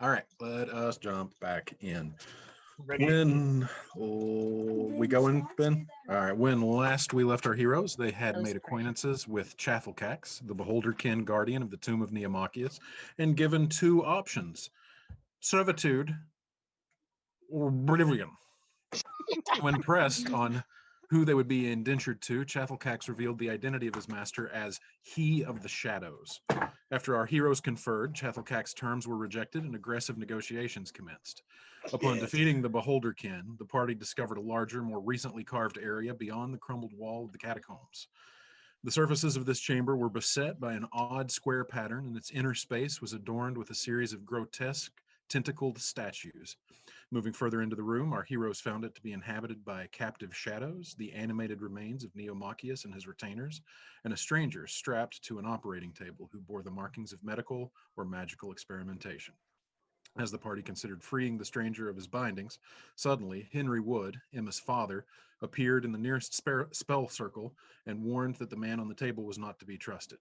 All right, let us jump back in. Ready? When we go in, Ben? All right, when last we left our heroes, they had That was made great. acquaintances with Chafflecax, the Beholderkin guardian of the tomb of Neomachius, and given two options: servitude or oblivion. When pressed on who they would be indentured to, Chafflecax revealed the identity of his master as He of the Shadows. After our heroes conferred, Chafflecax's terms were rejected and aggressive negotiations commenced. Upon defeating the Beholderkin, the party discovered a larger, more recently carved area beyond the crumbled wall of the catacombs. The surfaces of this chamber were beset by an odd square pattern, and its inner space was adorned with a series of grotesque, tentacled statues. Moving further into the room, our heroes found it to be inhabited by captive shadows, the animated remains of Neomachius and his retainers, and a stranger strapped to an operating table who bore the markings of medical or magical experimentation. As the party considered freeing the stranger of his bindings, suddenly Henry Wood, Emma's father, appeared in the nearest spell circle and warned that the man on the table was not to be trusted.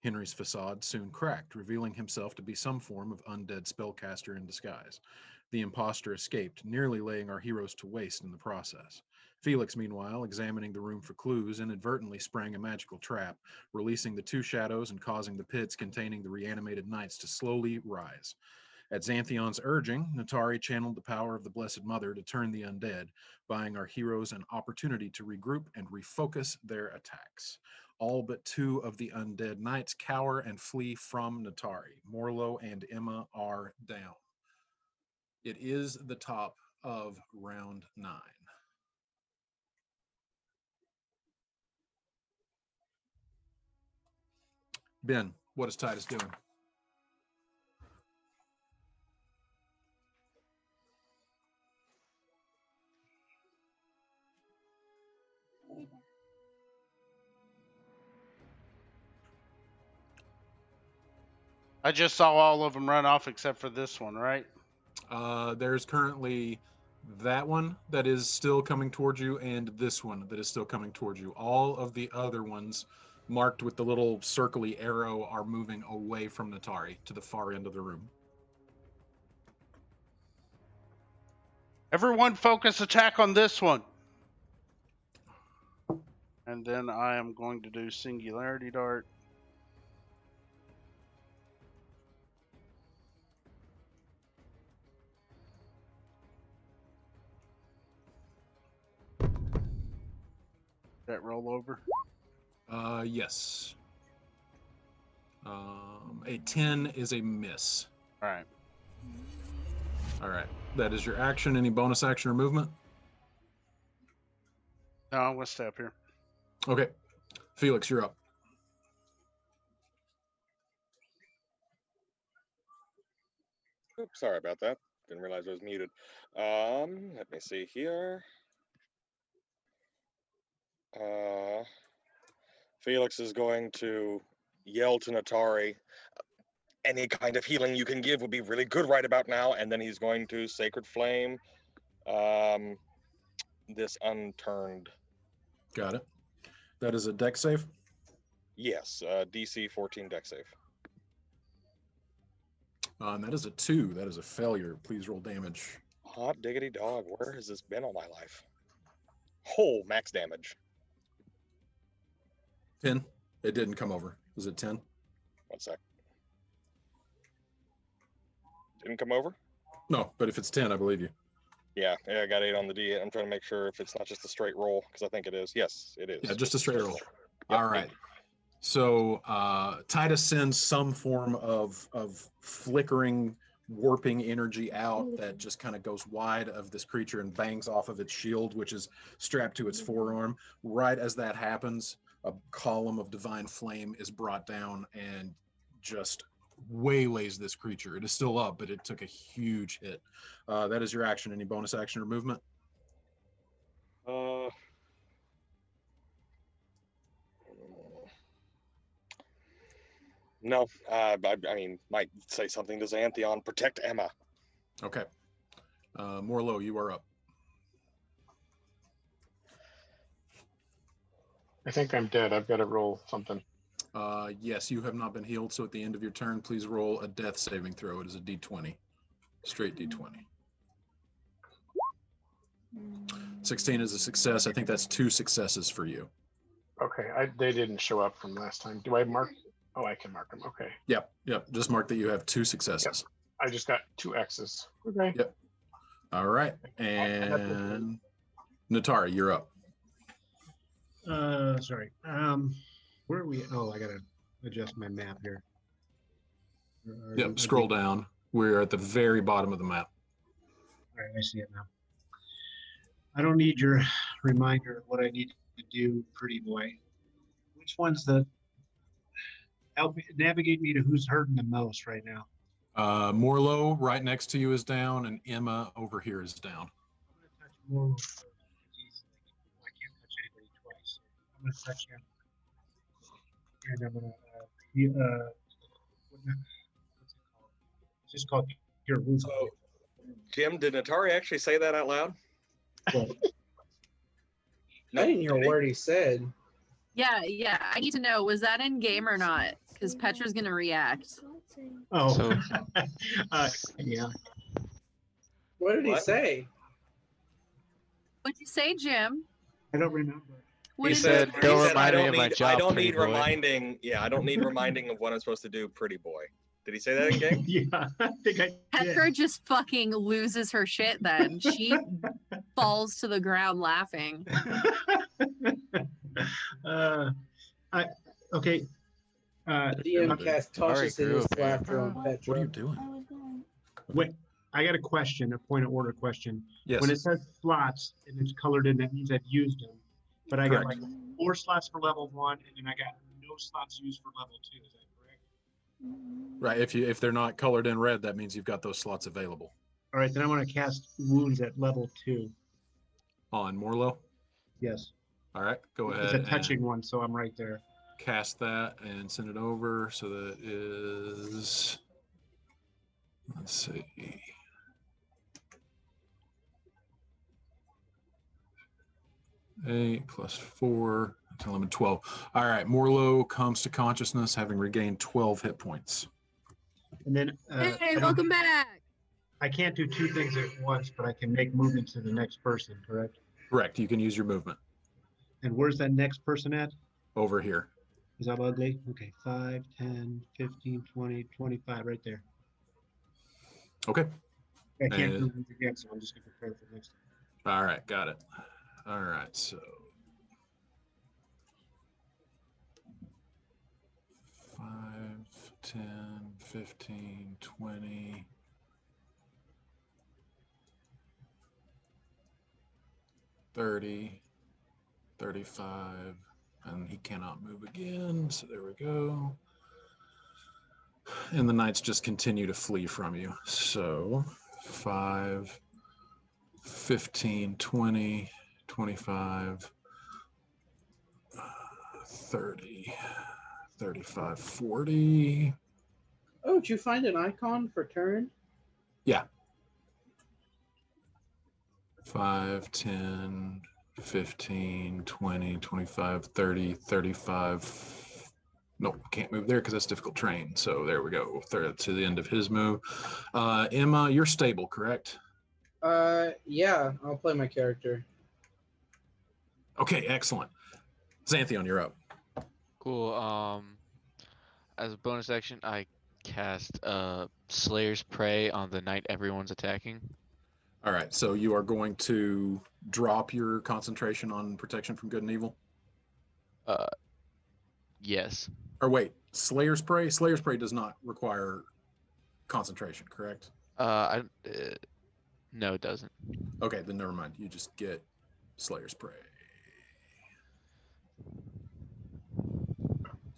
Henry's facade soon cracked, revealing himself to be some form of undead spellcaster in disguise. The impostor escaped, nearly laying our heroes to waste in the process. Felix, meanwhile, examining the room for clues, inadvertently sprang a magical trap, releasing the two shadows and causing the pits containing the reanimated knights to slowly rise. At Xanthion's urging, Natari channeled the power of the Blessed Mother to turn the undead, buying our heroes an opportunity to regroup and refocus their attacks. All but two of the undead knights cower and flee from Natari. Morlo and Emma are down. It is the top of round 9. Ben, what is Titus doing? I just saw all of them run off except for this one, right? There's currently that one that is still coming towards you, and this one that is still coming towards you. All of the other ones marked with the little circly arrow are moving away from Natari to the far end of the room. Everyone focus attack on this one. And then I am going to do Singularity Dart. That roll over? Yes. A 10 is a miss. All right. All right. That is your action. Any bonus action or movement? No, I'm going to stay up here. Okay. Felix, you're up. Oops, sorry about that. Didn't realize I was muted. Let me see here. Felix is going to yell to Natari, any kind of healing you can give would be really good right about now, and then he's going to Sacred Flame this unturned. Got it. That is a deck save? Yes, DC 14 deck save. And that is a 2. That is a failure. Please roll damage. Hot diggity dog, where has this been all my life? Oh, max damage. 10. It didn't come over. Was it 10? 1 sec. Didn't come over? No, but if it's 10, I believe you. Yeah, I got 8 on the D8. I'm trying to make sure if it's not just a straight roll, because I think it is. Yes, it is. Yeah, just a straight roll. Yep, All right. So Titus sends some form of flickering, warping energy out that just kind of goes wide of this creature and bangs off of its shield, which is strapped to its forearm. Right as that happens, a column of divine flame is brought down and just waylays this creature. It is still up, but it took a huge hit. That is your action. Any bonus action or movement? No, I mean, might say something to Xanthion. Protect Emma. Okay. Morlo, you are up. I think I'm dead. I've got to roll something. Yes, you have not been healed, so at the end of your turn, please roll a death saving throw. It is a d20. Straight D20. 16 is a success. I think that's 2 successes for you. Okay, they didn't show up from last time. Do I mark? Oh, I can mark them. Okay, Yep. Just mark that you have 2 successes. I just got 2 X's. Okay. Yep. All right. And Natari, you're up. Sorry. Where are we? Oh, I gotta adjust my map here. Yep. Scroll down. We're at the very bottom of the map. All right, I see it now. I don't need your reminder of what I need to do, pretty boy. Which one's the help navigate me to who's hurting the most right now? Morlo right next to you is down, and Emma over here is down. I'm gonna touch Morlo first. I can't touch anybody twice. I'm gonna touch him, and I'm gonna what's it called? It's just called Cure Wounds. So, Jim, did Natari actually say that out loud? Well, No, I didn't hear did a he? word he said. Yeah. I need to know, was that in game or not? Because Petra's gonna react. oh, So- yeah. What did he What? say? What'd you say, Jim? I don't remember. What He did said, you "Don't he say? said, I remind me don't of my need, I job, don't pretty need boy." reminding. Yeah, I don't need reminding of what I'm supposed to do, pretty boy. Did he say that in game? Yeah, I think I did. Petra just fucking loses her shit then. She falls to the ground laughing. Okay. The DM Okay. cast Alright, cautious in his group, man. laughter on What are Petra. you doing? Wait, I got a question, a point of order question. Yes. When it says slots and it's colored in, that means I've used them. But I got Correct. like 4 slots for level 1, and then I got no slots used for level 2. Is that correct? Right. If they're not colored in red, that means you've got those slots available. All right, then I want to cast wounds at level 2. On Morlo. Yes, All right. Go it's ahead a touching and one, so I'm right there. cast that and send it over. So that is, let's see. Eight plus 4, 11, 12. All right. Morlo comes to consciousness, having regained 12 hit points. And then Hey, welcome back. I can't do 2 things at once, but I can make movement to the next person, correct? Correct. You can use your movement And where's that next person at? over here. Is that ugly? Okay, 5, 10, 15, 20, 25, right there. Okay. I can't And- do it again, so I'm just gonna prepare for next time. All right. Got it. All right. So 5, 10, 15, 20. 30, 35, and he cannot move again. So there we go. And the knights just continue to flee from you. So 5, 15, 20, 25, 30, 35, 40. Oh, did you find an icon for turn? 5, 10, 15, 20, 25, 30, 35. Nope, can't move there because that's difficult terrain. So there we go. To the end of his move. Emma, you're stable, correct? Yeah, I'll play my character. Okay, excellent. Xanthion, you're up. Cool. As a bonus action, I cast Slayer's Prey on the knight everyone's attacking. All right, so you are going to drop your concentration on protection from good and evil? Yes. Or wait, Slayer's Prey? Slayer's Prey does not require concentration, correct? No, it doesn't. Okay, then never mind. You just get Slayer's Prey.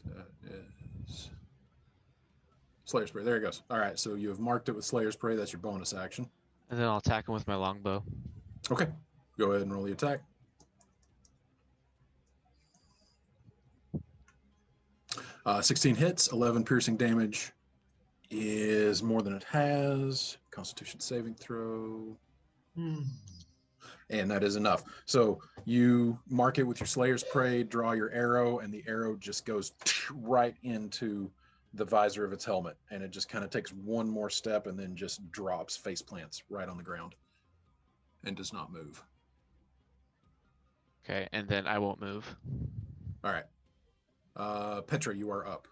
That is Slayer's Prey. There it goes. All right, so you have marked it with Slayer's Prey. That's your bonus action. And then I'll attack him with my longbow. Okay, go ahead and roll the attack. Uh, 16 hits, 11 piercing damage is more than it has. Constitution saving throw. And that is enough. So you mark it with your Slayer's Prey, draw your arrow, and the arrow just goes right into the visor of its helmet, and it just kind of takes one more step and then just drops, face plants right on the ground, and does not move. Okay, and then I won't move. All right. Petra, you are up.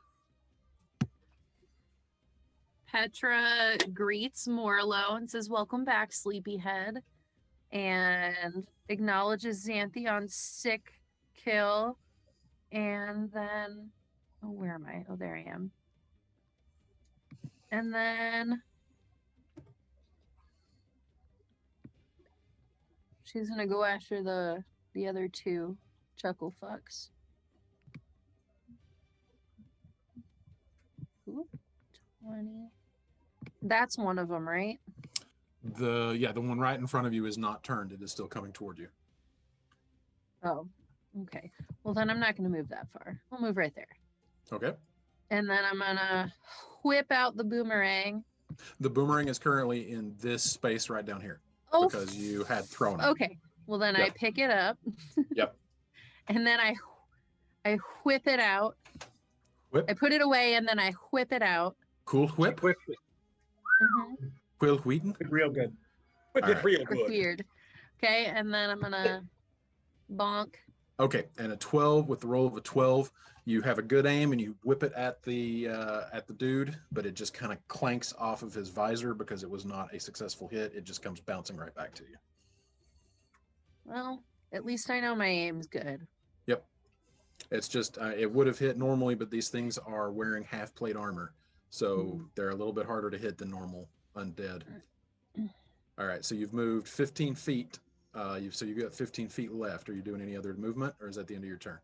Petra greets Morlo and says, "Welcome back, sleepyhead," and acknowledges Xanthion's sick kill. And then, oh, where am I? Oh, there I am. And then she's gonna go after the other two chuckle fucks. Ooh, 20. That's one of them, right? The one right in front of you is not turned. It is still coming toward you. Oh, okay. Well, then I'm not gonna move that far. I'll move right there. Okay. And then I'm gonna whip out the boomerang. The boomerang is currently in this space right down here Oh, because you had thrown it. okay. Well, then I Yep. pick it up. Yep. And then I whip it out. Whip. I put it away and then I whip it out. Cool whip. Quick, Mhm. Quill Wheaton. real good. Whip All it right. real It's good. weird. Okay, and then I'm gonna bonk. Okay, and a 12 with the roll of a 12. You have a good aim and you whip it at the dude, but it just kind of clanks off of his visor because it was not a successful hit. It just comes bouncing right back to you. Well, at least I know my aim's good. Yep. It's just it would have hit normally, but these things are wearing half plate armor, so they're a little bit harder to hit than normal undead. All right, so you've moved 15 feet. You've got 15 feet left. Are you doing any other movement, or is that the end of your turn?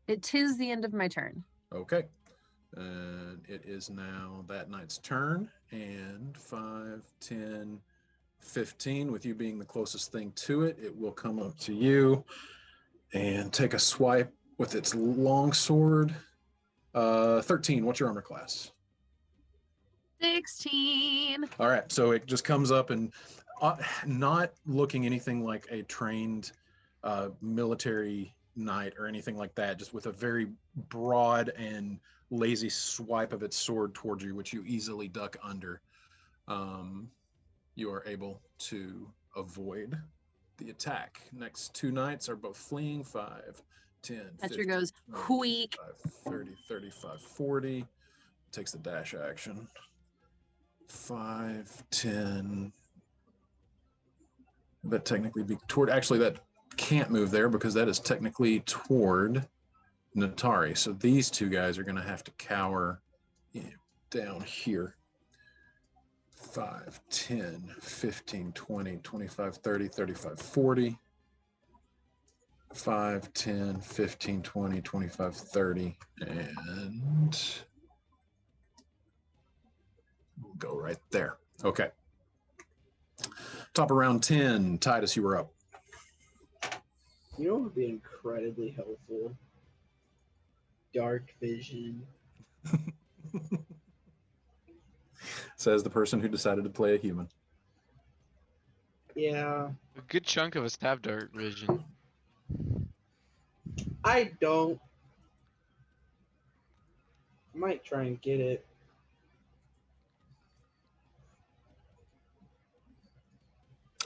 It is the end of my turn. Okay. And it is now that knight's turn. And 5, 10, 15, with you being the closest thing to it, it will come up to you and take a swipe with its long sword. 13, what's your armor class? 16. All right, so it just comes up and not looking anything like a trained military knight or anything like that, just with a very broad and lazy swipe of its sword towards you, which you easily duck under. You are able to avoid the attack. Next two knights are both fleeing. 5, 10, Petra 15, goes 20, wheek. 30, 35, 40. Takes the dash action. 5, 10. That technically be toward, actually that can't move there because that is technically toward Natari. So these two guys are going to have to cower down here. 5, 10, 15, 20, 25, 30, 35, 40. 5, 10, 15, 20, 25, 30. And we'll go right there. Okay. Top of round 10. Titus, you were up. You know what would be incredibly helpful? Dark vision. Says the person who decided to play a human. Yeah, A good chunk of us have dark vision. I don't. I might try and get it.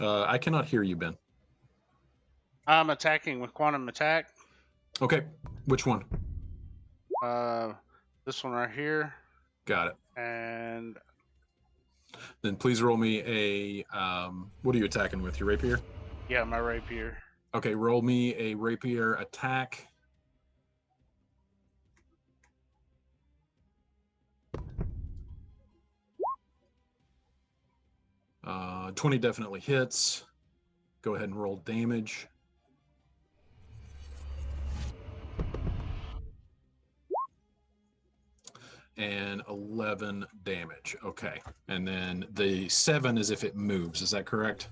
I cannot hear you, Ben. I'm attacking with quantum attack. Okay, which one? This one right here, Got it. and Then please roll me a, what are you attacking with, your rapier? yeah, my rapier. Okay, roll me a rapier attack. Uh, 20 definitely hits. Go ahead and roll damage. And 11 damage. Okay. And then the 7 is if it moves. Is that correct?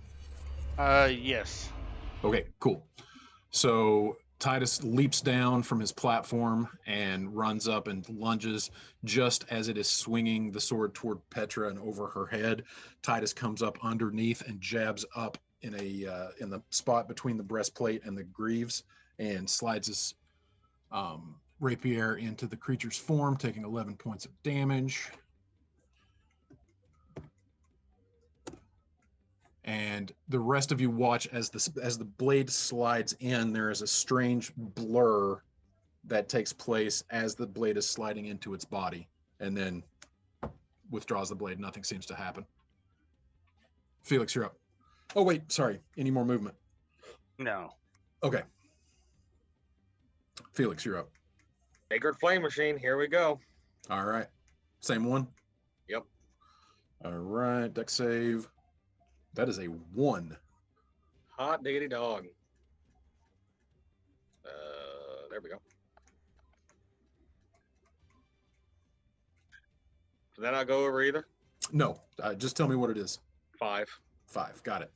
Yes. Okay, cool. So Titus leaps down from his platform and runs up and lunges just as it is swinging the sword toward Petra and over her head. Titus comes up underneath and jabs up in in the spot between the breastplate and the greaves and slides his rapier into the creature's form, taking 11 points of damage. And the rest of you watch as the blade slides in. There is a strange blur that takes place as the blade is sliding into its body, and then withdraws the blade. Nothing seems to happen. Felix, you're up. Oh wait, sorry. Any more movement? No. Okay. Felix, you're up. Sacred Flame Machine, here we go. All right. Same one? Yep. All right. Deck save. That is a 1. Hot diggity dog. There we go. Did that not go over either? No. Just tell me what it is. 5. 5. Got it.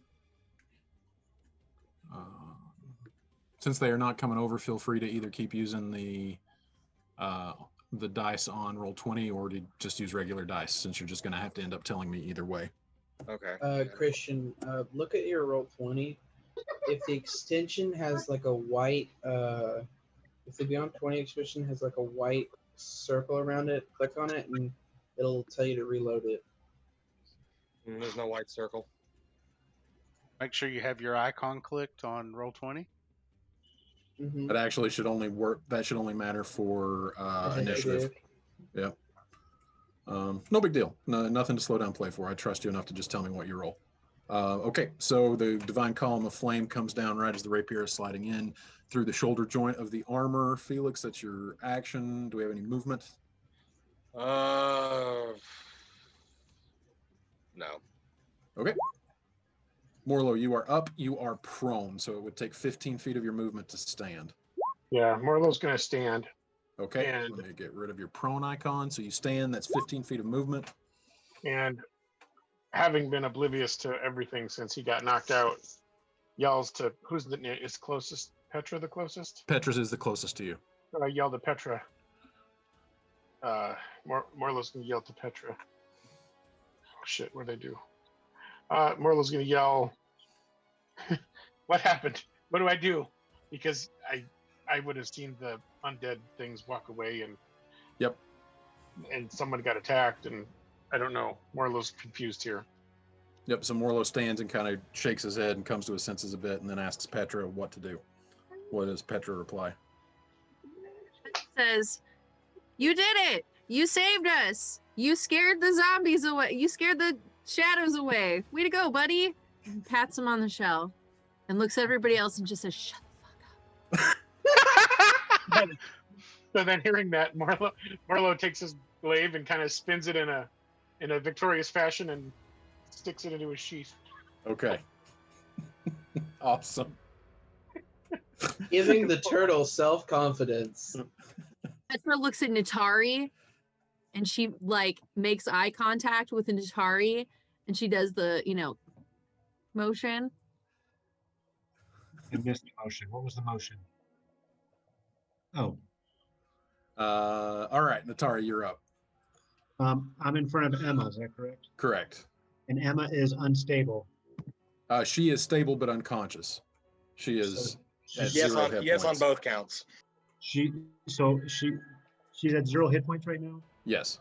Since they are not coming over, feel free to either keep using the dice on Roll20 or to just use regular dice, since you're just going to have to end up telling me either way. Okay. Christian, look at your Roll20. If the extension has like a white, if the Beyond 20 extension has like a white circle around it, click on it and it'll tell you to reload it. There's no white circle. Make sure you have your icon clicked on Roll20. Mm-hmm. That actually should only work. That should only matter for initiative. Yep. No big deal. No, nothing to slow down play for. I trust you enough to just tell me what you roll. Okay, so the Divine Column of Flame comes down right as the rapier is sliding in through the shoulder joint of the armor. Felix, that's your action. Do we have any movement? No. Okay. Morlo, you are up. You are prone, so it would take 15 feet of your movement to stand. Yeah, Morlo's going to stand. Okay, And- let me get rid of your prone icon. So you stand, that's 15 feet of movement. And having been oblivious to everything since he got knocked out, yells to who's is closest? Petra the closest? Petra's is the closest to you. So I yell to Petra. Morlo's going to yell to Petra. Oh shit, what'd I do? Morlo's going to yell, what happened? What do I do? Because I would have seen the undead things walk away and Yep. And someone got attacked and I don't know. Morlo's confused here. Yep, so Morlo stands and kind of shakes his head and comes to his senses a bit and then asks Petra what to do. What does Petra reply? Says, "You did it! You saved us! You scared the zombies away! You scared the shadows away! Way to go, buddy!" And pats him on the shell and looks at everybody else and just says, "Shut the fuck up." So then hearing that, Morlo takes his glaive and kind of spins it in a victorious fashion and sticks it into his sheath. Okay. Awesome. Giving the turtle self-confidence. Petra looks at Natari and she like makes eye contact with Natari and she does the, motion. I missed the motion. What was the motion? Oh, All right, Natari, you're up. I'm in front of Emma. Is that correct? Correct. And Emma is unstable. She is stable but unconscious. She is at Yes, 0 on hit yes on points. both counts. She's at 0 hit points right now. Yes.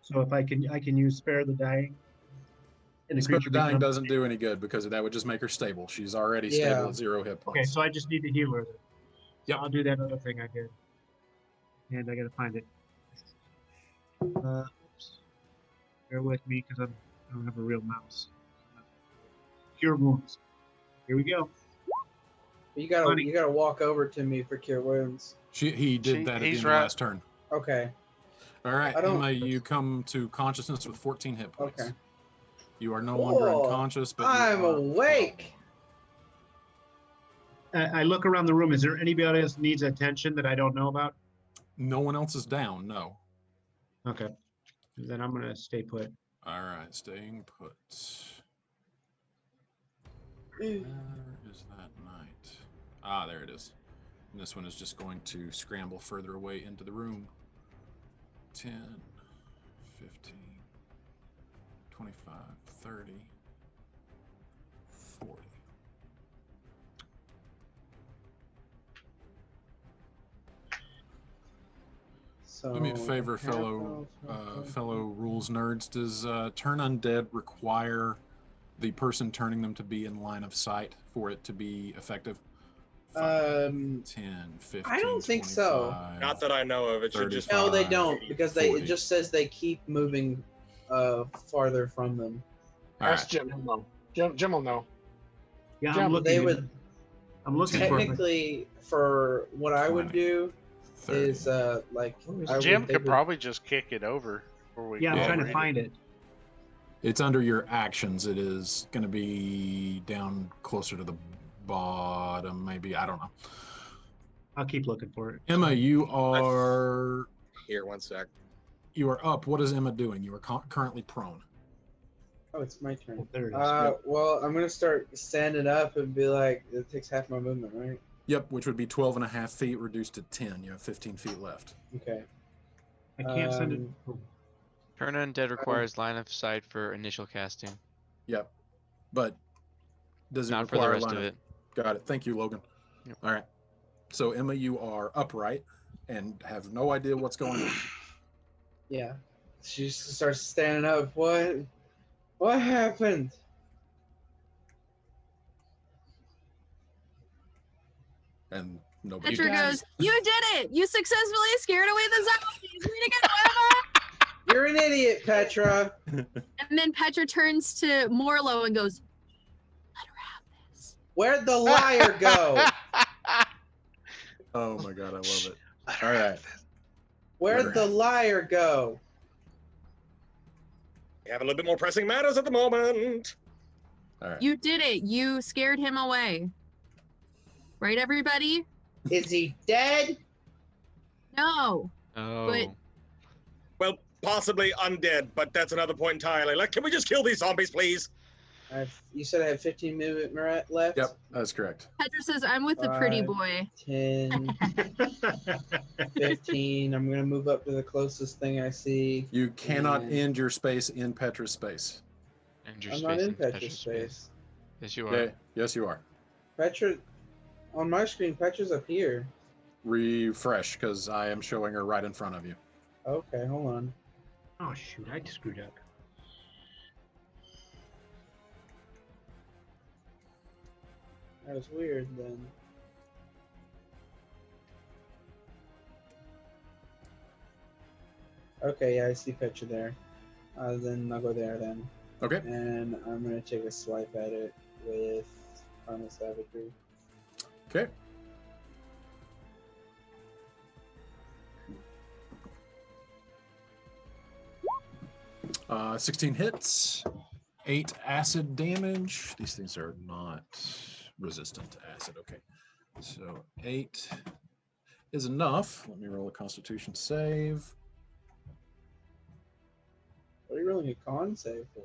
So if I can use Spare the Dying. And the Spare the creature Dying becomes- doesn't do any good because that would just make her stable. She's already Yeah. stable at 0 hit Okay, points. so I just need to heal her. Then. Yep. I'll do that other thing I did. And I gotta find it. Oops. Bear with me because I don't have a real mouse. Cure wounds. Here we go. You gotta walk over to me for cure wounds. He did that at the he's end right. of last turn. Okay. All right, I don't- Emma, you come to consciousness with 14 hit points. Okay. You are no longer Cool. unconscious, but you I'm are awake. I look around the room. Is there anybody else needs attention that I don't know about? No one else is down. No. Okay. Then I'm gonna stay put. All right, staying put. Where is that knight? Ah, there it is. And this one is just going to scramble further away into the room. 10, 15, 25, 30, 40. So Do me a favor, half fellow health, fellow rules nerds. Does turn undead require the person turning them to be in line of sight for it to be effective? 10, 15, I don't think so. 25. Not that I know of. It should just No, they 35, don't, because it 40. just says they keep moving farther from them. All Ask right. Jim. He'll know. Jim will know. Yeah, Yeah, I'm but looking. They at would it. I'm looking for it. technically, for what I would 20, do 30. is like I Jim would, they could would- probably just kick it over. Before we Yeah, I'm go trying read to it. find it. It's under your actions. It is going to be down closer to the bottom, maybe. I don't know. I'll keep looking for it. Emma, you are here. 1 sec. up. What is Emma doing? You are currently prone. Oh, it's my turn. Oh, there it is. Well, I'm gonna start standing up and be like, it takes half my movement, right? Yep, which would be 12 and a half feet reduced to 10. You have 15 feet left. Okay. I can't send it. um, Turn undead requires line of sight for initial casting, Yep. But does it not for the require rest line of it. Got it. Thank you, Logan. Yep. All right. So, Emma, you are upright and have no idea what's going on. Yeah. She just starts standing up. What happened? And nobody. Petra goes, "You did it! You successfully scared away the zombies! Way to go, Emma!" You're an idiot, Petra. And then Petra turns to Morlo and goes, "Let her have this." Where'd the liar go? Oh my God, I love it. All right. Where'd the liar go? We have a little bit more pressing matters at the moment. All right. You did it. You scared him away. Right, everybody? Is he dead? No. Oh. Well, possibly undead, but that's another point entirely. Like, can we just kill these zombies, please? You said I have 15 movement left? Yep, that's correct. Petra says, "I'm with the pretty 5, boy." 10, 15. I'm going to move up to the closest thing I see. You cannot And- end your space in Petra's space. And your I'm space not in Petra's Petra's space. Yes, you are. Okay. Yes, you are. Petra, on my screen, Petra's up here. Refresh, because I am showing her right in front of you. Okay, hold on. Oh shoot, I screwed up. That was weird then. Okay, yeah, I see Petra there. Then I'll go there then. Okay. And I'm going to take a swipe at it with Primal Savagery. Okay. Uh, 16 hits, 8 acid damage. These things are not resistant to acid. Okay. So 8 is enough. Let me roll a Constitution save. What are you rolling a con save for?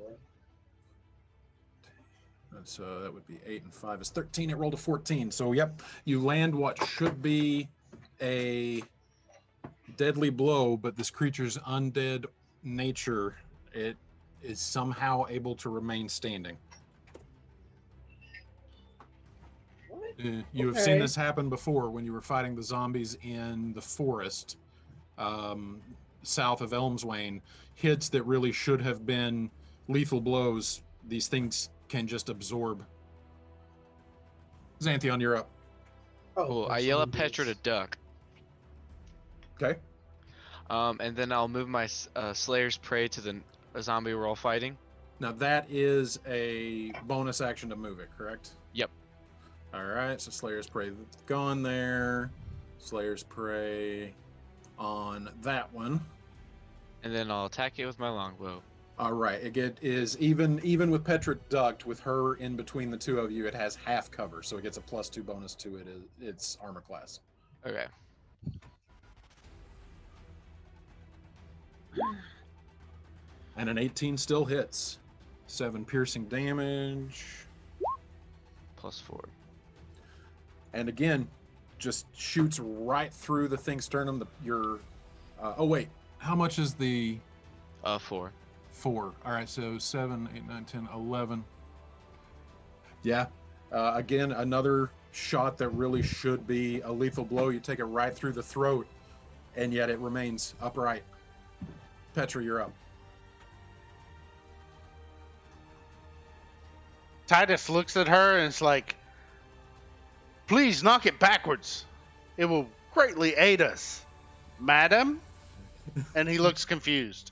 That's that would be 8 and 5 is 13. It rolled a 14. So yep, you land what should be a deadly blow, but this creature's undead nature, it is somehow able to remain standing. What? You have seen Okay. this happen before when you were fighting the zombies in the forest south of Elmswain. Hits that really should have been lethal blows, these things can just absorb. Xanthion, you're up. Oh, Cool. I those yell at zombies. Petra to duck. Okay. And then I'll move my Slayer's Prey to the zombie we're all fighting. Now that is a bonus action to move it, correct? Yep. All right, so Slayer's Prey gone there. Slayer's Prey on that one. And then I'll attack it with my longbow. All right, it is even with Petra ducked, with her in between the two of you, it has half cover, so it gets a +2 bonus to its armor class. Okay. And an 18 still hits. 7 piercing damage. +4. And again, just shoots right through the thing's sternum. Oh wait, how much is the 4. 4? All right, so 7, 8, 9, 10, 11. Yeah. Again, another shot that really should be a lethal blow. You take it right through the throat. and yet it remains upright. Petra, you're up. Titus looks at her and is like, please knock it backwards. It will greatly aid us. Madam? And he looks confused.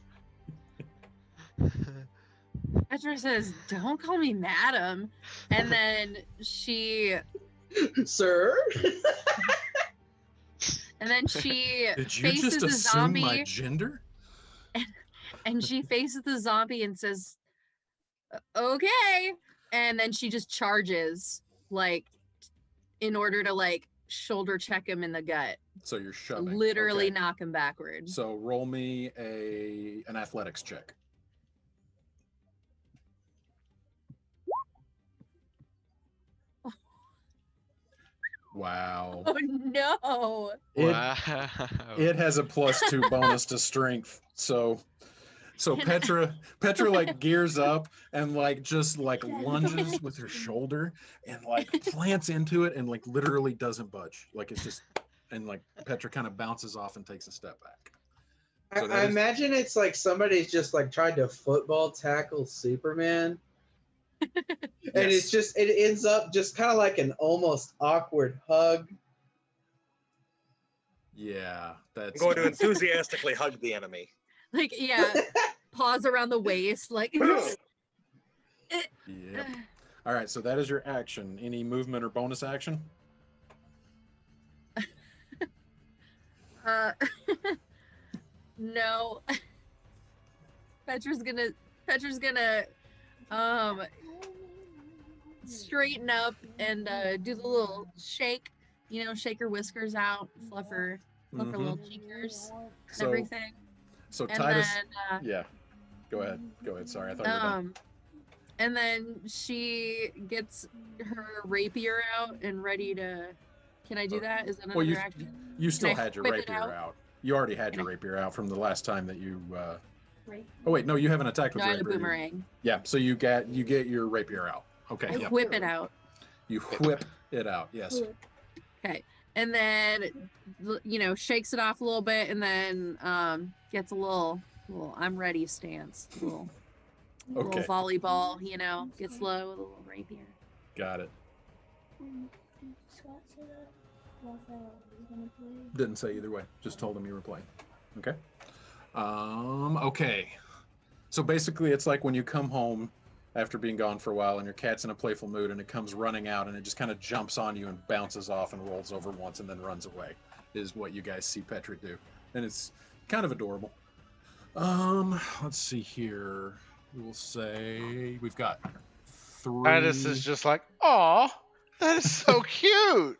Petra says, "Don't call me madam," and then she Sir? Did you faces just the assume zombie, my gender? and she faces the zombie and says, "Okay," and then she just charges, like, in order to like shoulder check him in the gut, So you're shoving. literally Okay. knock him backwards. So roll me an athletics check. Wow. Oh no! Wow. It has a +2 bonus to strength. So Petra like gears up and like just like lunges with her shoulder and like plants into it and like literally doesn't budge. Like it's just, and like Petra kind of bounces off and takes a step back. So that I is- imagine it's like somebody's just like tried to football tackle Superman. And Yes. it ends up just kind of like an almost awkward hug. Yeah, I'm that's going to enthusiastically hug the enemy. Like, yeah, paws around the waist, like. Yep. All right, so that is your action. Any movement or bonus action? No. Petra's gonna straighten up and do the little shake, shake her whiskers out, fluff her Mhm. little cheekers, So, everything. so And Titus, then yeah. Go ahead. Sorry, I thought you were done. and then she gets her rapier out and ready to. Can I do that? Is that Well, another action? You still I had your whip it rapier out? out. You already had your rapier out from the last time that you. Oh wait, no, you haven't attacked with No, I had a rapier. boomerang. Yeah, so you get your rapier out. Okay, I yep. whip it out. You whip it out. Yes. Okay. And then, shakes it off a little bit and then gets a little I'm ready stance. Little Okay. volleyball, gets low with a little rapier. Got it. Didn't say either way. Just told him you were playing. Okay. Okay. So basically, it's like when you come home after being gone for a while and your cat's in a playful mood and it comes running out and it just kind of jumps on you and bounces off and rolls over once and then runs away, is what you guys see Petra do. And it's kind of adorable. Let's see here. We will say we've got 3. Titus is just like, aw, that is so cute.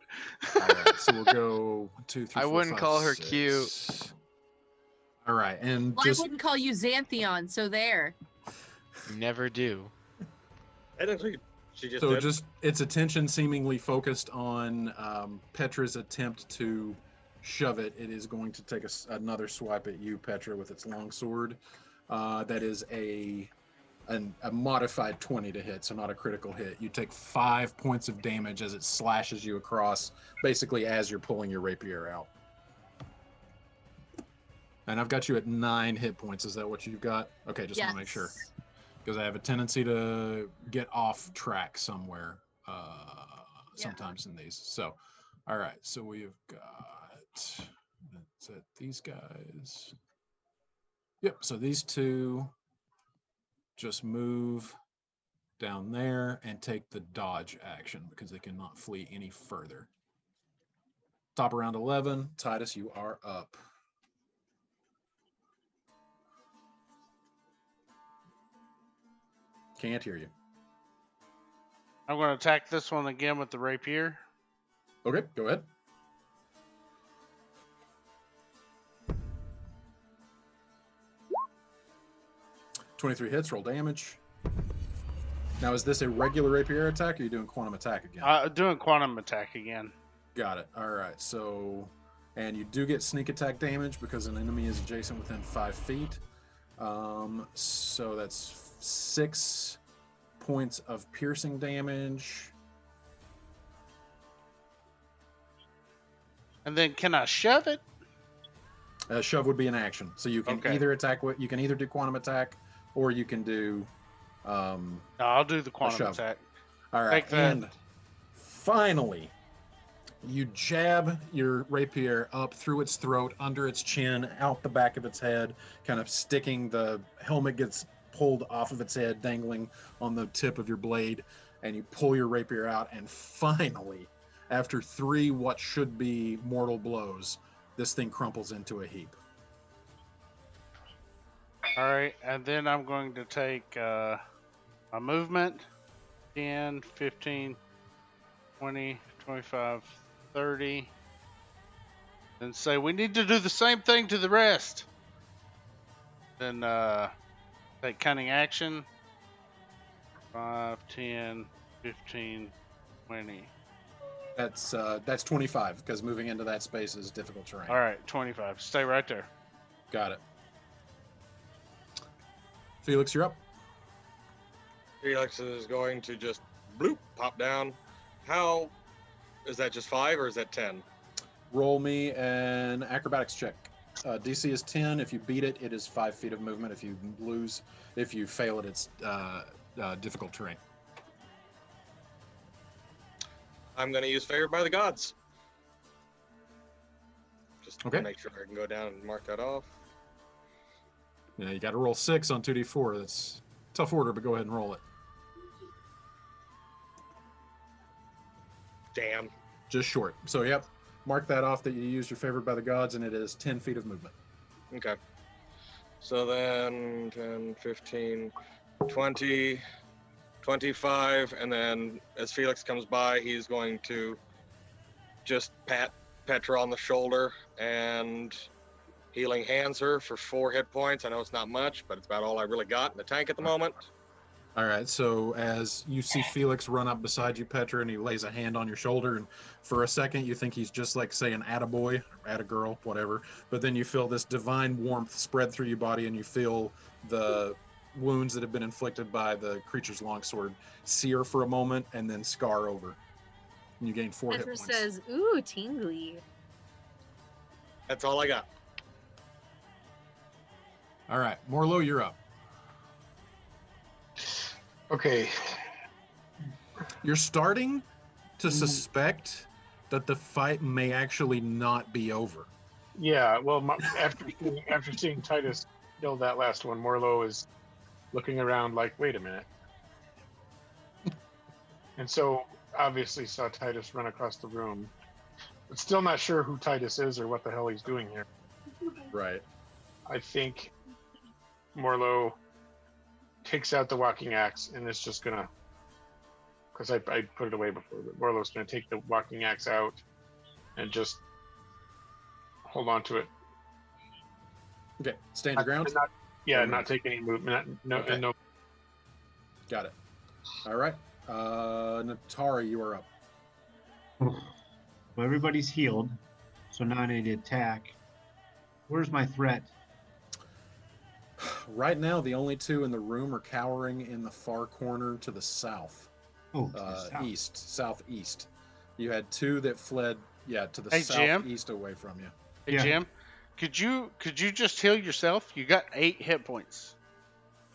All right, so we'll go 1, 2, 3, I 4, wouldn't 5, call her 6. cute. All right, and Well, just I wouldn't call you Xantheon, so there. Never do. Technically, she just so did. just its attention seemingly focused on Petra's attempt to shove it. It is going to take another swipe at you, Petra, with its long sword. That is a modified 20 to hit, so not a critical hit. You take 5 points of damage as it slashes you across, basically as you're pulling your rapier out. And I've got you at 9 hit points. Is that what you've got? Okay, just want to make sure. Yes. Because I have a tendency to get off track somewhere sometimes in these. So, all right. So we've got, that's it, these guys. Yep. So these two just move down there and take the dodge action because they cannot flee any further. Top around 11. Titus, you are up. Can't hear you. I'm going to attack this one again with the rapier. Okay, go ahead. $23 hits, roll damage. Now, is this a regular rapier attack, or are you doing quantum attack again? Doing quantum attack again. Got it. All right, so, and you do get sneak attack damage because an enemy is adjacent within 5 feet. So that's 6 points of piercing damage. And then can I shove it? Shove would be an action, so you can Okay. either attack. You can either do quantum attack, or you can do. No, I'll do the quantum shove. attack. All right, Take that. and finally, you jab your rapier up through its throat, under its chin, out the back of its head, kind of sticking. The helmet gets pulled off of its head, dangling on the tip of your blade, and you pull your rapier out, and finally, after 3 what should be mortal blows, this thing crumples into a heap. All right, and then I'm going to take my movement 10, 15, 20, 25, 30. Then say we need to do the same thing to the rest. Then take cunning action 5, 10, 15, 20. That's 25 because moving into that space is difficult terrain. All right, 25. Stay right there. Got it. Felix, you're up. Felix is going to just bloop, pop down. How is that? Just 5 or is that 10? Roll me an acrobatics check. DC is 10. If you beat it, it is 5 feet of movement. If you lose, if you fail it, it's difficult terrain. I'm going to use Favored by the Gods. Just Okay. to make sure I can go down and mark that off. Yeah, you got to roll 6 on 2d4. That's tough order, but go ahead and roll it. Damn. Just short. So, yep. Mark that off that you used your favored by the gods, and it is 10 feet of movement. Okay. So then 10, 15, 20, 25, and then as Felix comes by, he's going to just pat Petra on the shoulder and healing hands her for 4 hit points. I know it's not much, but it's about all I really got in the tank at the moment. All right, so as you see Felix run up beside you, Petra, and he lays a hand on your shoulder, and for a second you think he's just like, say, an attaboy, or attagirl, whatever, but then you feel this divine warmth spread through your body, and you feel the wounds that have been inflicted by the creature's longsword sear for a moment and then scar over. And you gain 4 hit Petra points. says, "Ooh, tingly." That's all I got. All right, Morlo, you're up. Okay. You're starting to suspect that the fight may actually not be over. Yeah. Well, after seeing Titus kill that last one, Morlo is looking around like, wait a minute. And so obviously saw Titus run across the room, but still not sure who Titus is or what the hell he's doing here. Right. I think Morlo takes out the walking axe and is just gonna, because I put it away before, but Morlo's gonna take the walking axe out and just hold on to it. Okay, stand your ground. Not take any movement. Okay. No. Got it. All right. Natari, you are up. Well, everybody's healed, so now I need to attack. Where's my threat? Right now, the only 2 in the room are cowering in the far corner to the south. Oh, to the south. Southeast. You had 2 that fled, to the Hey, Jim? southeast away from you. Hey, Yeah. Jim, could you just heal yourself? You got 8 hit points.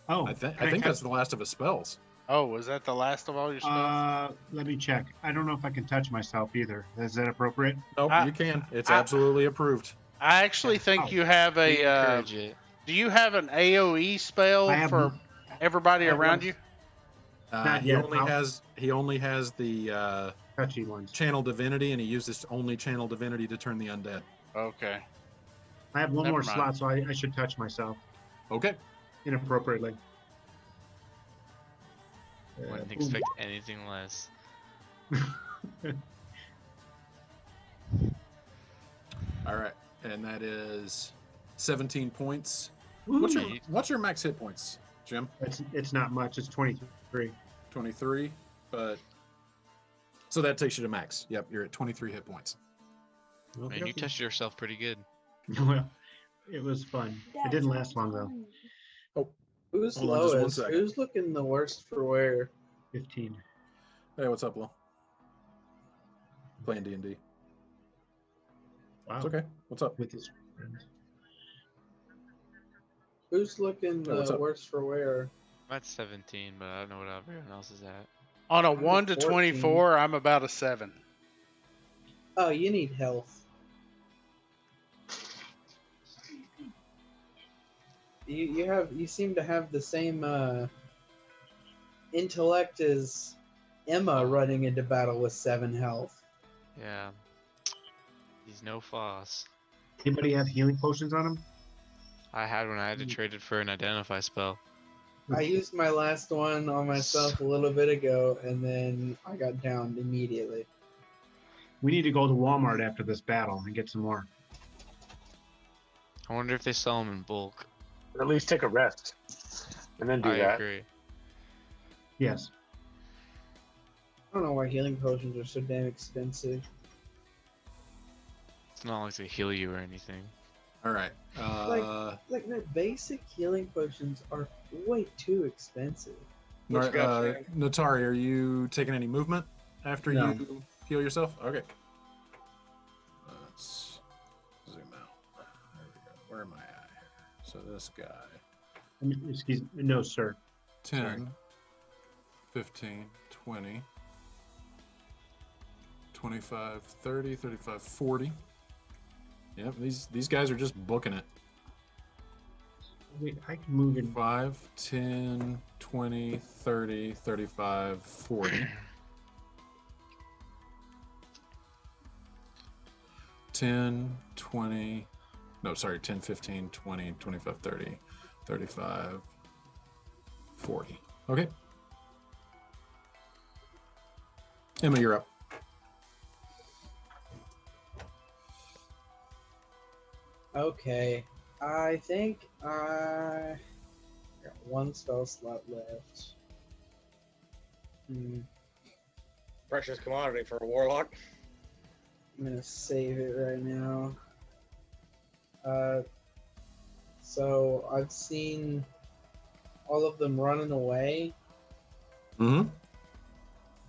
Oh, I can think cast- that's the last of his spells. Oh, was that the last of all your spells? Let me check. I don't know if I can touch myself either. Is that appropriate? Nope, I- you can. It's I- absolutely approved. I actually think Ow. you have We a. encourage it. Do you have an AOE spell I have for everybody I have around one. you? Not He yet, only I'll- has the Touchy ones. channel divinity, and he uses only channel divinity to turn the undead. Okay. I have one Never more mind. slot, so I should touch myself Okay. inappropriately. Wouldn't boom. expect anything less. All right, and that is 17 points. Woo. What's your max hit points, Jim? It's not much. It's 23. 23, but so that takes you to max. Yep, you're at 23 hit points. Man, you touched yourself pretty good. Well, it was fun. It didn't last long though. Who's Hold on just one lowest? second. Who's looking the worst for wear? 15. Hey, what's up, Lo? Playing D&D. Wow. It's okay. What's up? With his friends. Who's looking Oh, what's up? worse for wear? I'm at 17, but I don't know what everyone else is at. On a I'm at 1 to 14. 24, I'm about a 7. Oh, you need health. You seem to have the same intellect as Emma running into battle with 7 health. Yeah. He's no Foss. Anybody have healing potions on him? I had when I had to trade it for an identify spell. I used my last one on myself a little bit ago, and then I got downed immediately. We need to go to Walmart after this battle and get some more. I wonder if they sell them in bulk. Or at least take a rest and then do I that. agree. Yes. I don't know why healing potions are so damn expensive. It's not like they heal you or anything. All right. Like the basic healing potions are way too expensive. What you got, Shane? Natari, are you taking any movement after No. you heal yourself? Okay. Let's zoom out. There we go. Where am I at here? So this guy. Excuse me. No, sir. 10, Sorry. 15, 20, 25, 30, 35, 40. Yep, these guys are just booking it. Wait, I can move in. 5, 10, 20, 30, 35, 40. 10, 20, no, sorry, 10, 15, 20, 25, 30, 35, 40. Okay. Emma, you're up. Okay, I think I got 1 spell slot left. Precious commodity for a warlock. I'm gonna save it right now. So I've seen all of them running away. Mm-hmm.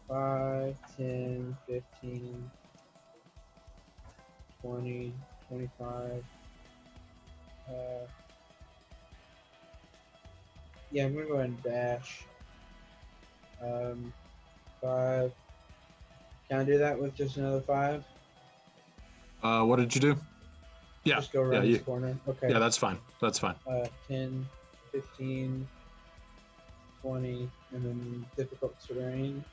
5, 10, 15, 20, 25. Yeah, I'm gonna go ahead and dash. 5. Can I do that with just another 5? What did you do? Yeah. Just go around yeah, this corner. Okay. Yeah, that's fine. That's fine. 10, 15, 20, and then difficult terrain.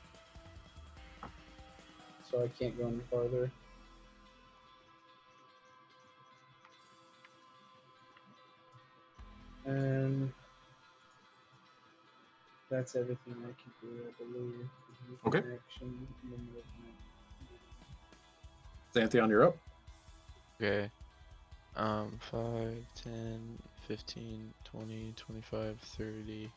So I can't go any farther. And that's everything I can do, I believe. Okay. Action, and then movement. Xanthion, you're up. Okay. 5, 10, 15, 20, 25, 30.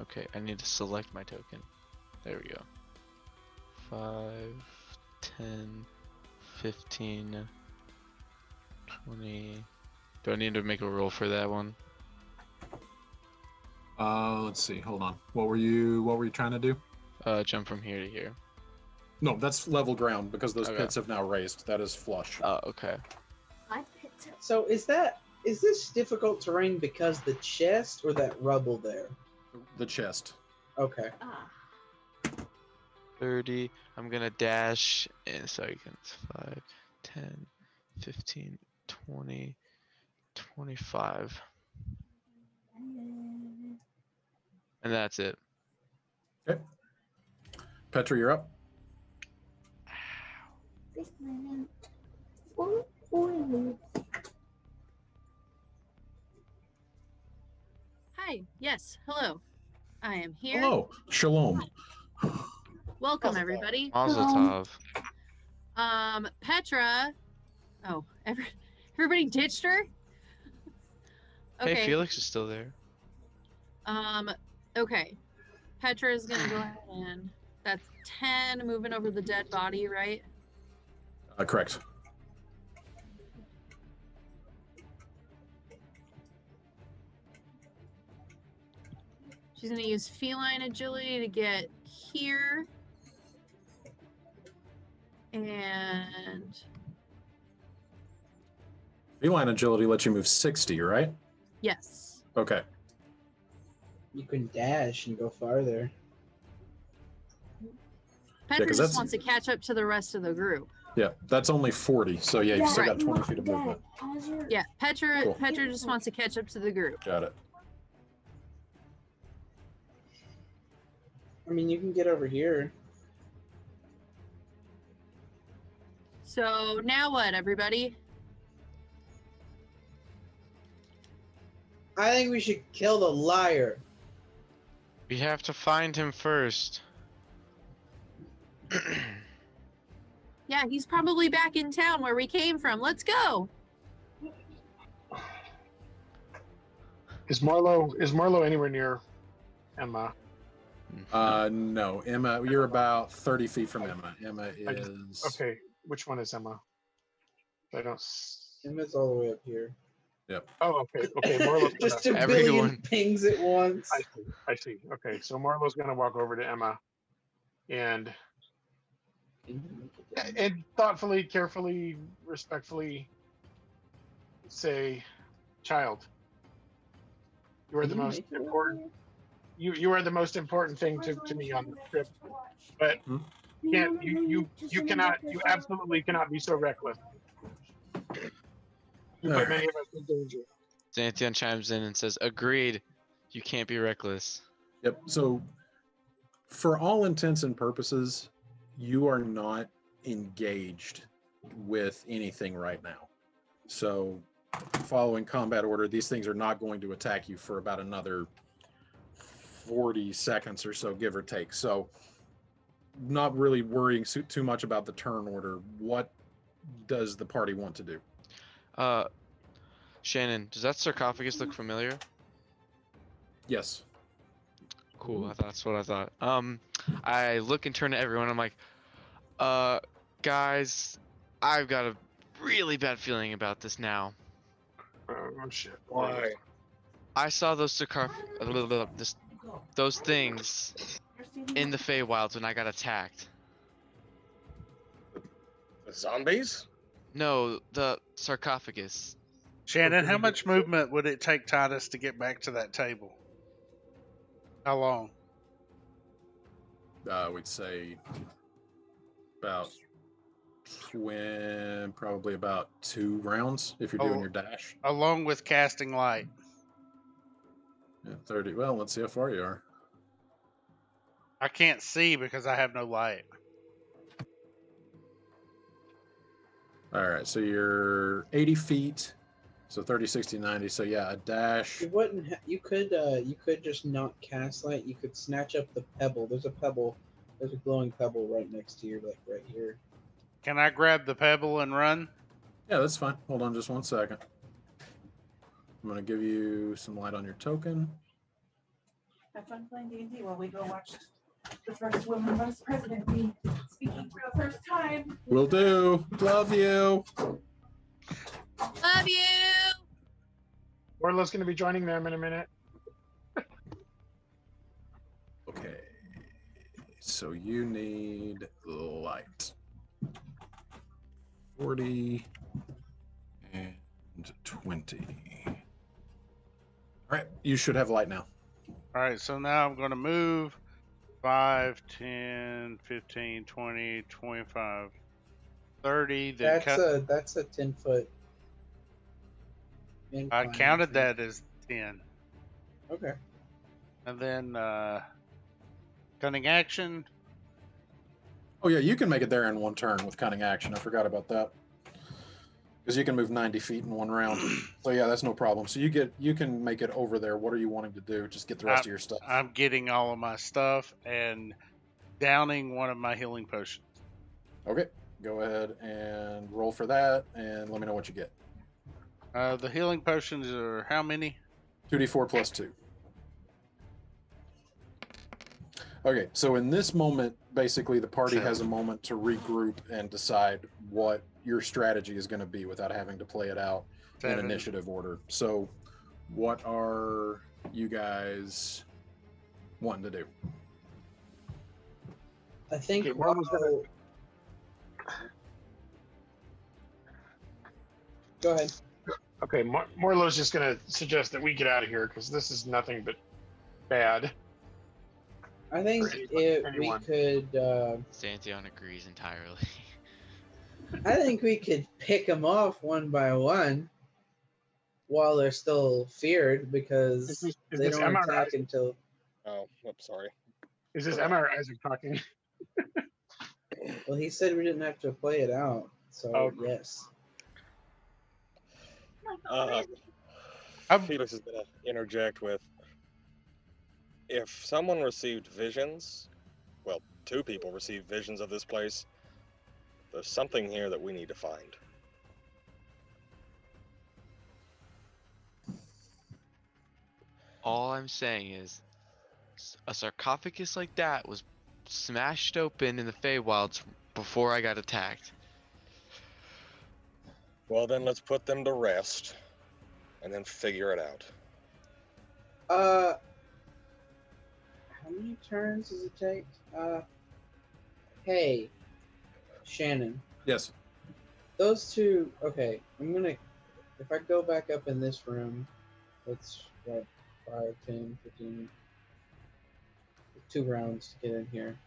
Okay, I need to select my token. There we go. 5, 10, 15, 20. Do I need to make a roll for that one? Let's see. Hold on. What were you trying to do? Jump from here to here. No, that's level ground because those Okay. pits have now raised. That is flush. Oh, okay. So is this difficult terrain because the chest or that rubble there? The chest. Okay. 30. I'm gonna dash in seconds. 5, 10, 15, 20, 25. And that's it. Okay. Petra, you're up. Hi. Yes. Hello. I am here. Hello. Shalom. Welcome, everybody. Mazel tov. Petra. Oh, everybody ditched her. Okay. Hey, Felix is still there. Okay. Petra is gonna go ahead and that's 10 moving over the dead body, right? Correct. She's gonna use feline agility to get here. And Feline agility lets you move 60, right? Yes. Okay. You can dash and go farther. Petra 'cause just that's- wants to catch up to the rest of the group. Yeah, that's only 40. So yeah, you still Right. got 20 feet of Dad, movement. how's your Yeah, Petra Cool. Petra just wants to catch up to the group. Got it. I mean, you can get over here. So now what, everybody? I think we should kill the liar. We have to find him first. Yeah, he's probably back in town where we came from. Let's go. Is Marlo anywhere near Emma? No, Emma, you're about 30 feet from Emma. Emma is Okay, which one is Emma? I don't. Emma's all the way up here. Oh, okay. Okay, Marlo's Just gonna, a billion Everyone. pings at once. I see. Okay, so Marlo's gonna walk over to Emma, and thoughtfully, carefully, respectfully say, "Child, you are the most important. You are the most important thing to me on this trip. But you absolutely cannot be so reckless. You put many of us in danger." Xanthion chimes in and says, "Agreed. You can't be reckless." Yep. So, for all intents and purposes, you are not engaged with anything right now. So, following combat order, these things are not going to attack you for about another 40 seconds or so, give or take. So, not really worrying too much about the turn order. What does the party want to do? Shannon, does that sarcophagus look familiar? Yes. Cool, that's what I thought. I look and turn to everyone. I'm like, guys, I've got a really bad feeling about this now. Oh shit! Why? I saw those those things in the Feywilds when I got attacked. The zombies? No, the sarcophagus. Shannon, how much movement would it take Titus to get back to that table? How long? We'd say about probably about 2 rounds if you're doing Oh. your dash. Along with casting light. Yeah, 30. Well, let's see how far you are. I can't see because I have no light. All right, so you're 80 feet. So 30, 60, 90. So yeah, a dash. You wouldn't. You could just not cast light. You could snatch up the pebble. There's a pebble. There's a glowing pebble right next to you, like right here. Can I grab the pebble and run? Yeah, that's fine. Hold on just 1 second. I'm going to give you some light on your token. Have fun playing D&D while we go watch the first woman vice president be speaking for the first time. Will do. Love you. Love you. Marlo's going to be joining them in a minute. Okay. So you need light. 40 and 20. All right, you should have light now. All right, so now I'm going to move 5, 10, 15, 20, 25, 30. Then That's a 10-foot. I counted that as 10. Okay. And then cunning action. Oh yeah, you can make it there in 1 turn with cunning action. I forgot about that. Because you can move 90 feet in 1 round. So yeah, that's no problem. So you can make it over there. What are you wanting to do? Just get the rest of your stuff. I'm getting all of my stuff and downing one of my healing potions. Okay, go ahead and roll for that, and let me know what you get. The healing potions are how many? 2d4 plus 2. Okay, so in this moment, basically the party has a moment to regroup and decide what your strategy is going to be without having to play it out in 7. initiative order. So what are you guys wanting to do? I think. Okay, Marlo's gonna- Go ahead. Okay, Morlo's just gonna suggest that we get out of here because this is nothing but bad. I think For we anyone. could. Santion agrees entirely. I think we could pick them off one by one while they're still feared because Is they this don't Emma or attack Isaac? until. Oh, oops, sorry. Is this Emma or Isaac talking? Well, he said we didn't have to play it out, so Oh. yes. Felix is going to interject with, if someone received visions, well, 2 people received visions of this place, there's something here that we need to find. All I'm saying is, a sarcophagus like that was smashed open in the Feywilds before I got attacked. Well, then let's put them to rest, and then figure it out. How many turns does it take? Hey, Shannon. Yes. Those two. Okay, I'm gonna. If I go back up in this room, that's what 5, 10, 15. 2 rounds to get in here.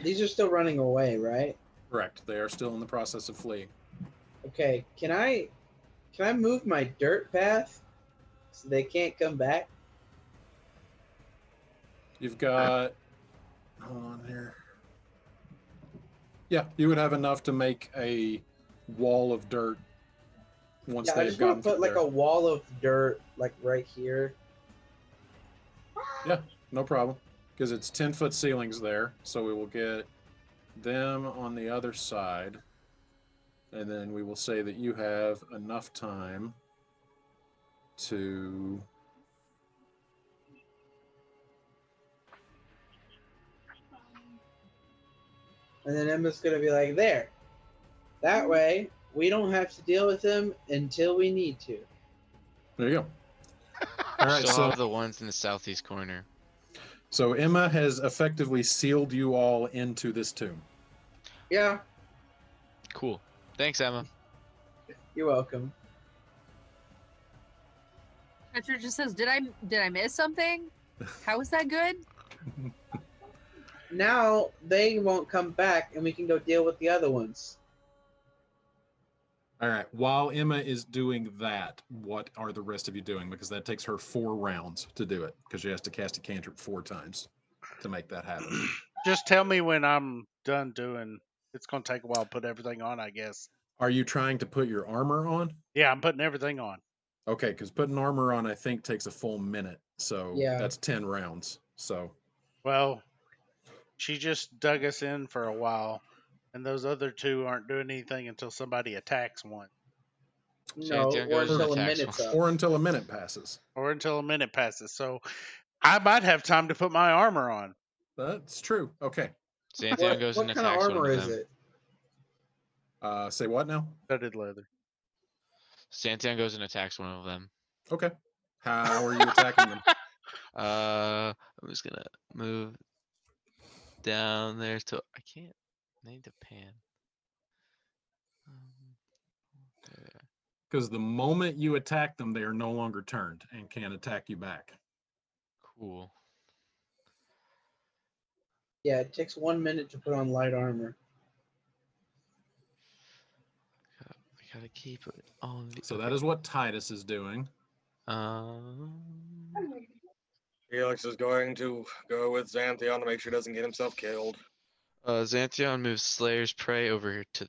These are still running away, right? Correct. They are still in the process of fleeing. Okay, can I move my dirt path so they can't come back? You've got. Hold on here. Yeah, you would have enough to make a wall of dirt once Yeah, I they've just want gotten to put through like there. a wall of dirt, like right here. Yeah, no problem. Because it's 10-foot ceilings there, so we will get them on the other side. And then we will say that you have enough time to. And then Emma's gonna be like, there. That way, we don't have to deal with them until we need to. There you go. All right, Still so have the ones in the southeast corner. so Emma has effectively sealed you all into this tomb. Yeah, Cool. Thanks, Emma. you're welcome. Petra just says, did I miss something? How was that good? Now they won't come back, and we can go deal with the other ones. All right. While Emma is doing that, what are the rest of you doing? Because that takes her 4 rounds to do it, because she has to cast a cantrip 4 times to make that happen. Just tell me when I'm done doing. It's gonna take a while to put everything on, I guess. Are you trying to put your armor on? Yeah, I'm putting everything on. Okay, because putting armor on, I think, takes a full minute. So Yeah. that's 10 rounds. So Well, she just dug us in for a while, and those other 2 aren't doing anything until somebody attacks one, No, Shantian or goes and until a attacks minute's one. up. or until a minute passes. or until a minute passes. So I might have time to put my armor on. That's true. Okay. Santion goes and What kind of attacks one armor of is them. it? Say what now? Studded leather. Santion goes and attacks one of them. Okay. How are you attacking them? I'm just gonna move down there to. I can't. I need to pan. There. Because the moment you attack them, they are no longer turned and can attack you back. Cool. Yeah, it takes 1 minute to put on light armor. I gotta keep it on. So that is what Titus is doing. Felix is going to go with Xanthion to make sure he doesn't get himself killed. Xanthion moves Slayer's Prey over here to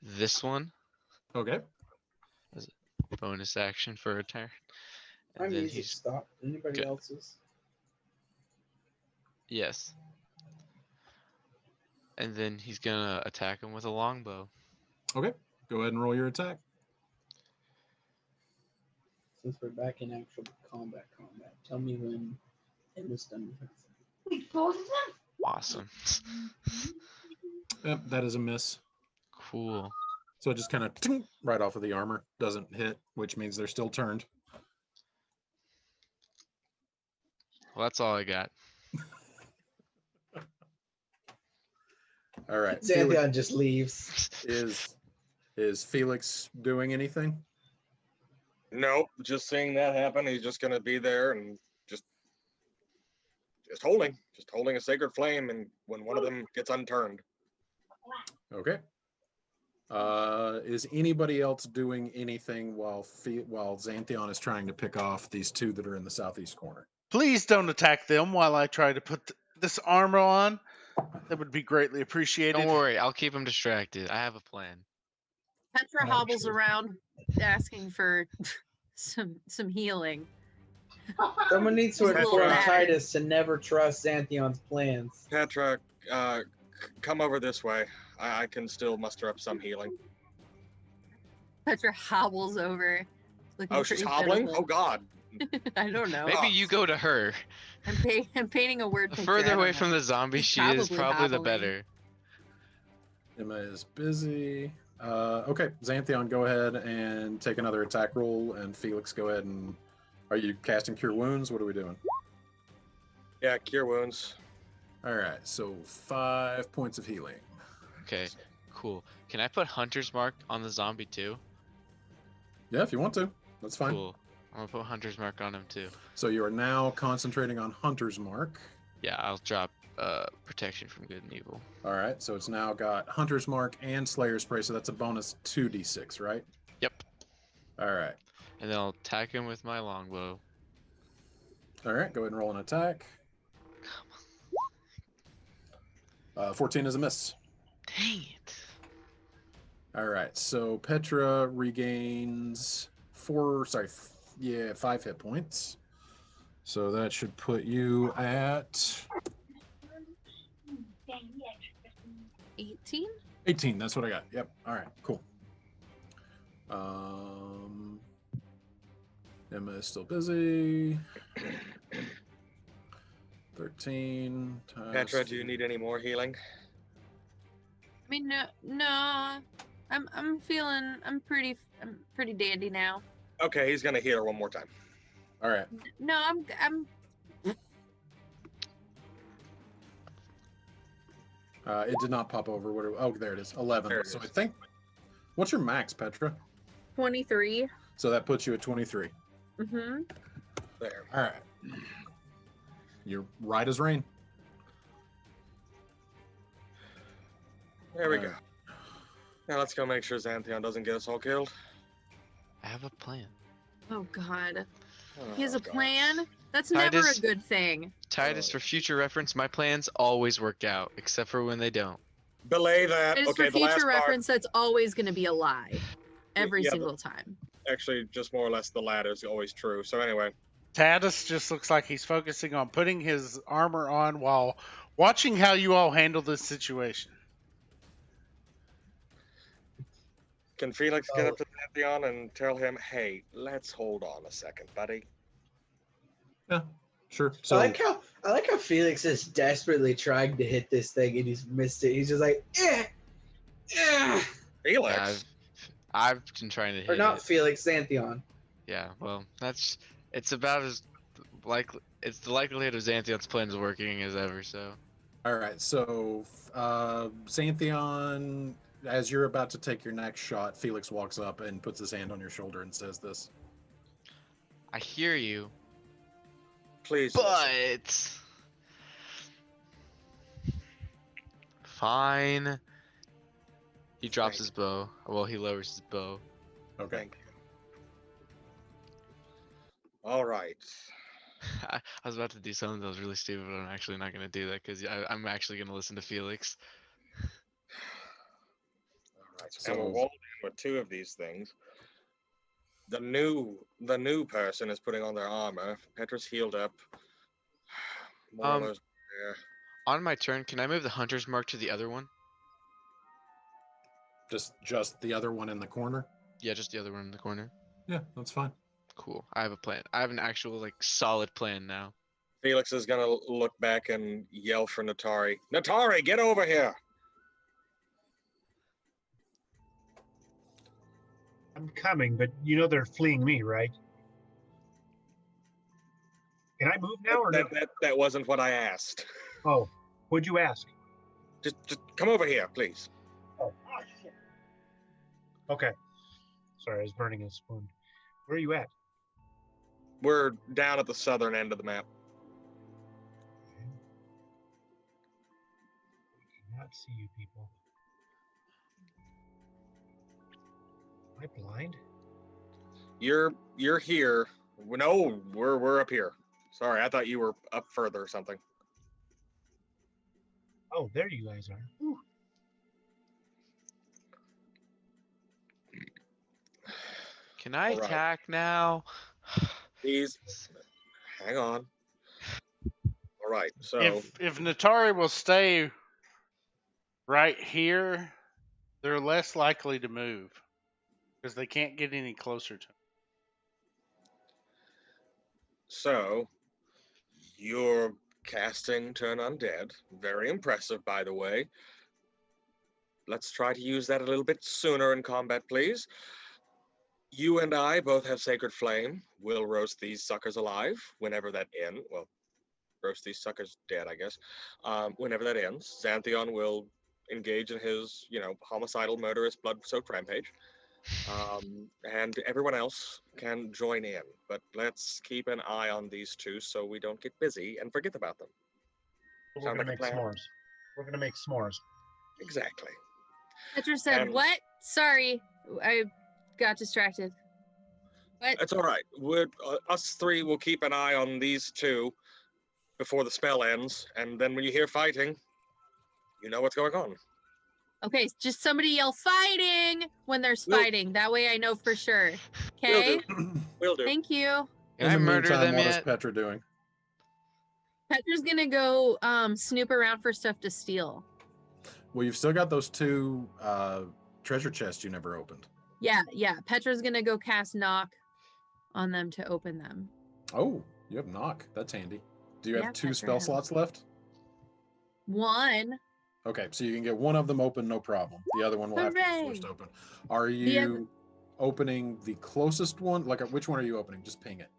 this one. Okay. Bonus action for a turn. My And then music he's stopped. Anybody good. else's? yes. And then he's gonna attack him with a longbow. Okay. Go ahead and roll your attack. Since we're back in actual combat, tell me when Emma's done with her. We both of them? Awesome. Yep, that is a miss. Cool. So it just kind of right off of the armor. Doesn't hit, which means they're still turned. Well, that's all I got. All right. Xanthion just leaves. Is Felix doing anything? Nope. Just seeing that happen, he's just gonna be there and just holding a sacred flame, and when one of them gets unturned. Okay. Is anybody else doing anything while Xanthion is trying to pick off these two that are in the southeast corner? Please don't attack them while I try to put this armor on. That would be greatly appreciated. Don't worry, I'll keep him distracted. I have a plan. Petra hobbles around asking for some healing. Someone needs to He's a little inform mad. Titus to never trust Xanthion's plans. Petra, come over this way. I can still muster up some healing. Petra hobbles over. Looking Oh, she's pretty hobbling? pitiful. Oh, God. I don't know. Maybe you go to her. I'm painting a word The picture. further I away don't from know. the zombie She's she is, probably probably the hobbling. better. Emma is busy. Okay, Xanthion, go ahead and take another attack roll, and Felix, go ahead and... Are you casting Cure Wounds? What are we doing? Yeah, cure wounds. All right, so 5 points of healing. Okay, cool. Can I put Hunter's Mark on the zombie too? Yeah, if you want to. That's fine. Cool. I'm gonna put Hunter's Mark on him too. So you are now concentrating on Hunter's Mark. Yeah, I'll drop protection from good and evil. All right, so it's now got Hunter's Mark and Slayer's Spray, so that's a bonus 2d6, right? Yep. All right. And then I'll attack him with my longbow. All right, go ahead and roll an attack. 14 is a miss. Dang it. All right, so Petra regains 5 hit points. So that should put you at 18? 18. That's what I got. Yep. All right, cool. Emma is still busy. 13 times... Petra, do you need any more healing? I mean, no. I'm pretty dandy now. Okay, he's gonna heal her one more time. All right. No, I'm It did not pop over. Oh, there it is. 11. There it So I is. think... What's your max, Petra? 23. So that puts you at 23. Mm-hmm. There. All right. You're right as rain. There we go. Now let's go make sure Xanthion doesn't get us all killed. I have a plan. Oh God. Oh, He has a God. plan? That's never a Titus- good thing. Titus, for future reference, my plans always work out, except for when they don't. Belay that. And Okay, for the last future part, reference, that's always going to be a lie. Every Yeah, single time. actually, just more or less the latter is always true. So anyway, Tatus just looks like he's focusing on putting his armor on while watching how you all handle this situation. can Felix get up to Xanthion and tell him, hey, let's hold on a second, buddy? Yeah, sure. I So like how Felix is desperately trying to hit this thing and he's missed it. He's just like, Felix? Yeah, I've been trying to hit or not it. Felix, Xanthion. Yeah, well, it's about as it's the likelihood of Xanthion's plans working as ever, so. all right. So Xanthion, as you're about to take your next shot, Felix walks up and puts his hand on your shoulder and says this. I hear you, Please. listen. but fine. He drops his bow. Well, he lowers his bow. Okay. Thank you. All right. I was about to do something that was really stupid, but I'm actually not going to do that because I'm actually going to listen to Felix. All right. So, and we'll So- roll in with 2 of these things. The new person is putting on their armor. Petra's healed up. Marlo's there. On my turn, can I move the Hunter's Mark to the other one? Just the other one in the corner? Yeah, just the other one in the corner. Yeah, that's fine. Cool. I have a plan. I have an actual, solid plan now. Felix is gonna look back and yell for Natari. Natari, get over here! I'm coming, but you know they're fleeing me, right? Can I move now or no? That wasn't what I asked. Oh, what'd you ask? Just come over here, please. Oh, shit. Okay. Sorry, I was burning a spoon. Where are you at? We're down at the southern end of the map. I cannot see you people. Am I blind? You're here. No, we're up here. Sorry, I thought you were up further or something. Oh, there you guys are. Whew. Can I All right. attack now? Please, hang on. All right, so If Natari will stay right here, they're less likely to move because they can't get any closer to him. So, you're casting Turn Undead. Very impressive, by the way. Let's try to use that a little bit sooner in combat, please. You and I both have Sacred Flame. We'll roast these suckers alive whenever that ends. Well, roast these suckers dead, I guess. Whenever that ends, Xanthion will engage in his, homicidal, murderous, blood-soaked rampage. And everyone else can join in. But let's keep an eye on these two so we don't get busy and forget about them. We're Sound gonna like a make plan? s'mores. We're gonna make s'mores. Exactly. Petra said, And- "What? Sorry, I got distracted." What? It's all right. Us three will keep an eye on these two before the spell ends, and then when you hear fighting, you know what's going on. Okay, just somebody yell "fighting" when there's Will- fighting. That way I know for sure. Will Okay. do. Will do. Thank you. Can In I the murder meantime, them what is yet? Petra doing? Petra's gonna go snoop around for stuff to steal. Well, you've still got those two treasure chests you never opened. Yeah. Petra's gonna go cast knock on them to open them. Oh, you have knock. That's handy. Do you Yeah, have two Petra spell has. slots left? One. Okay, so you can get one of them open, no problem. The other one will have to be forced Hooray! open. Are The other- you opening the closest one? Like, which one are you opening? Just ping it.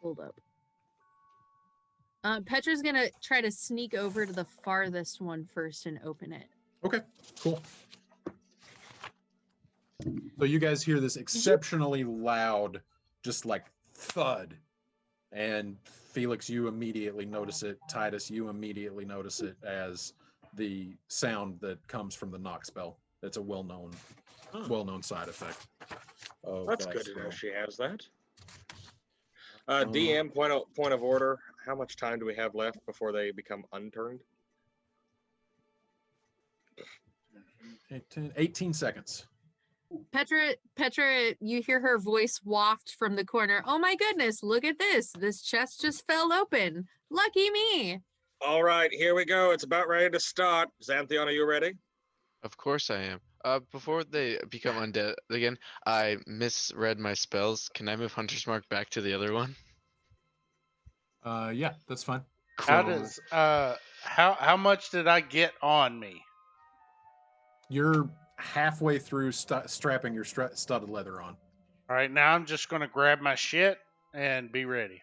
Hold up. Petra's gonna try to sneak over to the farthest one first and open it. Okay, cool. So you guys hear this exceptionally loud, just like thud. And Felix, you immediately notice it. Titus, you immediately notice it as the sound that comes from the knock spell. That's a well-known side effect. Of That's that good to spell. know she has that. DM, point of order. How much time do we have left before they become unturned? 18 seconds. Petra, you hear her voice waft from the corner. "Oh my goodness, look at this. This chest just fell open. Lucky me." All right, here we go. It's about ready to start. Xanthion, are you ready? Of course I am. Before they become undead again, I misread my spells. Can I move Hunter's Mark back to the other one? Yeah, that's fine. How So does how much did I get on me? you're halfway through strapping your studded leather on. All right, now I'm just gonna grab my shit and be ready.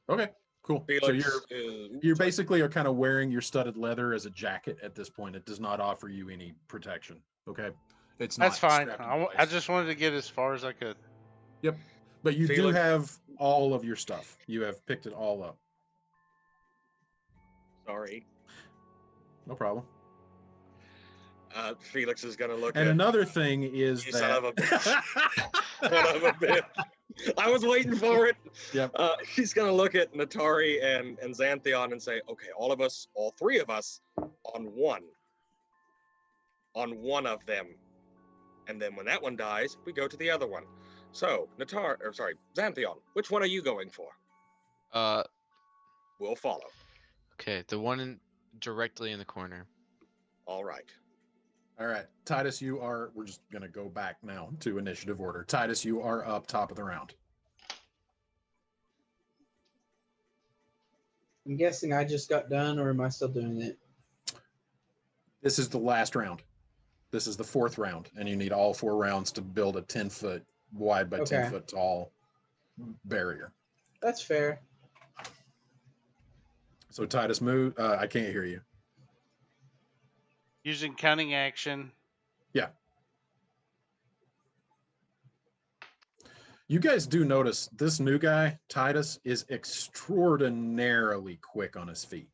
Okay, cool. Felix, So is- you basically are kind of wearing your studded leather as a jacket at this point. It does not offer you any protection. Okay, it's not. That's fine. strapped in I place. just wanted to get as far as I could. Yep, but you do Felix- have all of your stuff. You have picked it all up. Sorry. No problem. Felix is gonna look And at another thing is You that son of a son of a bitch. I was waiting for it. Yep. He's gonna look at Natari and Xanthion and say, okay, all three of us on one of them. And then when that one dies, we go to the other one. So, Xanthion, which one are you going for? We'll follow. Okay, the one directly in the corner. All right. All right, Titus, we're just going to go back now to initiative order. Titus, you are up top of the round. I'm guessing I just got done, or am I still doing it? This is the last round. This is the fourth round, and you need all 4 rounds to build a 10-foot wide by 10-foot tall barrier. That's fair. So Titus, move. I can't hear you. Using cunning action. You guys do notice this new guy, Titus, is extraordinarily quick on his feet.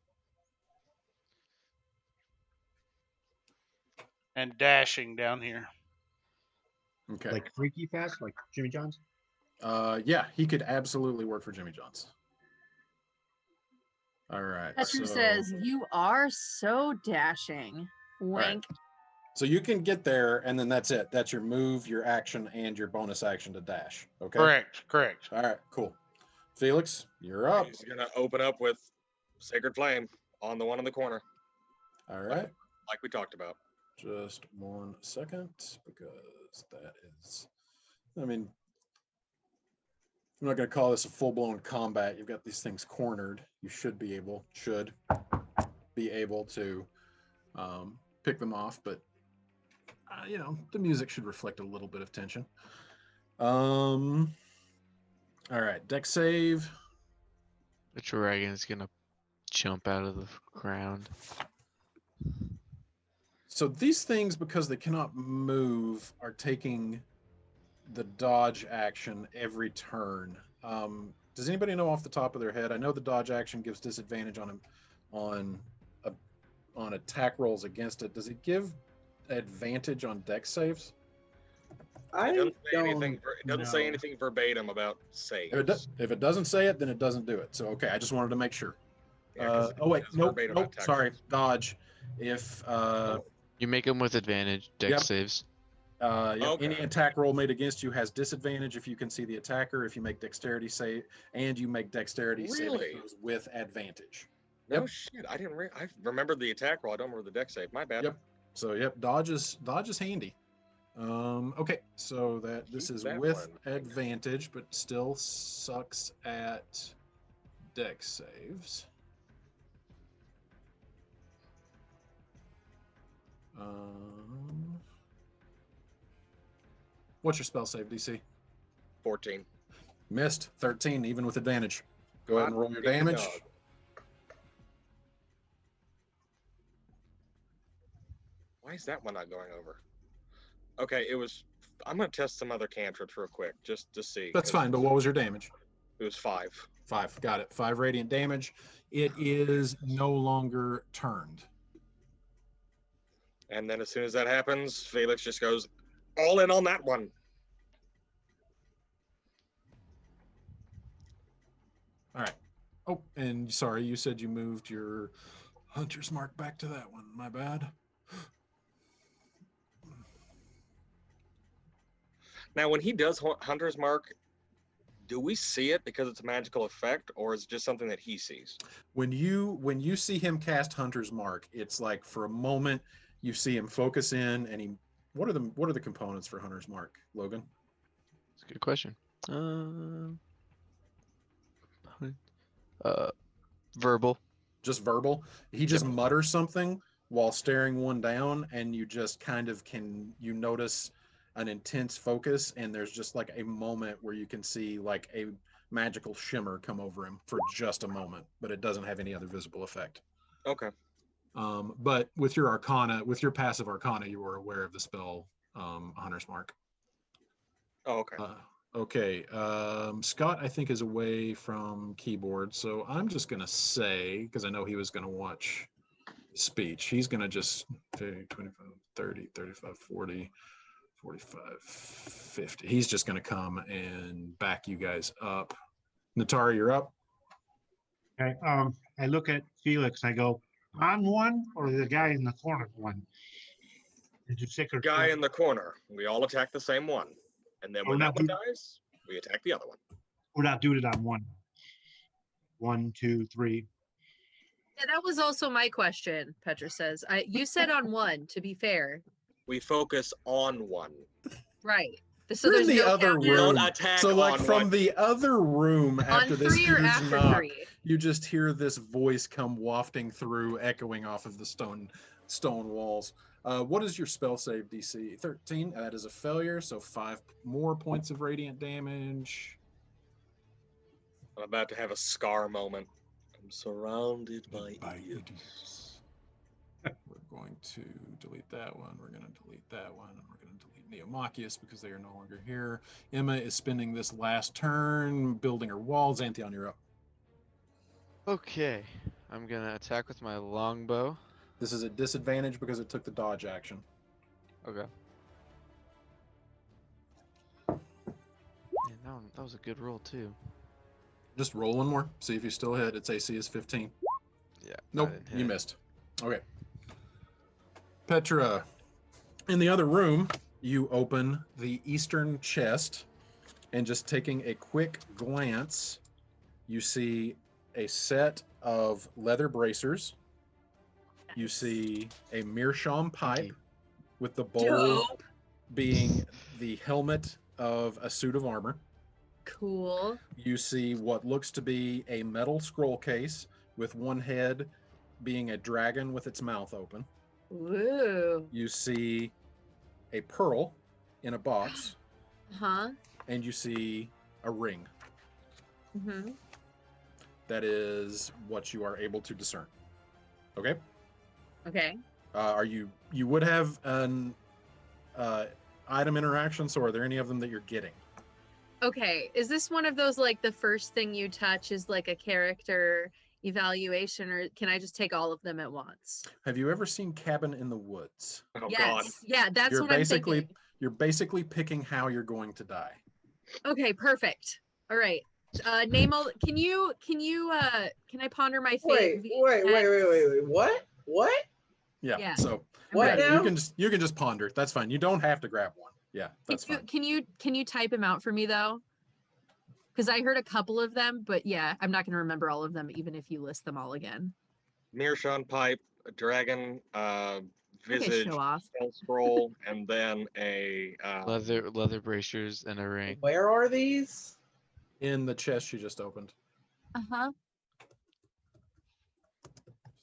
And dashing down here. Okay. Like freaky fast, like Jimmy John's. Yeah, he could absolutely work for Jimmy John's. All right. Petra says, "You are so dashing." Wink. So you can get there, and then that's it. That's your move, your action, and your bonus action to dash. Okay. Correct. All right. Cool. Felix, you're up. He's gonna open up with Sacred Flame on the one in the corner, All right. like we talked about. Just 1 second, because that is, I mean, I'm not going to call this a full-blown combat. You've got these things cornered. You should be able to pick them off, but you know, the music should reflect a little bit of tension. All right, deck save. The dragon's gonna jump out of the ground. So these things, because they cannot move, are taking the dodge action every turn. Does anybody know off the top of their head? I know the dodge action gives disadvantage on attack rolls against it. Does it give advantage on deck saves? I It don't. doesn't say anything verbatim about saves. If it doesn't say it, then it doesn't do it. So okay, I just wanted to make sure. Yeah, 'cause Oh wait, it says nope, verbatim nope. attack Sorry, rolls. dodge. If You make them with advantage. Dex Yep. saves. Yep, any Okay. attack roll made against you has disadvantage if you can see the attacker. If you make dexterity save, and you make dexterity saving Really? throws with advantage. No Yep. shit, I didn't. I remembered the attack roll. I don't remember the deck save. My bad. Yep. So yep, dodge is handy. Okay, so this Keep is that with one. advantage, but still sucks at dex saves. What's your spell save DC? 14. Missed. 13, even with advantage. Go ahead and roll your Hot damn damage. dog. Why is that one not going over? Okay, it was. I'm gonna test some other cantrips real quick, just to see. That's 'cause fine, but what was your damage? It was 5. 5. Got it. 5 radiant damage. It is no longer turned. And then as soon as that happens, Felix just goes all in on that one. All right. Oh, and sorry, you said you moved your hunter's mark back to that one. My bad. Now, when he does Hunter's Mark, do we see it because it's a magical effect, or is it just something that he sees? When you see him cast Hunter's Mark, it's like for a moment you see him focus in, and he. What are the components for Hunter's Mark, Logan? That's a good question. Verbal. Just verbal. He just mutters something while staring one down, and you just kind of you notice an intense focus, and there's just like a moment where you can see like a magical shimmer come over him for just a moment, but it doesn't have any other visible effect. Okay. But with your Arcana, with your passive Arcana, you were aware of the spell Hunter's Mark. Oh, okay. Okay. Scott, I think, is away from keyboard, so I'm just going to say, because I know he was going to watch speech, he's going to just 25, 30, 35, 40, 45, 50. He's just going to come and back you guys up. Natara, you're up. Okay. I look at Felix. I go, on one or the guy in the corner one? Is it sick or Guy in the corner. We all attack the same one, and then Oh, when no, that one dude. dies, we attack the other one. We're not doing it on one. 1, 2, 3. Yeah, that was also my question, Petra says. You said on one, to be fair. We focus on one. Right. So You're in there's the no other counter You don't room. attack So like on from one. the other room on after this 3 or huge after knock, 3. you just hear this voice come wafting through, echoing off of the stone walls. What is your spell save DC? 13. That is a failure, so 5 more points of radiant damage. I'm about to have a Scar moment. I'm surrounded by idiots. We're going to delete that one. We're going to delete that one. And we're going to delete Neomachius because they are no longer here. Emma is spending this last turn building her walls. Xanthion, you're up. Okay. I'm gonna attack with my longbow. This is a disadvantage because it took the dodge action. Okay. Man, that was a good roll too. Just roll one more. See if you still hit. Its AC is 15. Yeah. I Nope, didn't you hit. missed. Okay. Petra, in the other room, you open the eastern chest, and just taking a quick glance, you see a set of leather bracers. You see a meerschaum pipe with the bowl Dope. being the helmet of a suit of armor. Cool. You see what looks to be a metal scroll case with one head being a dragon with its mouth open. Woo. You see a pearl in a box, Huh? and you see a ring. Mm-hmm. That is what you are able to discern. Okay? Okay. You would have an item interaction, so are there any of them that you're getting? Okay. Is this one of those like the first thing you touch is like a character evaluation, or can I just take all of them at once? Have you ever seen Cabin in the Woods? Oh yes. God. Yeah, that's You're what I'm basically thinking. you're basically picking how you're going to die. Okay, perfect. All right. Name all. Can I ponder my fate? Wait. What? Yeah. Yeah. So What yeah, now? you can just ponder. That's fine. You don't have to grab one. Yeah, that's fine. Can you type them out for me though? Because I heard a couple of them, but yeah, I'm not gonna remember all of them, even if you list them all again. Meerschaum pipe, a dragon, Okay, visage, show off. spell scroll, and then a Leather bracers and a ring. Where are these? In the chest you just opened. Uh-huh.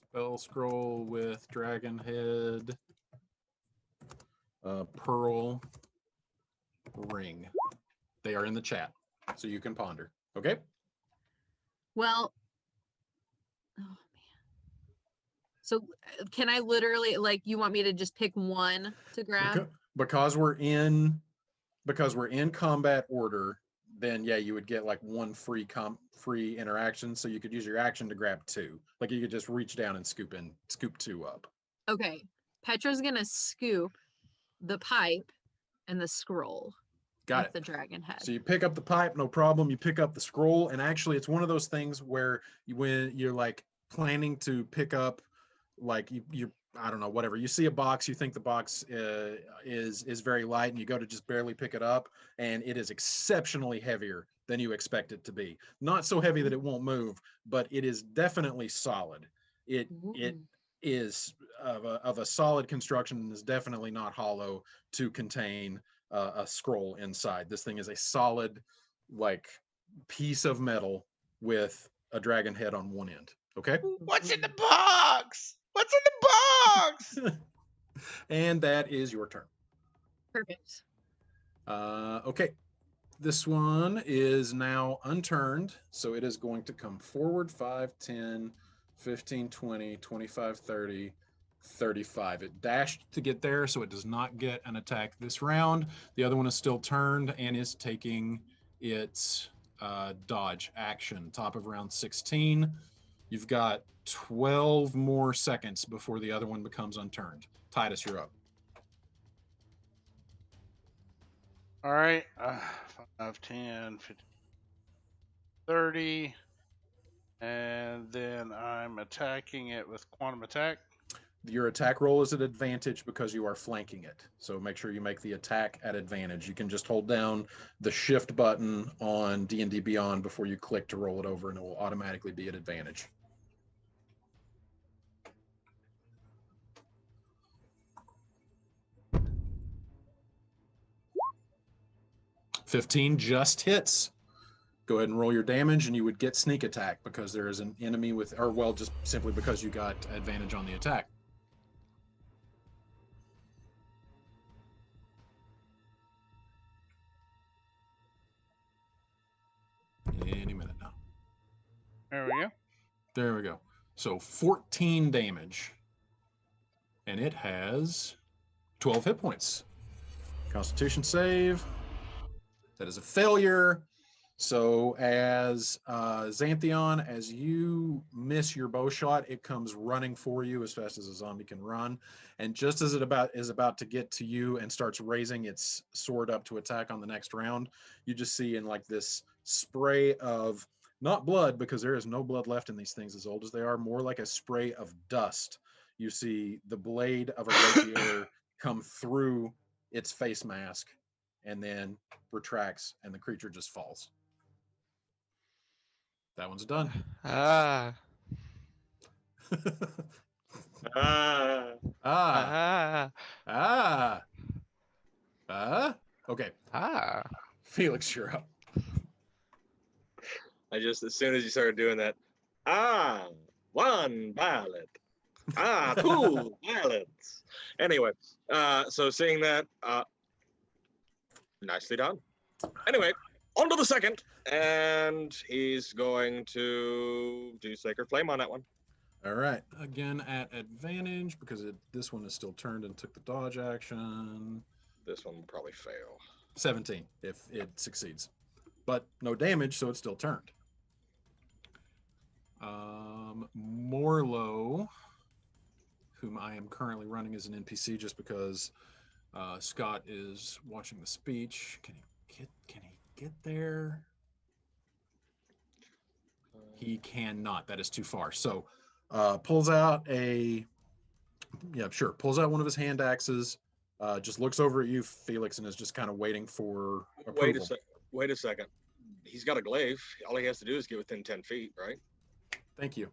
Spell scroll with dragon head, pearl, ring. They are in the chat, so you can ponder. Okay. Well, oh man. So can I literally, like, you want me to just pick one to grab? Because we're in combat order, then yeah, you would get like one free interaction. So you could use your action to grab two. Like you could just reach down and scoop two up. Okay. Petra's gonna scoop the pipe and the scroll Got with it. the dragon head. So you pick up the pipe, no problem. You pick up the scroll, and actually, it's one of those things where when you're like planning to pick up, like you I don't know, whatever. You see a box, you think the box is very light, and you go to just barely pick it up, and it is exceptionally heavier than you expect it to be. Not so heavy that it won't move, but it is definitely solid. It Ooh. is of a solid construction and is definitely not hollow to contain a scroll inside. This thing is a solid, like, piece of metal with a dragon head on one end. Okay. What's in the box? What's in the box? And that is your turn. Perfect. Okay. This one is now unturned, so it is going to come forward 5, 10, 15, 20, 25, 30, 35. It dashed to get there, so it does not get an attack this round. The other one is still turned and is taking its dodge action. Top of round 16. You've got 12 more seconds before the other one becomes unturned. Titus, you're up. All right. 5, 10, 15, 30. And then I'm attacking it with quantum attack. Your attack roll is at advantage because you are flanking it. So make sure you make the attack at advantage. You can just hold down the shift button on D&D Beyond before you click to roll it over, and it will automatically be at advantage. $15 just hits. Go ahead and roll your damage, and you would get sneak attack because there is an enemy with, or well, just simply because you got advantage on the attack. Any minute now. There we go. There we go. So 14 damage. and it has 12 hit points. Constitution save. That is a failure. So as Xanthion, as you miss your bow shot, it comes running for you as fast as a zombie can run. And just as it is about to get to you and starts raising its sword up to attack on the next round, you just see in like this spray of, not blood, because there is no blood left in these things as old as they are, more like a spray of dust. You see the blade of a rapier come through its face mask and then retracts, and the creature just falls. That one's done. Ah. Ah. Ah. Ah. Okay. Ah. Felix, you're up. I just, as soon as you started doing that, one violet. 2 violets. Anyway, so seeing that, nicely done. Anyway, on to the second, and he's going to do Sacred Flame on that one. All right. Again at advantage because this one is still turned and took the dodge action. This one will probably fail. 17 if it succeeds, but no damage, so it's still turned. Morlo, whom I am currently running as an NPC just because Scott is watching the speech. Can he get there? He cannot. That is too far. So pulls out one of his hand axes, just looks over at you, Felix, and is just kind of waiting for approval. Wait a second. He's got a glaive. All he has to do is get within 10 feet, right? Thank you.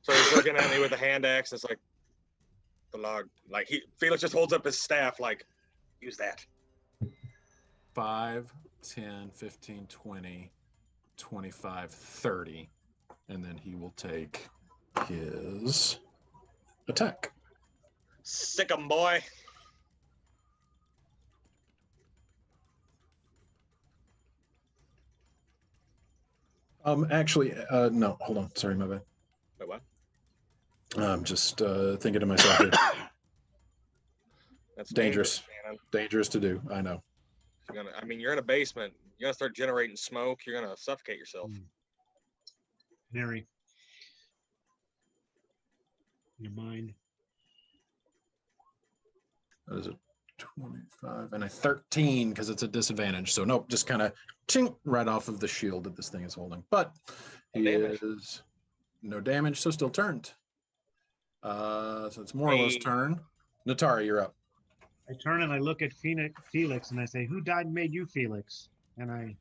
So he's looking at me with a hand axe. It's like the log. Like Felix just holds up his staff, like, use that. 5, 10, 15, 20, 25, 30. And then he will take his attack. Sick 'em, boy. Actually, no, hold on. Sorry, my bad. Wait, what? I'm just thinking to myself here. That's Dangerous. Shannon. Dangerous to do. I know. You're in a basement. You're gonna start generating smoke. You're gonna suffocate yourself. Canary. Your mind. That is a 25 and a 13 because it's a disadvantage. So nope, just kind of chink right off of the shield that this thing is holding. But he is no damage, so still turned. So it's Morlo's turn. Natara, you're up. I turn and I look at Felix and I say, "Who died and made you, Felix?" And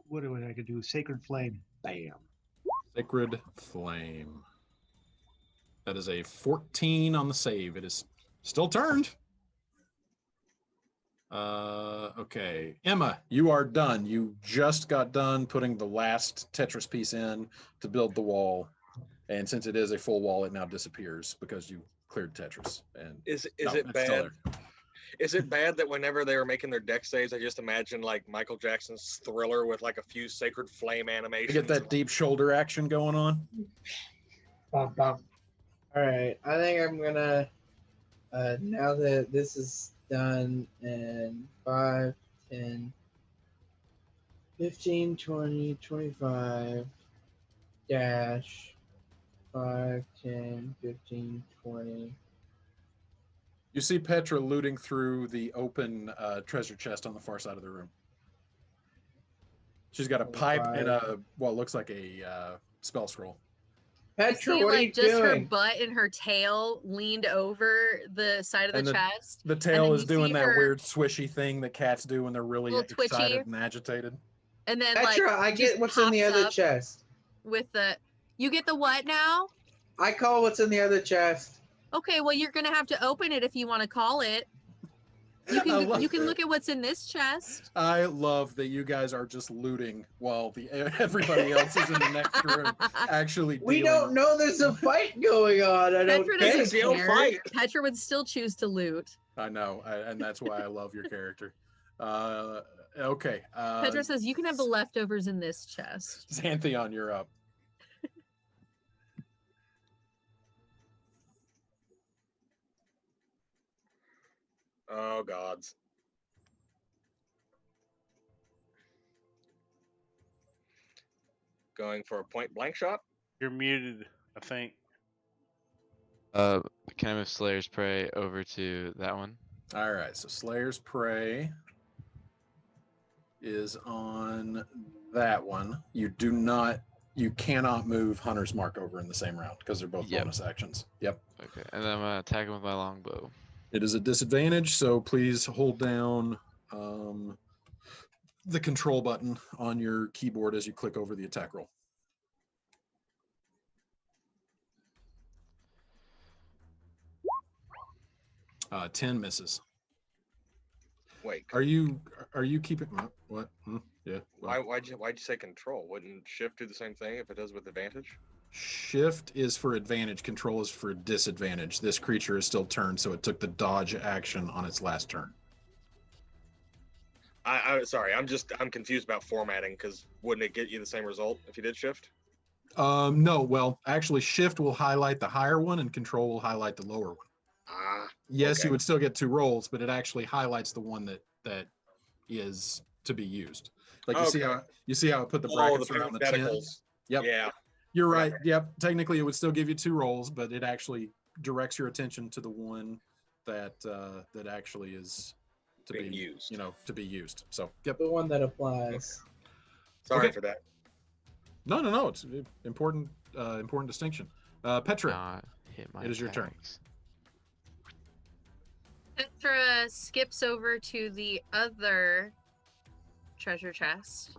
what do I could do? Sacred Flame. Bam. Sacred Flame. That is a 14 on the save. It is still turned. Okay. Emma, you are done. You just got done putting the last Tetris piece in to build the wall. And since it is a full wall, it now disappears because you cleared Tetris. And is it bad? Is it bad that whenever they were making their deck saves, I just imagine like Michael Jackson's Thriller with like a few Sacred Flame animations? You get that deep shoulder action going on? Bum, bum. All right, I think I'm gonna now that this is done in 5, 10, 15, 20, 25 dash 5, 10, 15, 20. You see Petra looting through the open treasure chest on the far side of the room. She's got a pipe and what looks like a spell scroll. Petra, see, what are like you just doing? her butt and her tail leaned over the side of the chest. The and tail then is you doing see that her weird swishy thing that cats do when they're really little twitchy. excited and agitated. And then Petra, I get just what's in the pops other up chest. with the. You get the what now? I call what's in the other chest. Okay, well you're gonna have to open it if you want to call it. You can look at what's in this chest. I love that you guys are just looting while everybody else is in the next room actually We dealing. don't know there's a fight going on. I don't Petra think. doesn't care. Petra would still choose to loot. I know, and that's why I love your character. Okay. Petra says you can have the leftovers in this chest. Xanthion, you're up. Oh, gods. Going for a point blank shot. You're muted, I think. Can I move Slayer's Prey over to that one? All right, so Slayer's Prey is on that one. You cannot move Hunter's Mark over in the same round because they're both Yep. bonus actions. Yep. Okay, and then I'm gonna attack him with my longbow. It is a disadvantage, so please hold down the control button on your keyboard as you click over the attack roll. Uh, 10 misses. Wait, Are you keeping what? Yeah. well, why'd you say control? Wouldn't shift do the same thing if it does with advantage? Shift is for advantage, control is for disadvantage. This creature is still turned, so it took the dodge action on its last turn. Sorry, I'm confused about formatting because wouldn't it get you the same result if you did shift? No, well, actually shift will highlight the higher one and control will highlight the lower one. Yes, okay. you would still get 2 rolls, but it actually highlights the one that is to be used. Like you see how I put the brackets around the 10? parentheticals. Yep. Yeah. You're right. Yep. Technically, it would still give you 2 rolls, but it actually directs your attention to the one that actually is to Being be used. to be used. So, yep. The one that applies. Sorry Okay. for that. No. It's an important distinction. Petra, Not hit my it is your turn. attacks. Petra skips over to the other treasure chest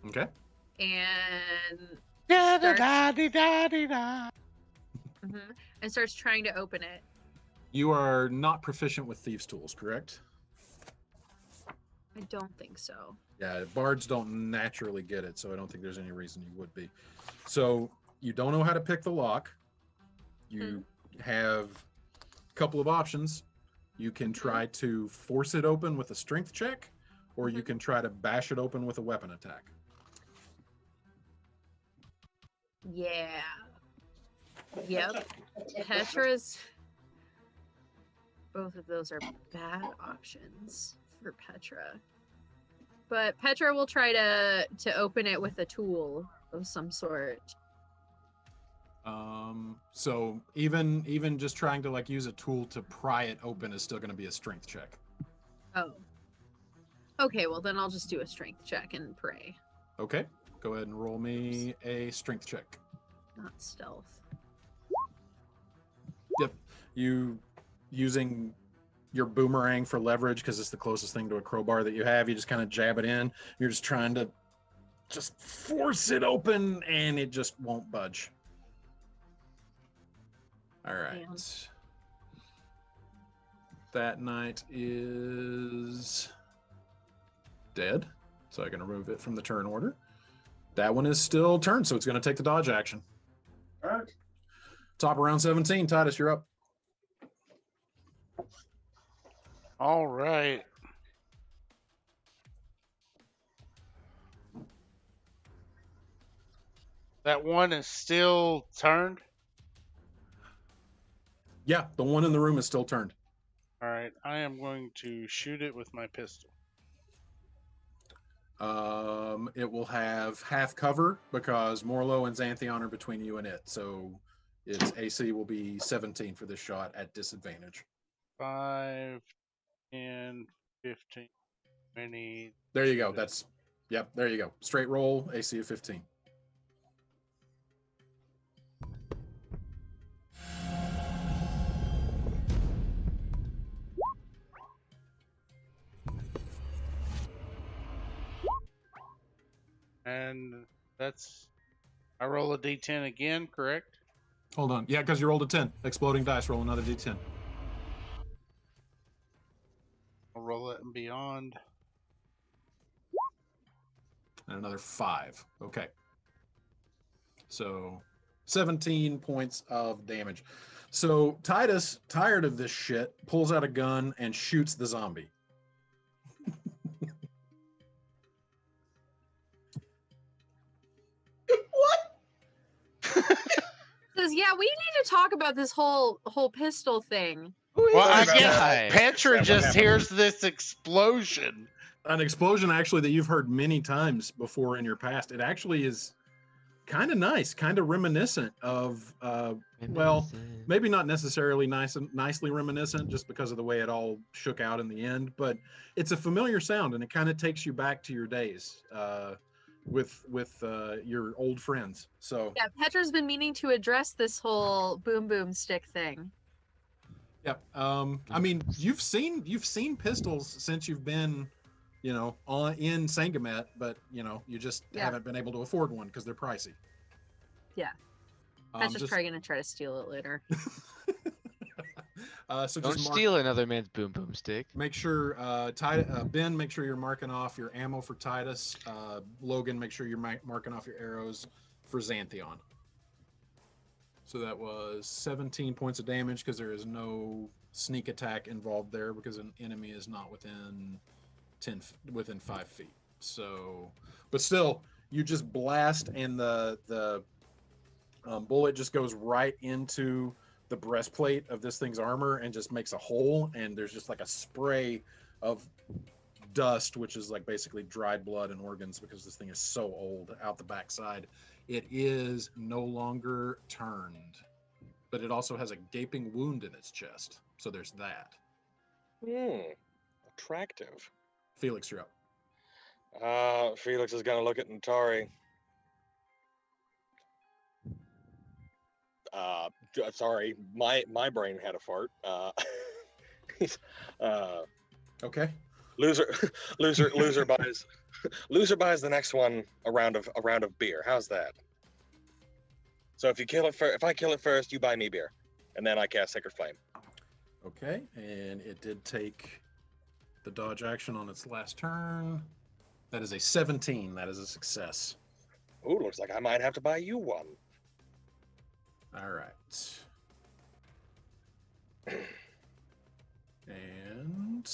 Okay. and Da da starts, da dee da dee da. and starts trying to open it. You are not proficient with thieves' tools, correct? I don't think so. Yeah, bards don't naturally get it, so I don't think there's any reason you would be. So you don't know how to pick the lock. You have a couple of options. You can try to force it open with a strength check, or you can try to bash it open with a weapon attack. Yeah. Yep. Petra's. Both of those are bad options for Petra. But Petra will try to open it with a tool of some sort. So even just trying to use a tool to pry it open is still going to be a strength check. Oh. Okay, well then I'll just do a strength check and pray. Okay, go ahead and roll me a strength check. Not stealth. Yep, you using your boomerang for leverage because it's the closest thing to a crowbar that you have. You just kind of jab it in. You're just trying to just force it open, and it just won't budge. All right. Damn. That knight is dead, so I can remove it from the turn order. That one is still turned, so it's going to take the dodge action. All right. Top of round 17. Titus, you're up. All right. That one is still turned. Yeah, the one in the room is still turned. All right. I am going to shoot it with my pistol. It will have half cover because Morlo and Xanthion are between you and it. So its AC will be 17 for this shot at disadvantage. 5, 10, 15, 20. There you go. Yep, there you go. Straight roll, AC of 15. And that's. I roll a d10 again, correct? Hold on. Yeah, because you rolled a 10. Exploding dice, roll another d10. I'll roll it and beyond. And another 5. Okay. So 17 points of damage. So Titus, tired of this shit, pulls out a gun and shoots the zombie. Says, yeah, we need to talk about this whole pistol thing. Well, Sorry I about guess that. Petra What just happened? hears this explosion. An explosion actually that you've heard many times before in your past. It actually is kind of nice, kind of reminiscent of well, maybe not necessarily nicely reminiscent just because of the way it all shook out in the end, but it's a familiar sound and it kind of takes you back to your days with your old friends. So Yeah, Petra's been meaning to address this whole boom boom stick thing. yeah, I mean, you've seen pistols since you've been, you know, in Sangamet, but you know, you just haven't been able to afford one because they're pricey. Yeah. Petra's Just probably gonna try to steal it later. so Don't just steal another man's boom boom stick. make sure Ben, make sure you're marking off your ammo for Titus. Logan, make sure you're marking off your arrows for Xanthion. So that was 17 points of damage because there is no sneak attack involved there because an enemy is not within 5 feet. So, but still, you just blast and the bullet just goes right into the breastplate of this thing's armor and just makes a hole, and there's just like a spray of dust, which is like basically dried blood and organs because this thing is so old out the backside. It is no longer turned, but it also has a gaping wound in its chest. So there's that. Attractive. Felix, you're up. Felix is gonna look at Natari. Sorry, my brain had a fart. Okay. Loser buys the next one a round of beer. How's that? So if I kill it first, you buy me beer, and then I cast Sacred Flame. Okay, and it did take the dodge action on its last turn. That is a 17. That is a success. Ooh, looks like I might have to buy you one. All right. And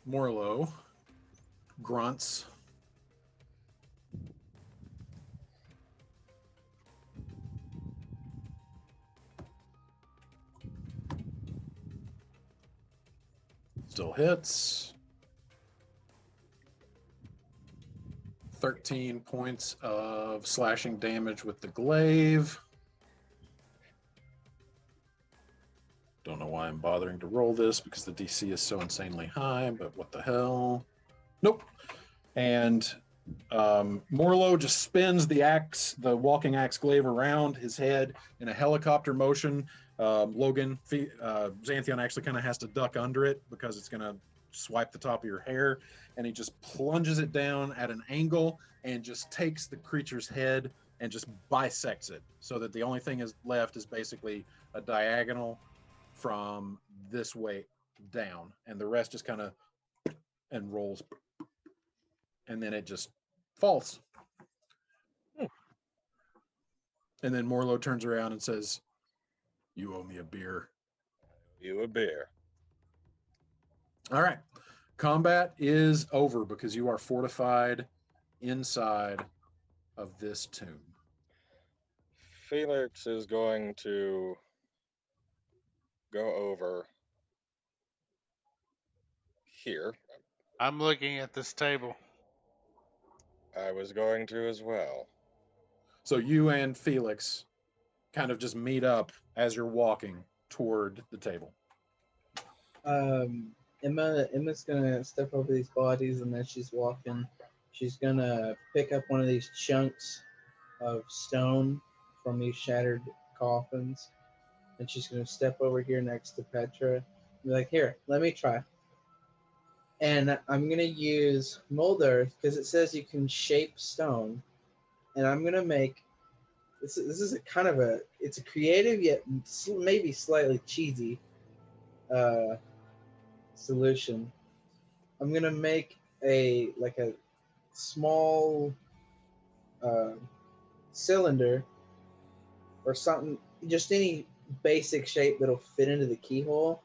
Morlo grunts. Still hits. 13 points of slashing damage with the glaive. Don't know why I'm bothering to roll this because the DC is so insanely high, but what the hell? Nope. And Morlo just spins the walking axe glaive around his head in a helicopter motion. Xanthion actually kind of has to duck under it because it's going to swipe the top of your hair, and he just plunges it down at an angle and just takes the creature's head and just bisects it so that the only thing is left is basically a diagonal from this way down, and the rest just kind of and rolls, and then it just falls. And then Morlo turns around and says, "You owe me a beer." You a beer. All right. Combat is over because you are fortified inside of this tomb. Felix is going to go over here. I'm looking at this table. I was going to as well. So you and Felix kind of just meet up as you're walking toward the table. Emma's gonna step over these bodies, and as she's walking, she's gonna pick up one of these chunks of stone from these shattered coffins, and she's gonna step over here next to Petra and be like, "Here, let me try." And I'm gonna use mold earth because it says you can shape stone, and I'm gonna make this is a kind of it's a creative yet maybe slightly cheesy solution. I'm gonna make a small cylinder or something, just any basic shape that'll fit into the keyhole,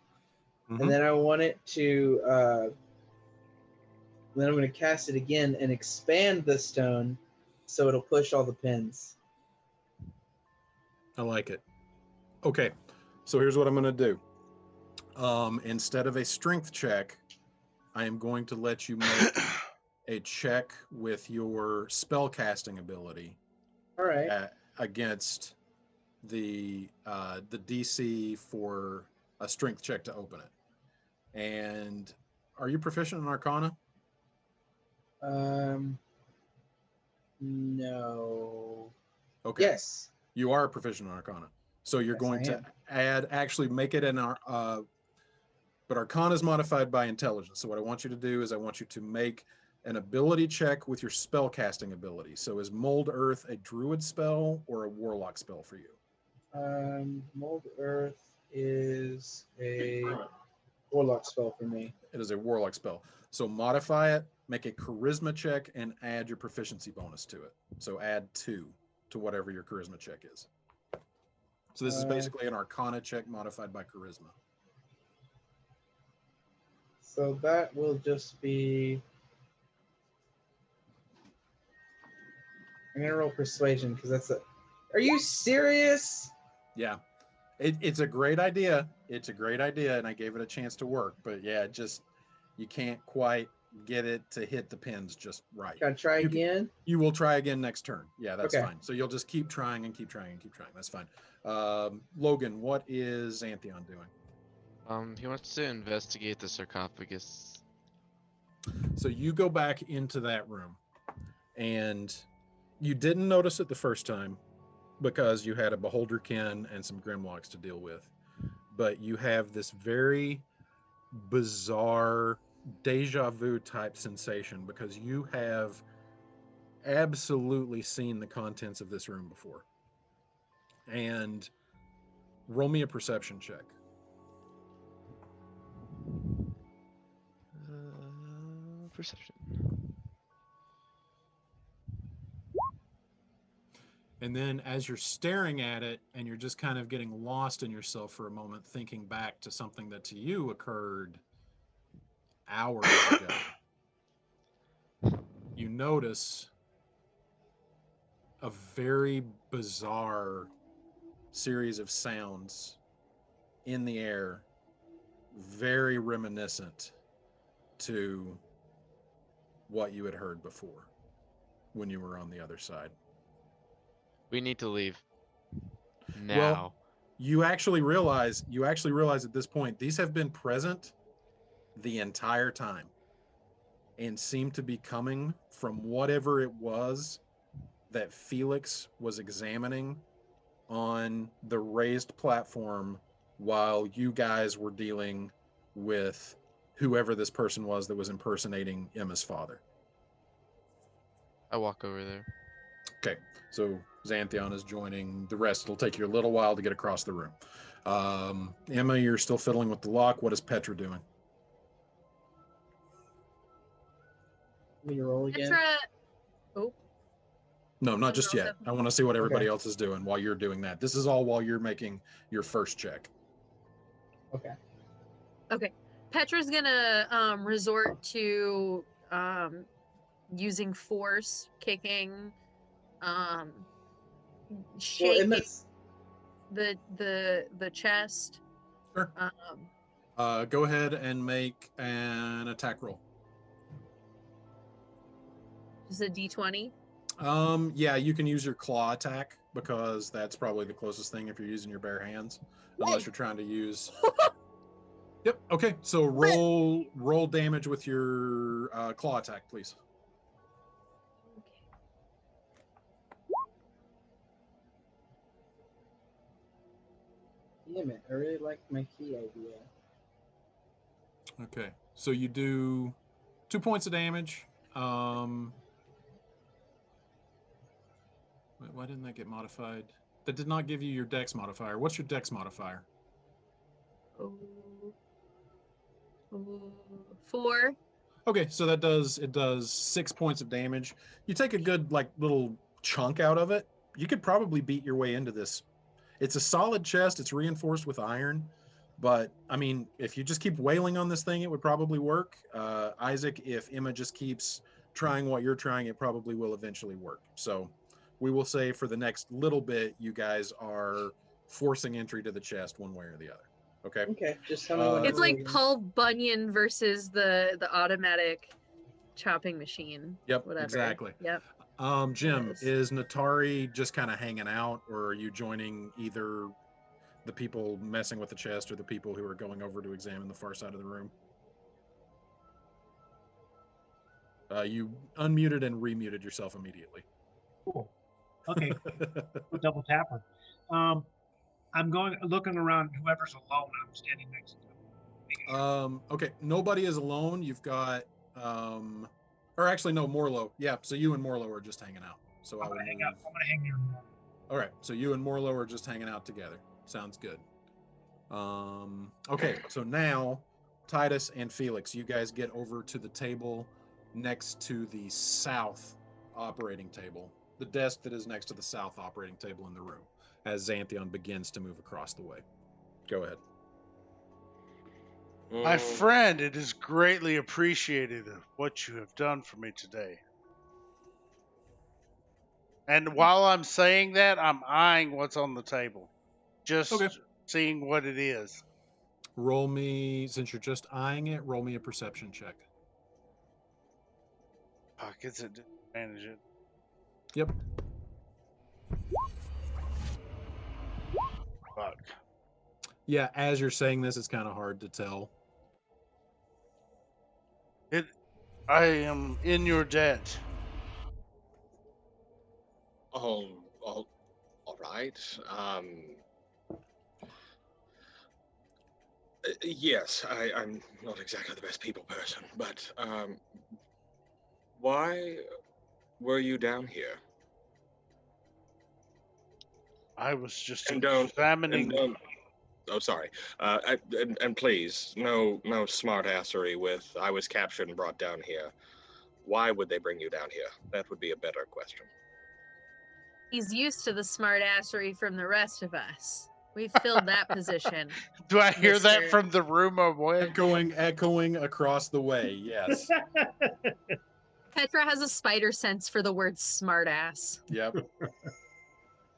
and then I want it to then I'm going to cast it again and expand the stone so it'll push all the pins. I like it. Okay, so here's what I'm going to do. Instead of a strength check, I am going to let you make a check with your spell casting ability All right. against the DC for a strength check to open it. And are you proficient in Arcana? No. Okay. Yes. You are proficient in Arcana. So you're Yes, going I to am. actually make it but Arcana is modified by intelligence. So what I want you to do is I want you to make an ability check with your spell casting ability. So is Mold Earth a druid spell or a warlock spell for you? Mold Earth is a warlock spell for me. It is a warlock spell. So modify it, make a charisma check, and add your proficiency bonus to it. So add 2 to whatever your charisma check is. So this is basically an Arcana check modified by charisma. So that will just be. I'm gonna roll persuasion because that's a. Are you serious? Yeah, it's a great idea. It's a great idea, and I gave it a chance to work. But yeah, you can't quite get it to hit the pins just right. Gotta try again. You will try again next turn. Yeah, that's Okay. fine. So you'll just keep trying and keep trying and keep trying. That's fine. Logan, what is Xanthion doing? He wants to investigate the sarcophagus. So you go back into that room, and you didn't notice it the first time because you had a Beholderkin and some Grimlocks to deal with. But you have this very bizarre deja vu type sensation because you have absolutely seen the contents of this room before. And roll me a perception check. Perception. And then as you're staring at it and you're just kind of getting lost in yourself for a moment, thinking back to something that to you occurred hours ago, you notice a very bizarre series of sounds in the air, very reminiscent to what you had heard before when you were on the other side. We need to leave. Now. Well, you actually realize at this point, these have been present the entire time and seem to be coming from whatever it was that Felix was examining on the raised platform while you guys were dealing with whoever this person was that was impersonating Emma's father. I walk over there. Okay, so Xanthion is joining the rest. It'll take you a little while to get across the room. Emma, you're still fiddling with the lock. What is Petra doing? Let me roll again. Petra. Oh. No, not Someone just else yet. have- I want to see what everybody Okay. else is doing while you're doing that. This is all while you're making your first check. Okay. Okay. Petra's gonna resort to using force, kicking, Well, shaking Emma's. the chest. Sure. Go ahead and make an attack roll. Just a D20. Yeah, you can use your claw attack because that's probably the closest thing if you're using your bare hands, unless you're trying to use. Yep. Okay. So roll damage with your claw attack, please. Damn it! I really like my key idea. Okay. So you do 2 points of damage. Why didn't that get modified? That did not give you your dex modifier. What's your dex modifier? Oh. 4. Okay, so it does 6 points of damage. You take a good little chunk out of it. You could probably beat your way into this. It's a solid chest. It's reinforced with iron, but I mean, if you just keep wailing on this thing, it would probably work. Isaac, if Emma just keeps trying what you're trying, it probably will eventually work. So we will say for the next little bit, you guys are forcing entry to the chest one way or the other. Okay. Okay, just tell me Uh, when. It's like Paul Bunyan versus the automatic chopping machine. Yep, Whatever. exactly. Yep. Jim, Yes. is Natari just kind of hanging out, or are you joining either the people messing with the chest or the people who are going over to examine the far side of the room? You unmuted and remuted yourself immediately. Cool. Okay, we'll double tap her. I'm looking around. Whoever's alone, I'm standing next to them. Okay, nobody is alone. You've got, or actually no, Morlo. Yeah, so you and Morlo are just hanging out. So I'm gonna hang out. I'm gonna hang near them. All right, so you and Morlo are just hanging out together. Sounds good. Okay, so now Titus and Felix, you guys get over to the table next to the south operating table, the desk that is next to the south operating table in the room, as Xanthion begins to move across the way. Go ahead. My friend, it is greatly appreciated of what you have done for me today. And while I'm saying that, I'm eyeing what's on the table. Just Okay. seeing what it is. Roll me, since you're just eyeing it, roll me a perception check. Pockets at disadvantage it. Yep. Fuck. Yeah, as you're saying this, it's kind of hard to tell. I am in your debt. All right. Yes, I'm not exactly the best people person, but why were you down here? I was just And examining. Oh, sorry. And please, no smartassery with I was captured and brought down here. Why would they bring you down here? That would be a better question. He's used to the smartassery from the rest of us. We've filled that position. Do I hear that Mister. from the room away? Echoing across the way, yes. Petra has a spider sense for the word smartass. Yep.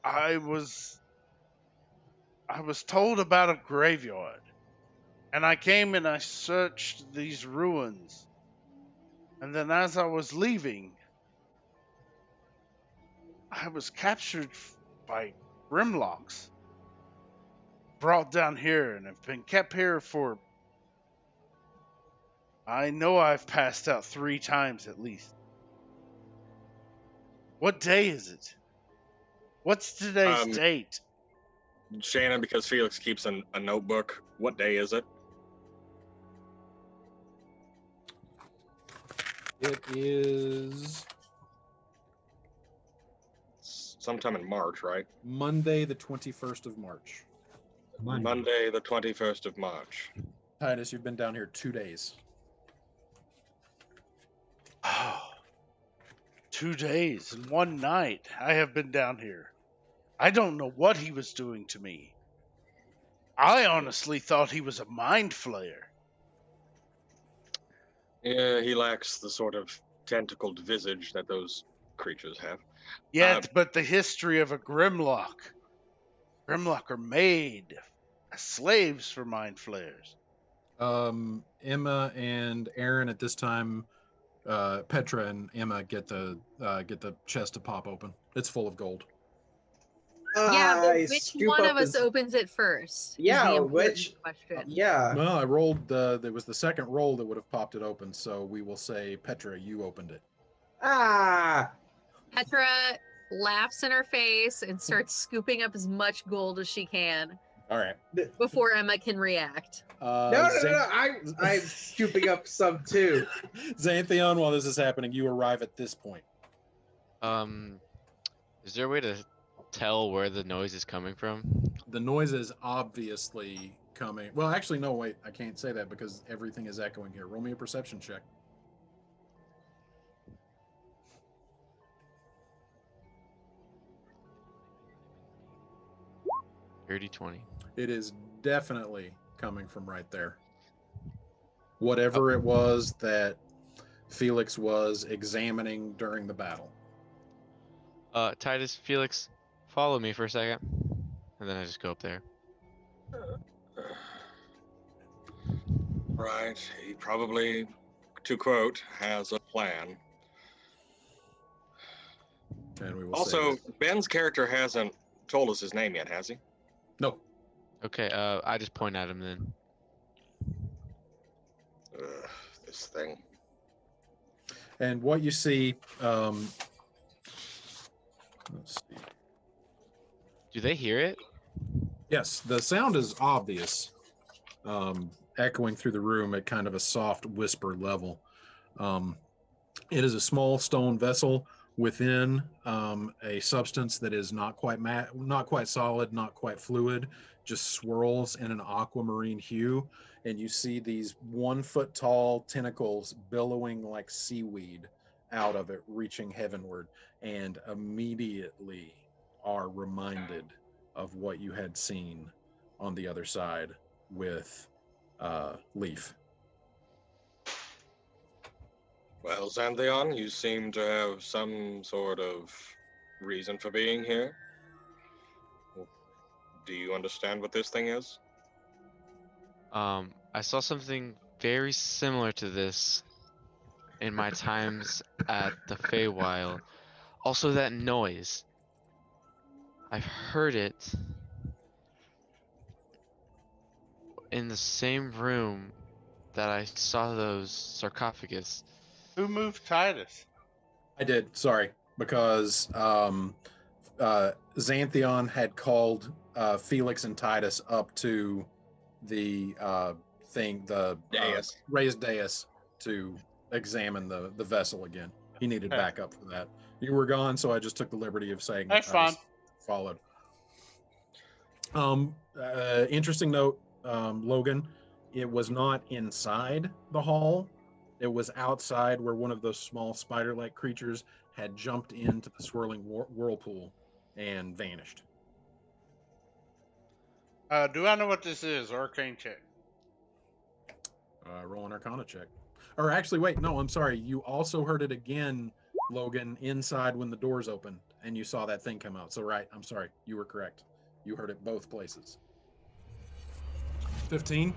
I was told about a graveyard, and I came and I searched these ruins. And then as I was leaving, I was captured by Grimlocks. Brought down here and have been kept here for... I know I've passed out 3 times at least. What day is it? What's today's date? Shannon, because Felix keeps a notebook, what day is it? It is Sometime in March, right? Monday, the 21st of March. Monday, the 21st of March. Titus, you've been down here 2 days. 2 days and 1 night I have been down here. I don't know what he was doing to me. I honestly thought he was a mind flayer. Yeah, he lacks the sort of tentacled visage that those creatures have. Yet, but the history of a Grimlock. Grimlock are made as slaves for mind flayers. Emma and Aaron at this time, Petra and Emma get the chest to pop open. It's full of gold. Yeah, but I which scoop one up of us and- opens it first? is the Yeah, important which- question. Yeah. Well, I rolled there was the second roll that would have popped it open, so we will say Petra, you opened it. Ah. Petra laughs in her face and starts scooping up as much gold as she can All right. before Emma can react. No. I'm scooping up some too. Xanthion, while this is happening, you arrive at this point. Is there a way to tell where the noise is coming from? The noise is obviously coming. Well, actually, no, wait. I can't say that because everything is echoing here. Roll me a perception check. Dirty 20. It is definitely coming from right there. Whatever it was that Felix was examining during the battle. Titus, Felix, follow me for a second. and then I just go up there. Right. He probably, to quote, has a plan. And we will Also, say that. Ben's character hasn't told us his name yet, has he? No. Okay, I just point at him then. Ugh, this thing. And what you see, let's see. Do they hear it? Yes, the sound is obvious, echoing through the room at kind of a soft whisper level. It is a small stone vessel within a substance that is not quite not quite solid, not quite fluid, just swirls in an aquamarine hue, and you see these 1 foot tall tentacles billowing like seaweed out of it, reaching heavenward, and immediately are reminded of what you had seen on the other side with Leaf. Well, Xantheon, you seem to have some sort of reason for being here. Do you understand what this thing is? I saw something very similar to this in my times at the Feywild. Also, that noise. I've heard it in the same room that I saw those sarcophagus. Who moved Titus? I did, sorry, because Xantheon had called Felix and Titus up to the Dais. raised dais to examine the vessel again. He needed Okay. backup for that. You were gone, so I just took the liberty of saying That's Titus fine. followed. Interesting note, Logan, it was not inside the hall. It was outside where one of those small spider-like creatures had jumped into the swirling whirlpool and vanished. Do I know what this is? Arcane check. Roll an Arcana check. Or actually, wait, no, I'm sorry. You also heard it again, Logan, inside when the doors opened, and you saw that thing come out. So, right, I'm sorry. You were correct. You heard it both places. 15?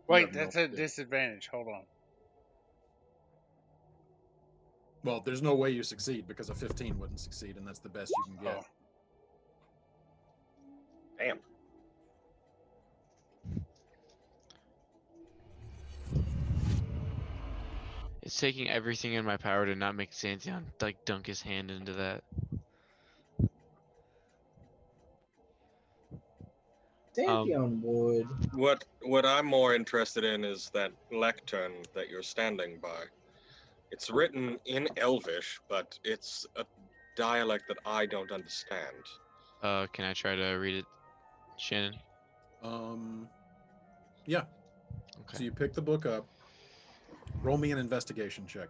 Wait, have no that's a idea. disadvantage. Hold on. Well, there's no way you succeed because a 15 wouldn't succeed, and that's the best you can get. Oh. Damn. It's taking everything in my power to not make Xantheon like dunk his hand into that. Xantheon would. What I'm more interested in is that lectern that you're standing by. It's written in Elvish, but it's a dialect that I don't understand. Can I try to read it, Shannon? Yeah. Okay. So you pick the book up. Roll me an investigation check.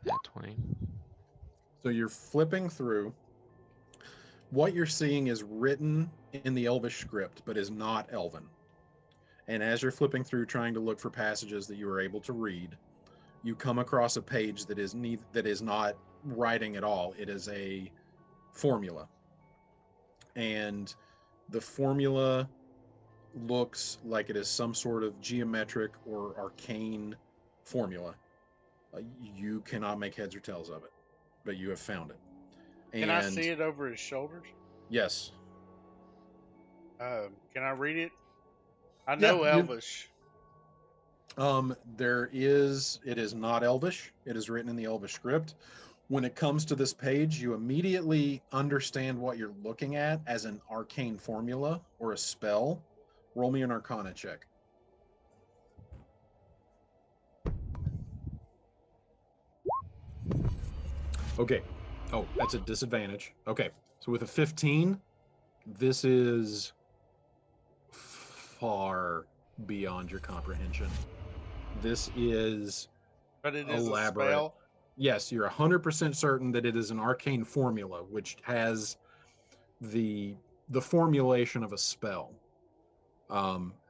At 20. So you're flipping through. What you're seeing is written in the Elvish script, but is not Elven. And as you're flipping through, trying to look for passages that you are able to read, you come across a page that is not writing at all. It is a formula, and the formula looks like it is some sort of geometric or arcane formula. You cannot make heads or tails of it, but you have found it. Can I see it over his shoulders? Yes. Can I read it? I know Elvish. It is not Elvish. It is written in the Elvish script. When it comes to this page, you immediately understand what you're looking at as an arcane formula or a spell. Roll me an Arcana check. Okay. Oh, that's a disadvantage. Okay. So with a 15, this is far beyond your comprehension. This is But it is elaborate. a spell. Yes, you're 100% certain that it is an arcane formula, which has the formulation of a spell.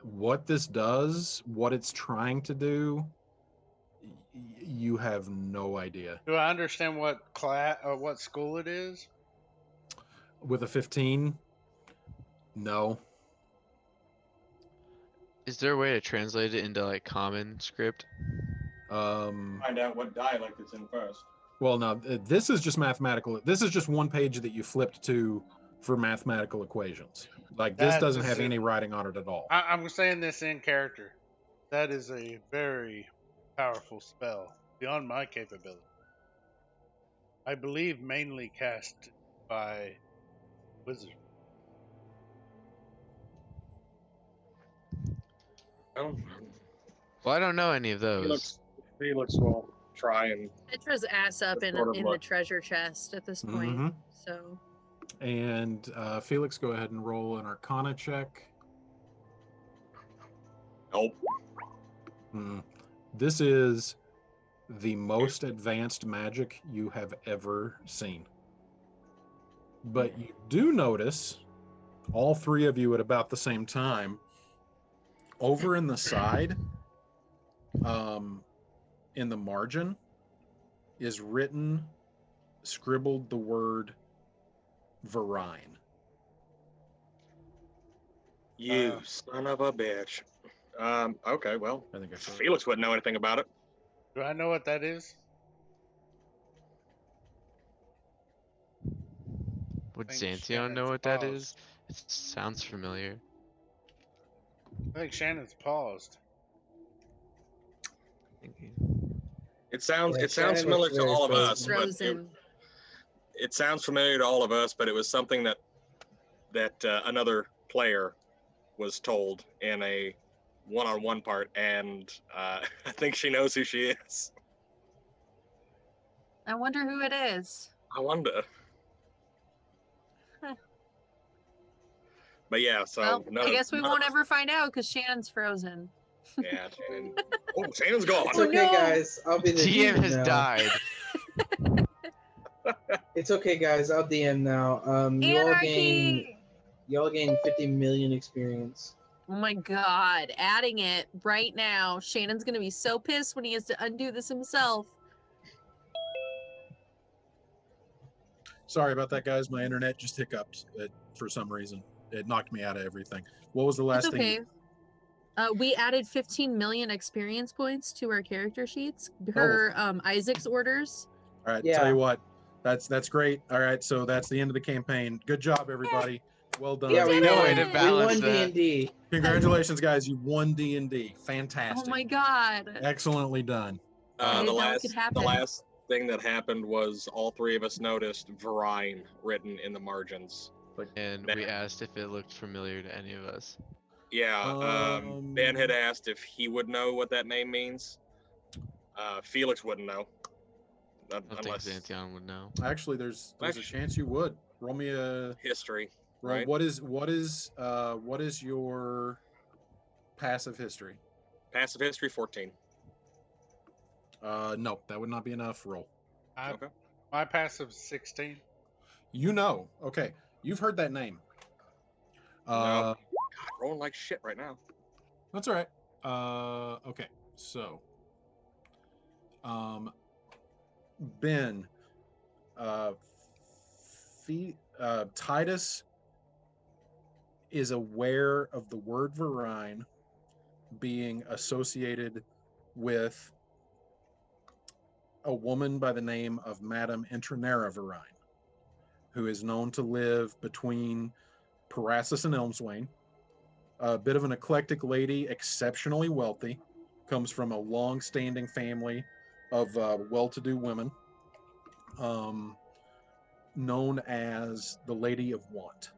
What this does, what it's trying to do, You have no idea. Do I understand what class or what school it is? With a 15, no. Is there a way to translate it into like common script? Find out what dialect it's in first. Well, no, this is just mathematical. This is just one page that you flipped to for mathematical equations. Like this That doesn't is have it. any writing on it at all. I'm saying this in character. That is a very powerful spell beyond my capability. I believe mainly cast by wizards. Oh, Well, I don't know any of those. Felix will try and Petra's ass up That's in sort of in the what- treasure chest at this point. Mhm. So And Felix, go ahead and roll an Arcana check. help. This is the most advanced magic you have ever seen. But you do notice, all three of you at about the same time, over in the side, in the margin, is written, scribbled the word Verine. You son of a bitch. Okay, well, I think I saw it. Felix wouldn't know anything about it. Do I know what that is? Would think Xanthion know Shannon's what that paused. is? It sounds familiar. I think Shannon's paused. It sounds Yeah, it sounds Shannon familiar looks to very all of frozen. us. it's But frozen. it sounds familiar to all of us, but it was something that another player was told in a one-on-one part, and I think she knows who she is. I wonder who it is. I wonder. Huh. But yeah, so Well, none I of- guess we none of won't us- ever find out because Shannon's frozen. Yeah, Shannon. Oh, Shannon's gone. It's Oh, okay, no. guys. I'll be the DM has now. died. It's okay, guys. I'll DM now. Anarchy! Y'all gain 50 million experience. Oh my god, adding it right now. Shannon's gonna be so pissed when he has to undo this himself. Sorry about that, guys. My internet just hiccuped for some reason. It knocked me out of everything. What was the last It's thing? okay. We added 15 million experience points to our character sheets. Her Isaac's orders. All right, Yeah. tell you what, that's great. All right, so that's the end of the campaign. Good job, everybody. Well done. Yeah, we did won. it! to We balance won that. D&D. Congratulations, guys! You won D&D. Fantastic. Oh my god. Excellently done. I The didn't know it could last happen. thing that happened was all three of us noticed Verine written in the margins. And we asked if it looked familiar to any of us. Yeah, Ben had asked if he would know what that name means. Felix wouldn't know. I don't Unless think Xanthion would know. Actually, there's a Actually- chance you would. Roll me a. history. Roll, Right. what is your passive history? Passive history 14. No, that would not be enough. Roll. Okay. My passive's 16. You know. Okay, you've heard that name. No. God, rolling like shit right now. That's all right. Okay, so, Ben, Titus is aware of the word Verine being associated with a woman by the name of Madame Intranera Verine, who is known to live between Parassus and Elmswain. A bit of an eclectic lady, exceptionally wealthy, comes from a long-standing family of well-to-do women, known as the Lady of Want.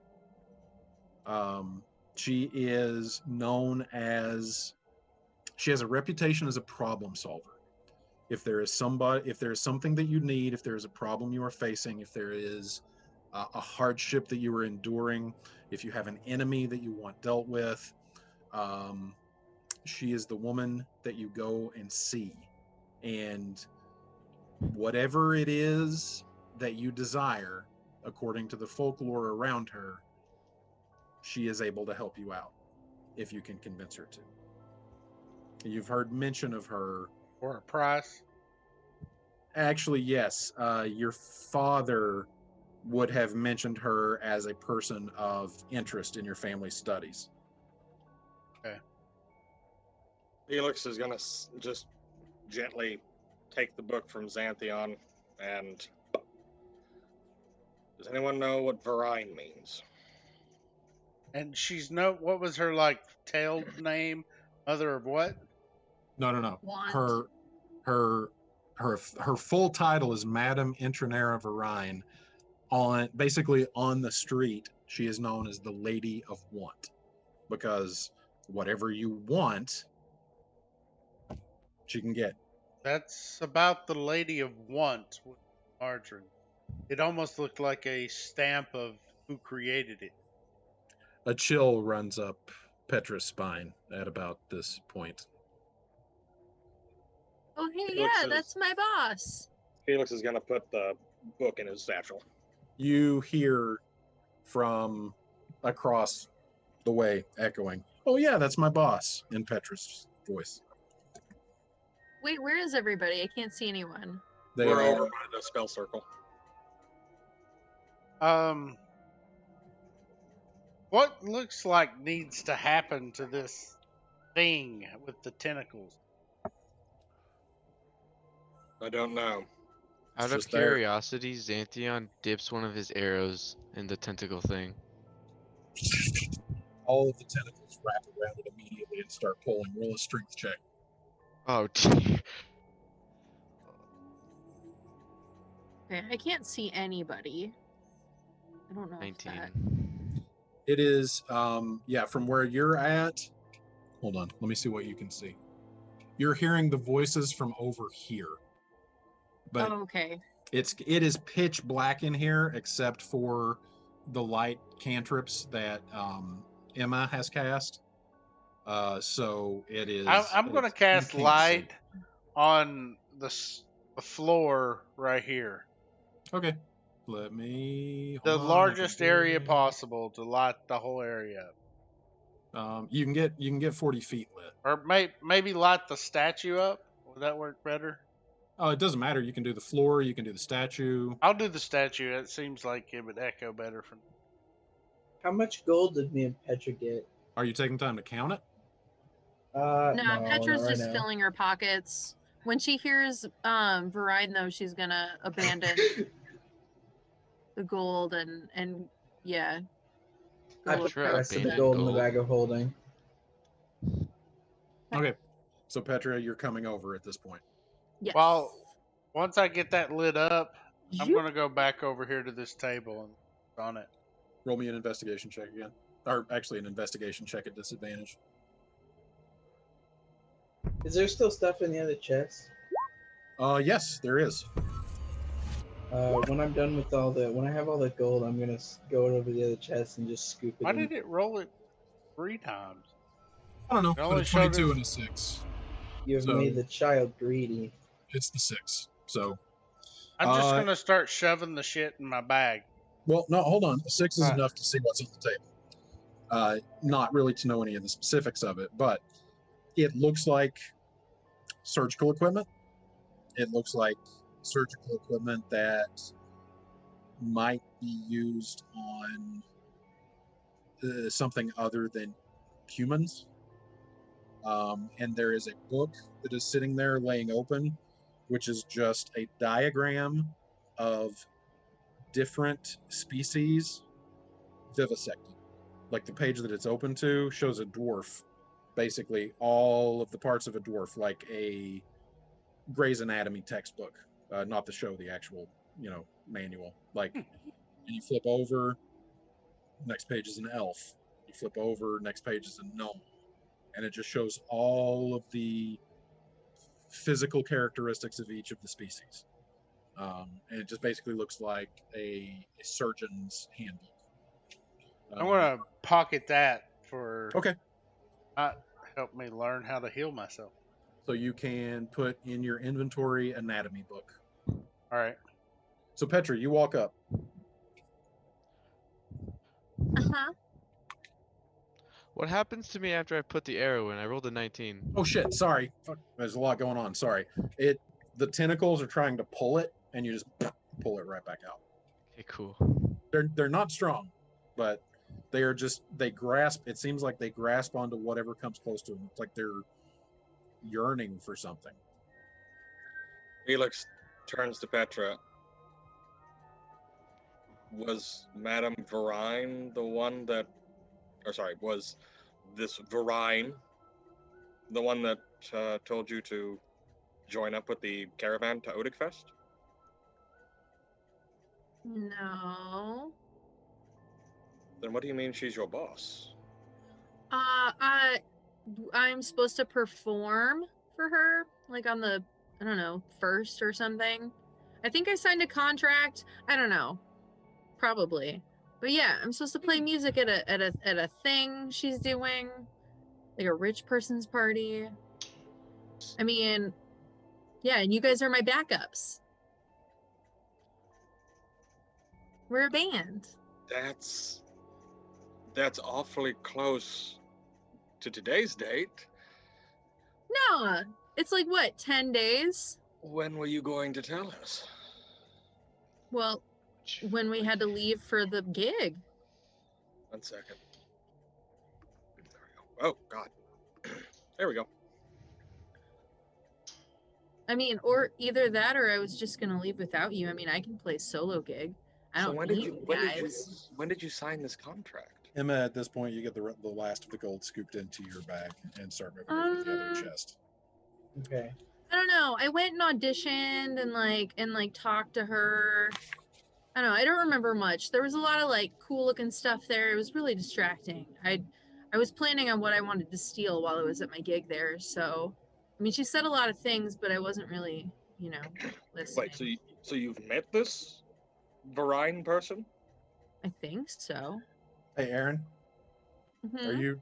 She is known as, she has a reputation as a problem solver. If there is something that you need, if there is a problem you are facing, if there is a hardship that you are enduring, if you have an enemy that you want dealt with, she is the woman that you go and see. And whatever it is that you desire, according to the folklore around her, she is able to help you out if you can convince her to. You've heard mention of her. For a price. Actually, yes. Your father would have mentioned her as a person of interest in your family studies. Felix is gonna just gently take the book from Xantheon and. Does anyone know what Varine means? And she's what was her tailed name? Mother of what? No. Want. Her full title is Madame Intranera Varine. Basically on the street, she is known as the Lady of Want, because whatever you want, she can get. That's about the Lady of Want with margarine. It almost looked like a stamp of who created it. A chill runs up Petra's spine at about this point. Oh, hey, Felix yeah, is- that's my boss. Felix is gonna put the book in his satchel. You hear from across the way echoing, "Oh yeah, that's my boss," in Petra's voice. Wait, where is everybody? I can't see anyone. They We're are over by the spell circle. What looks like needs to happen to this thing with the tentacles? I don't know. Out of just there. curiosity, Xantheon dips one of his arrows in the tentacle thing. all of the tentacles wrap around it immediately and start pulling. Roll a strength check. Oh, dear. Okay, I can't see anybody. I don't know. 19. It is, from where you're at. Hold on, let me see what you can see. You're hearing the voices from over here, but Oh, okay. it is pitch black in here except for the light cantrips that Emma has cast. So it is. I'm going to you cast can't light see. on the floor right here. Okay, let me. The hold on, I can largest do area it. possible to light the whole area up. You can get 40 feet lit. Or maybe light the statue up. Would that work better? Oh, it doesn't matter. You can do the floor. You can do the statue. I'll do the statue. It seems like it would echo better from. How much gold did me and Petra get? Are you taking time to count it? No, Petra's not right just now. filling her pockets. When she hears Varine, though, she's gonna abandon the gold and yeah. I go put look the Petra for- rest of the abandoned gold in the gold. bag of holding. Okay. So Petra, you're coming over at this point. Yes. Well, once I get that lit up, I'm Zoop. going to go back over here to this table and on it. Roll me an investigation check again. Or actually an investigation check at disadvantage. Is there still stuff in the other chest? Yes, there is. When I'm done with when I have all the gold, I'm gonna go over the other chest and just scoop it. Why in. did it roll it 3 times? I don't know, It but only a showed 22 us- and a 6. You have So- made the child greedy. It's the 6. So, I'm just Uh, going to start shoving the shit in my bag. well, no, hold on. The 6 is Alright. enough to see what's on the table. Not really to know any of the specifics of it, but it looks like surgical equipment. It looks like surgical equipment that might be used on something other than humans. And there is a book that is sitting there laying open, which is just a diagram of different species vivisected. Like the page that it's open to shows a dwarf, basically all of the parts of a dwarf, like a Grey's Anatomy textbook, not the show, the actual, manual. Like, and you flip over, next page is an elf. You flip over, next page is a gnome, and it just shows all of the physical characteristics of each of the species. And it just basically looks like a surgeon's handbook. I'm going to pocket that for Okay. help me learn how to heal myself. So you can put in your inventory anatomy book. All right. So Petra, you walk up. Uh-huh. What happens to me after I put the arrow in? I rolled a 19. Oh shit, sorry. Fuck, there's a lot going on. Sorry. It the tentacles are trying to pull it, and you just pull it right back out. Okay, cool. They're not strong, but they are just they grasp. It seems like they grasp onto whatever comes close to them. It's like they're yearning for something. Felix turns to Petra. Was Madame Verine the one that, or sorry, was this Verine the one that told you to join up with the caravan to Odigfest? No. Then what do you mean she's your boss? I'm supposed to perform for her, like on the, I don't know, 1st or something. I think I signed a contract. I don't know. Probably. But yeah, I'm supposed to play music at a thing she's doing, like a rich person's party. I mean, yeah, and you guys are my backups. We're a band. That's awfully close to today's date. No, it's like what, 10 days? When were you going to tell us? Well, when we had to leave for the gig. 1 second. There we go. Oh, God. There we go. I mean, or either that or I was just gonna leave without you. I mean, I can play solo gig. I don't need you guys. When did you sign this contract? Emma, at this point, you get the last of the gold scooped into your bag and start moving it to the other chest. Okay. I don't know. I went and auditioned and like talked to her. I don't know. I don't remember much. There was a lot of like cool looking stuff there. It was really distracting. I was planning on what I wanted to steal while I was at my gig there. So, I mean, she said a lot of things, but I wasn't really, listening. Wait, so you've met this Verine person? I think so. Hey, Aaron, Mhm.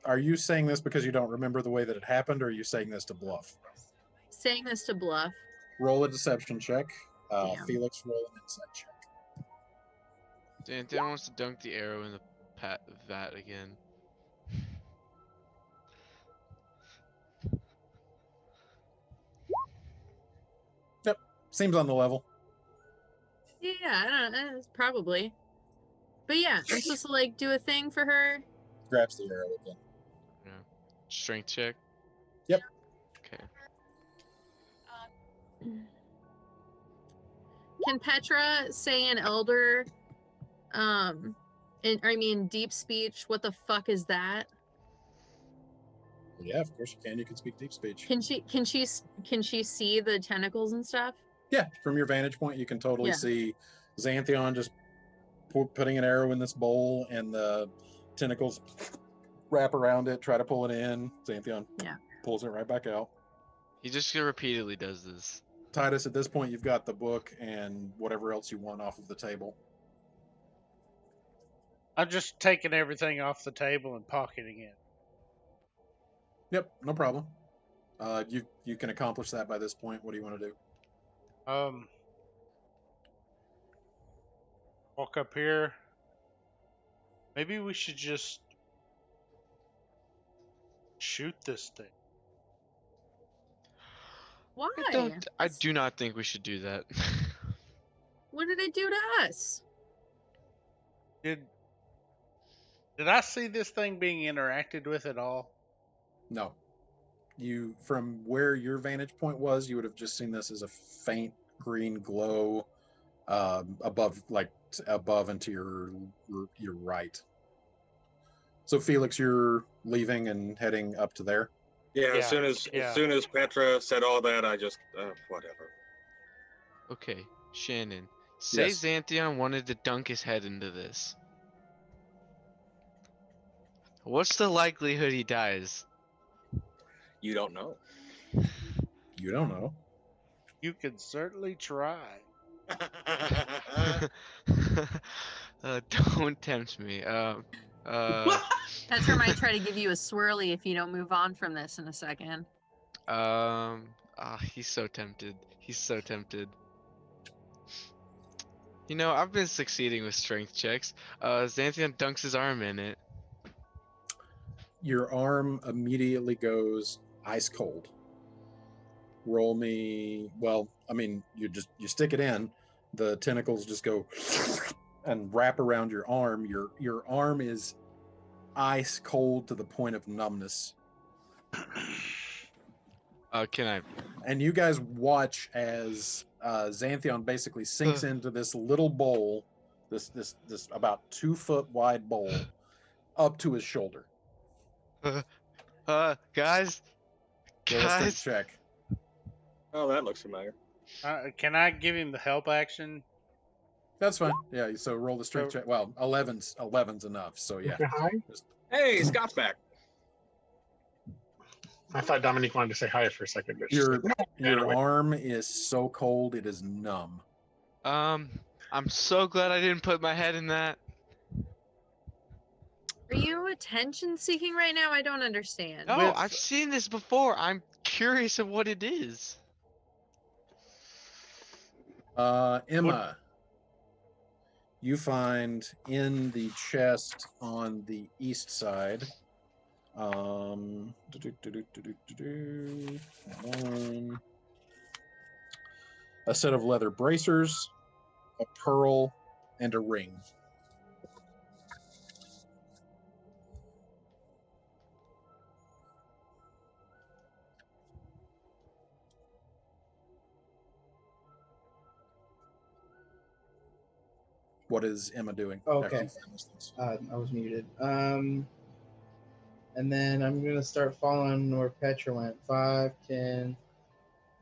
are you saying this because you don't remember the way that it happened, or are you saying this to bluff? Saying this to bluff. Roll a deception check. Damn. Felix, roll an insight check. Dan wants to dunk the arrow in the vat again. Yep, seems on the level. Yeah, I don't know. Probably. But yeah, I'm supposed to like do a thing for her. Grabs the arrow again. Yeah. Strength check. Yep. Okay. Can Petra say in Elder, deep speech? What the fuck is that? Yeah, of course you can. You can speak deep speech. Can she see the tentacles and stuff? Yeah, from your vantage point, you can totally Yeah. see Xanthion just putting an arrow in this bowl, and the tentacles wrap around it, try to pull it in. Xanthion pulls it right back out. He just repeatedly does this. Titus, at this point, you've got the book and whatever else you want off of the table. I'm just taking everything off the table and pocketing it. Yep, no problem. You can accomplish that by this point. What do you want to do? Walk up here. Maybe we should just shoot this thing. Why? I do not think we should do that. What did it do to us? Did I see this thing being interacted with at all? No. You, from where your vantage point was, you would have just seen this as a faint green glow above and to your right. So Felix, you're leaving and heading up to there. Yeah, as soon as Petra said all that, I just whatever. Okay, Shannon. Say Yes. Xanthion wanted to dunk his head into this. What's the likelihood he dies? You don't know. You don't know. You can certainly try. Don't tempt me. Petra might try to give you a swirly if you don't move on from this in a second. He's so tempted. He's so tempted. You know, I've been succeeding with strength checks. Xanthion dunks his arm in it. Your arm immediately goes ice cold. roll me. Well, I mean, you stick it in. The tentacles just go and wrap around your arm. Your arm is ice cold to the point of numbness. Can I? And you guys watch as Xanthion basically sinks into this little bowl, this about 2 foot wide bowl, up to his shoulder. Guys, Roll a strength guys. check. Oh, that looks familiar. Can I give him the help action? That's fine. Yeah. So roll the strength So- check. Well, 11's enough. So yeah. Hi. Hey, Scott's back. I thought Dominique wanted to say hi for a second. But she's Your like, "No." your Anyway. arm is so cold it is numb. I'm so glad I didn't put my head in that. Are you attention seeking right now? I don't understand. No, With- I've seen this before. I'm curious of what it is. Emma, you find in the chest on the east side. Hold on. A set of leather bracers, a pearl, and a ring. What is Emma doing? Okay. after you find those things? I was muted. And then I'm gonna start following where Petra went. 5, 10,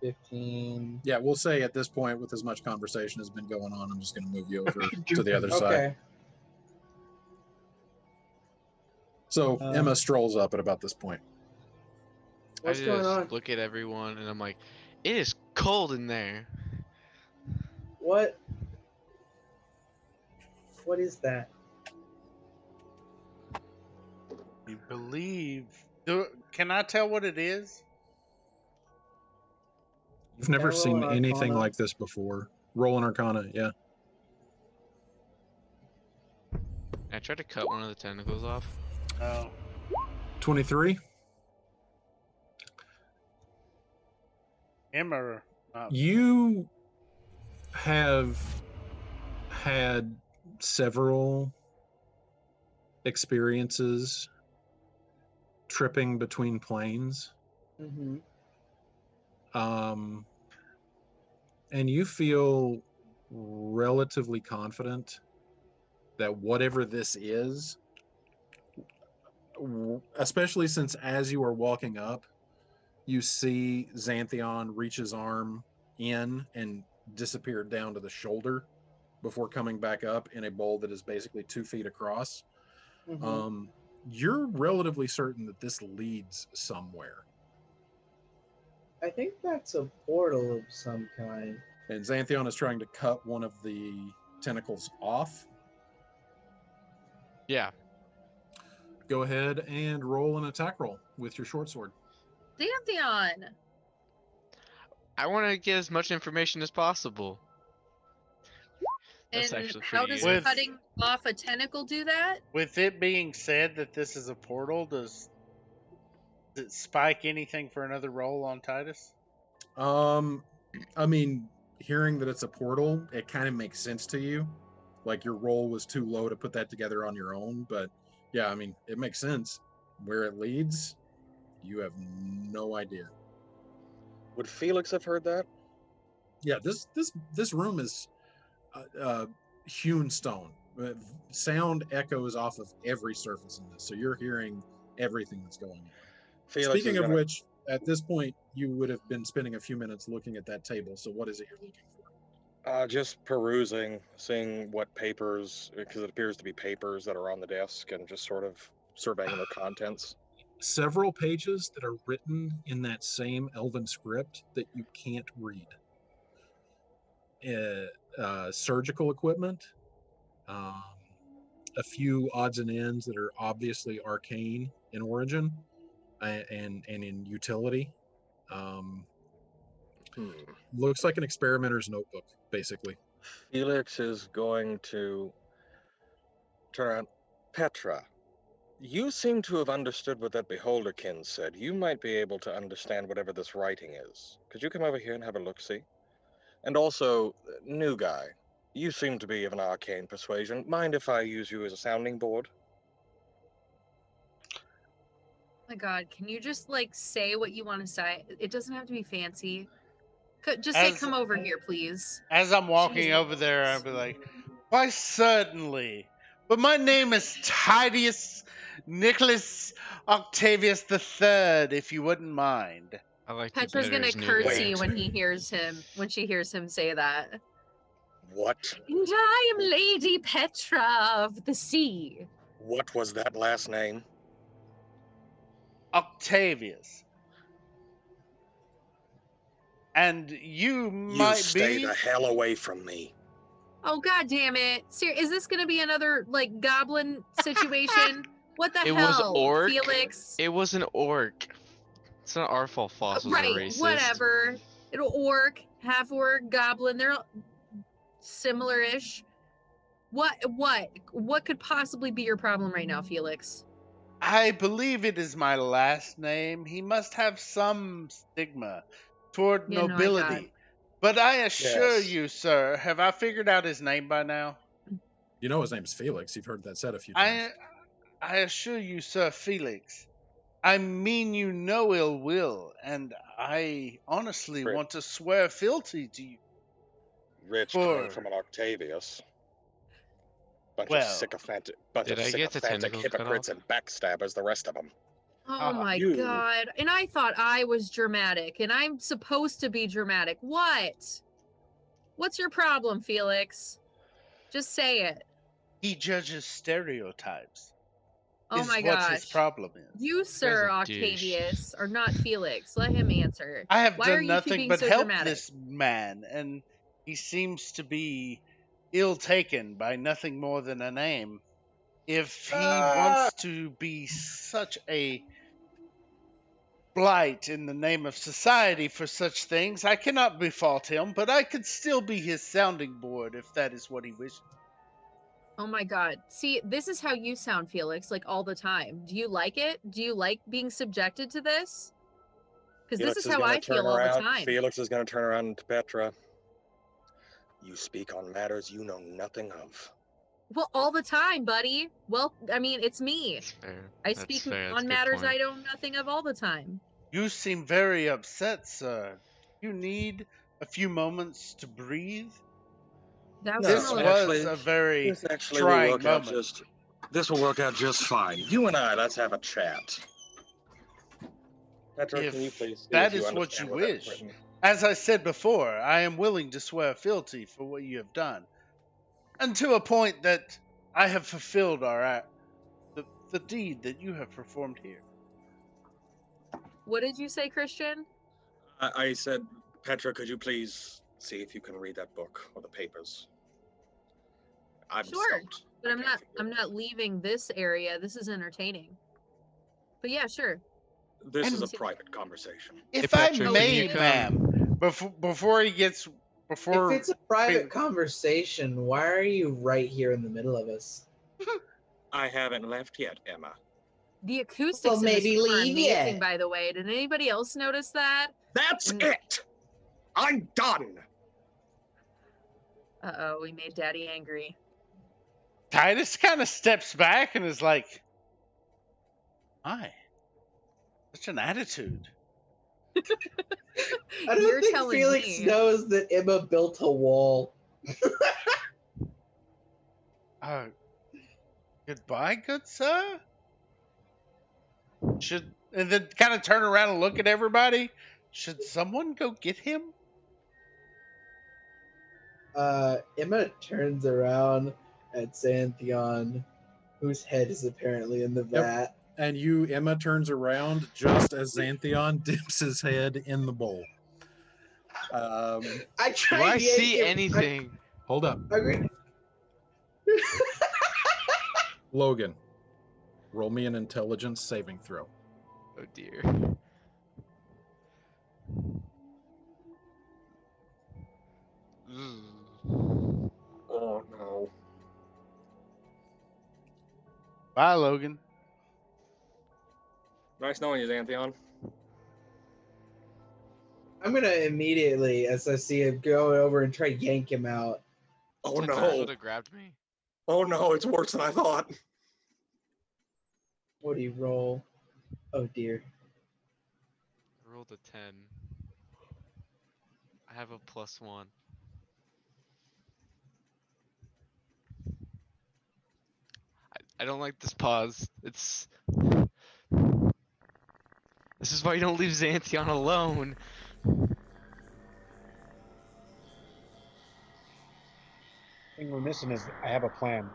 15. Yeah, we'll say at this point, with as much conversation has been going on, I'm just going to move you over to the other side. Okay. So Um, Emma strolls up at about this point. What's I going just on? look at everyone and I'm like, it is cold in there. What? What is that? You believe? Can I tell what it is? You've never roll seen an anything Arcana. like this before. Roll an Arcana, yeah. I tried to cut one of the tentacles off. Oh, 23. Emma. You have had several experiences tripping between planes. Mm-hmm. And you feel relatively confident that whatever this is, especially since as you are walking up, you see Xanthion reach his arm in and disappear down to the shoulder before coming back up in a bowl that is basically 2 feet across. Mm-hmm. You're relatively certain that this leads somewhere. I think that's a portal of some kind. And Xanthion is trying to cut one of the tentacles off. Yeah. Go ahead and roll an attack roll with your short sword. Xanthion! I want to get as much information as possible. That's And actually how pretty does easy. With- cutting off a tentacle do that? With it being said that this is a portal, does it spike anything for another roll on Titus? I mean, hearing that it's a portal, it kind of makes sense to you. Like your roll was too low to put that together on your own, but yeah, I mean, it makes sense. Where it leads, you have no idea. Would Felix have heard that? Yeah, this room is hewn stone. Sound echoes off of every surface in this, so you're hearing everything that's going on. Felix Speaking is of gonna- which, at this point, you would have been spending a few minutes looking at that table. So what is it you're looking for? just perusing, seeing what papers, because it appears to be papers that are on the desk, and just sort of surveying their contents. Several pages that are written in that same Elven script that you can't read. Surgical equipment, a few odds and ends that are obviously arcane in origin and in utility. Looks like an experimenter's notebook, basically. Felix is going to turn on Petra. You seem to have understood what that beholderkin said. You might be able to understand whatever this writing is. Could you come over here and have a look-see? And also, new guy, you seem to be of an arcane persuasion. Mind if I use you as a sounding board? Oh my god, can you just like say what you want to say? It doesn't have to be fancy. Just say, As- "Come over here, please." As I'm walking Jesus. over there, I'll be like, why, certainly. But my name is Tidius Nicholas Octavius III, if you wouldn't mind. I like you Petra's better gonna as new curtsy guy. when she hears him say that. What? And I am Lady Petra of the Sea. What was that last name? Octavius. And you You might stay be. the hell away from me. Oh god damn it! Is this gonna be another like goblin situation? What the It was hell, orc. Felix? It was an orc. It's not our fault fossils are Right, racist. whatever. It'll orc, half orc, goblin. They're all similar-ish. What could possibly be your problem right now, Felix? I believe it is my last name. He must have some stigma toward Yeah, no, I got nobility. But I assure Yes. you, sir, have I figured out his name by now? You know his name's Felix. You've heard that said a few times. I assure you, Sir Felix, I mean you no ill will, and I honestly Right. want to swear fealty to you. Rich For- coming from an Octavius. Bunch Well, of sycophantic, did I get the tentacles cut hypocrites off? and backstabbers, the rest of them. Oh my you- god. And I thought I was dramatic, and I'm supposed to be dramatic. What? What's your problem, Felix? Just say it. He judges stereotypes. Oh is my what gosh. his problem is. You, Sir a douche. Octavius, are not Felix. Let him answer. I have Why are done you nothing being but so help dramatic? this man, and he seems to be ill taken by nothing more than a name. If he wants to be such a blight in the name of society for such things, I cannot befault him, but I could still be his sounding board if that is what he wishes. Oh my god. See, this is how you sound, Felix, like all the time. Do you like it? Do you like being subjected to this? Because this is how I feel all the time. Felix is going to turn around to Petra. You speak on matters you know nothing of. Well, all the time, buddy. Well, I mean, it's me. That's fair. I That's speak fair. That's a on good matters point. I know nothing of all the time. You seem very upset, sir. You need a few moments to breathe. That No, This was was a very This actually will trying work out moment. this will work out just fine. You and I, let's have a chat. Petra, If can you please see that if is what understand you that's wish. written? As I said before, I am willing to swear fealty for what you have done, and to a point that I have fulfilled the deed that you have performed here. What did you say, Christian? I said, Petra, could you please see if you can read that book or the papers? I'm Sure, stumped. But I I'm can't not. figure I'm it not leaving this area. This is entertaining. But yeah, sure. out. This is a And- private conversation. If Hey, I Patrick, can may, you come- ma'am, before he gets before If it's a private Fe- conversation, why are you right here in the middle of us? I haven't left yet, Emma. The acoustics Well, in this maybe room are leave amazing, yet. by the way. Did anybody else notice that? That's Mm. it! I'm done! Uh-oh, we made Daddy angry. Titus kind of steps back and is like, "My, such an attitude." I don't You're think telling Felix me. knows that Emma built a wall. Goodbye, good sir. And then kind of turn around and look at everybody. Should someone go get him? Emma turns around at Xanthion, whose head is apparently in the vat. And Emma turns around just as Xanthion dips his head in the bowl. I Do tried I to see yank him- anything? Hold up. I- Logan, roll me an intelligence saving throw. Oh dear. Oh no. Bye, Logan. Nice knowing you, Xantheon. I'm gonna immediately, as I see him, go over and try to yank him out. Oh 10 no. would have grabbed me. Oh no, it's worse than I thought. What do you roll? Oh dear. I rolled a 10. I have a +1. I don't like this pause. It's. This is why you don't leave Xantheon alone. thing we're missing is I have a plan.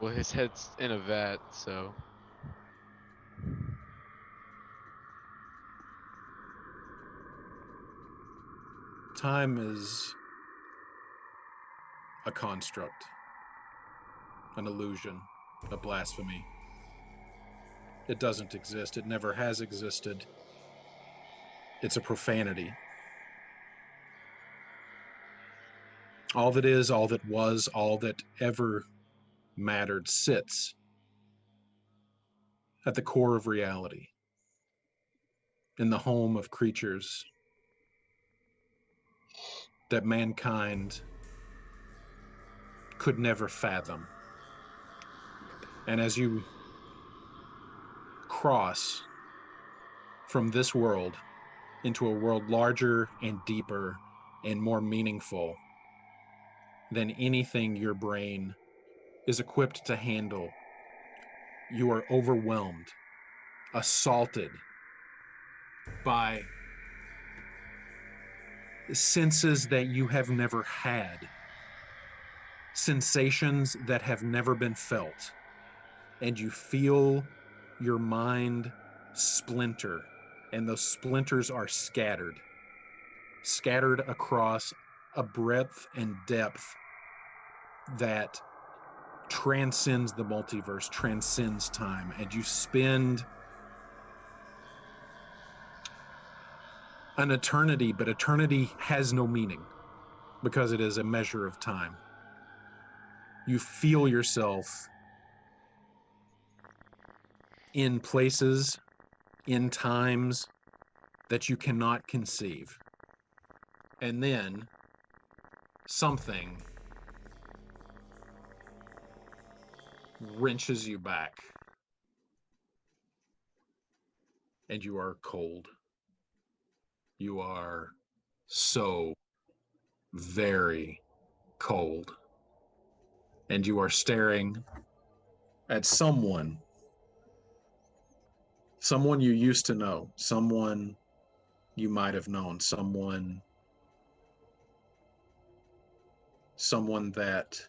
Well, his head's in a vat, so. Time is a construct, an illusion, a blasphemy. It doesn't exist. It never has existed. It's a profanity. All that is, all that was, all that ever mattered sits at the core of reality, in the home of creatures that mankind could never fathom. And as you cross from this world into a world larger and deeper and more meaningful than anything your brain is equipped to handle, you are overwhelmed, assaulted by senses that you have never had, sensations that have never been felt, and you feel your mind splinter, and those splinters are scattered across a breadth and depth that transcends the multiverse, transcends time, and you spend an eternity, but eternity has no meaning because it is a measure of time. You feel yourself in places, in times that you cannot conceive. And then something wrenches you back and you are cold. You are so very cold. And you are staring at someone you used to know, someone you might have known, someone that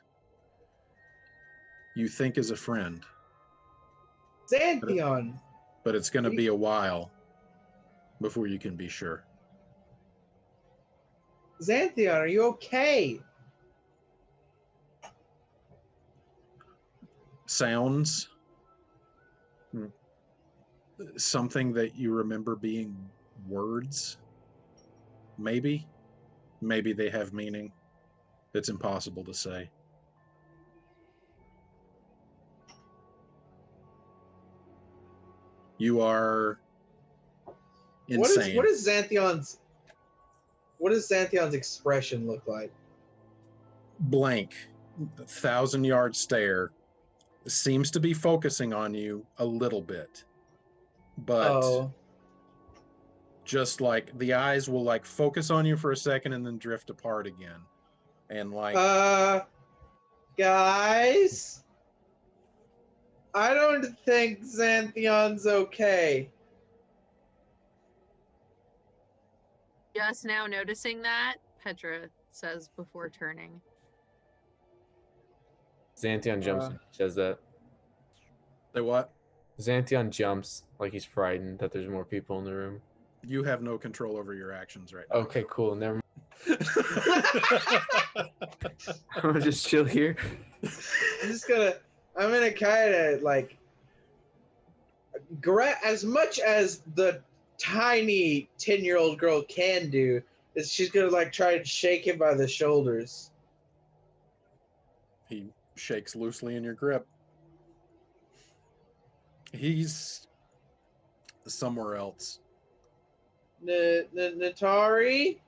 you think is a friend. Xantheon! But it's going to be a while before you can be sure. Xantheon, are you okay? Sounds, something that you remember being words, maybe they have meaning. It's impossible to say. You are insane. What does Xantheon's expression look like? Blank, 1,000-yard stare. Seems to be focusing on you a little bit, but just like the eyes will like focus on you for a second and then drift apart again, and like guys, I don't think Xantheon's okay. Just now noticing that, Petra says before turning. Xantheon jumps and says that. Say what? Xantheon jumps like he's frightened that there's more people in the room. You have no control over your actions right now. Okay, cool. Never mind. I'm gonna just chill here. I'm gonna kind of like as much as the tiny 10-year-old girl can do, is she's gonna like try and shake him by the shoulders. He shakes loosely in your grip. He's somewhere else. Natari?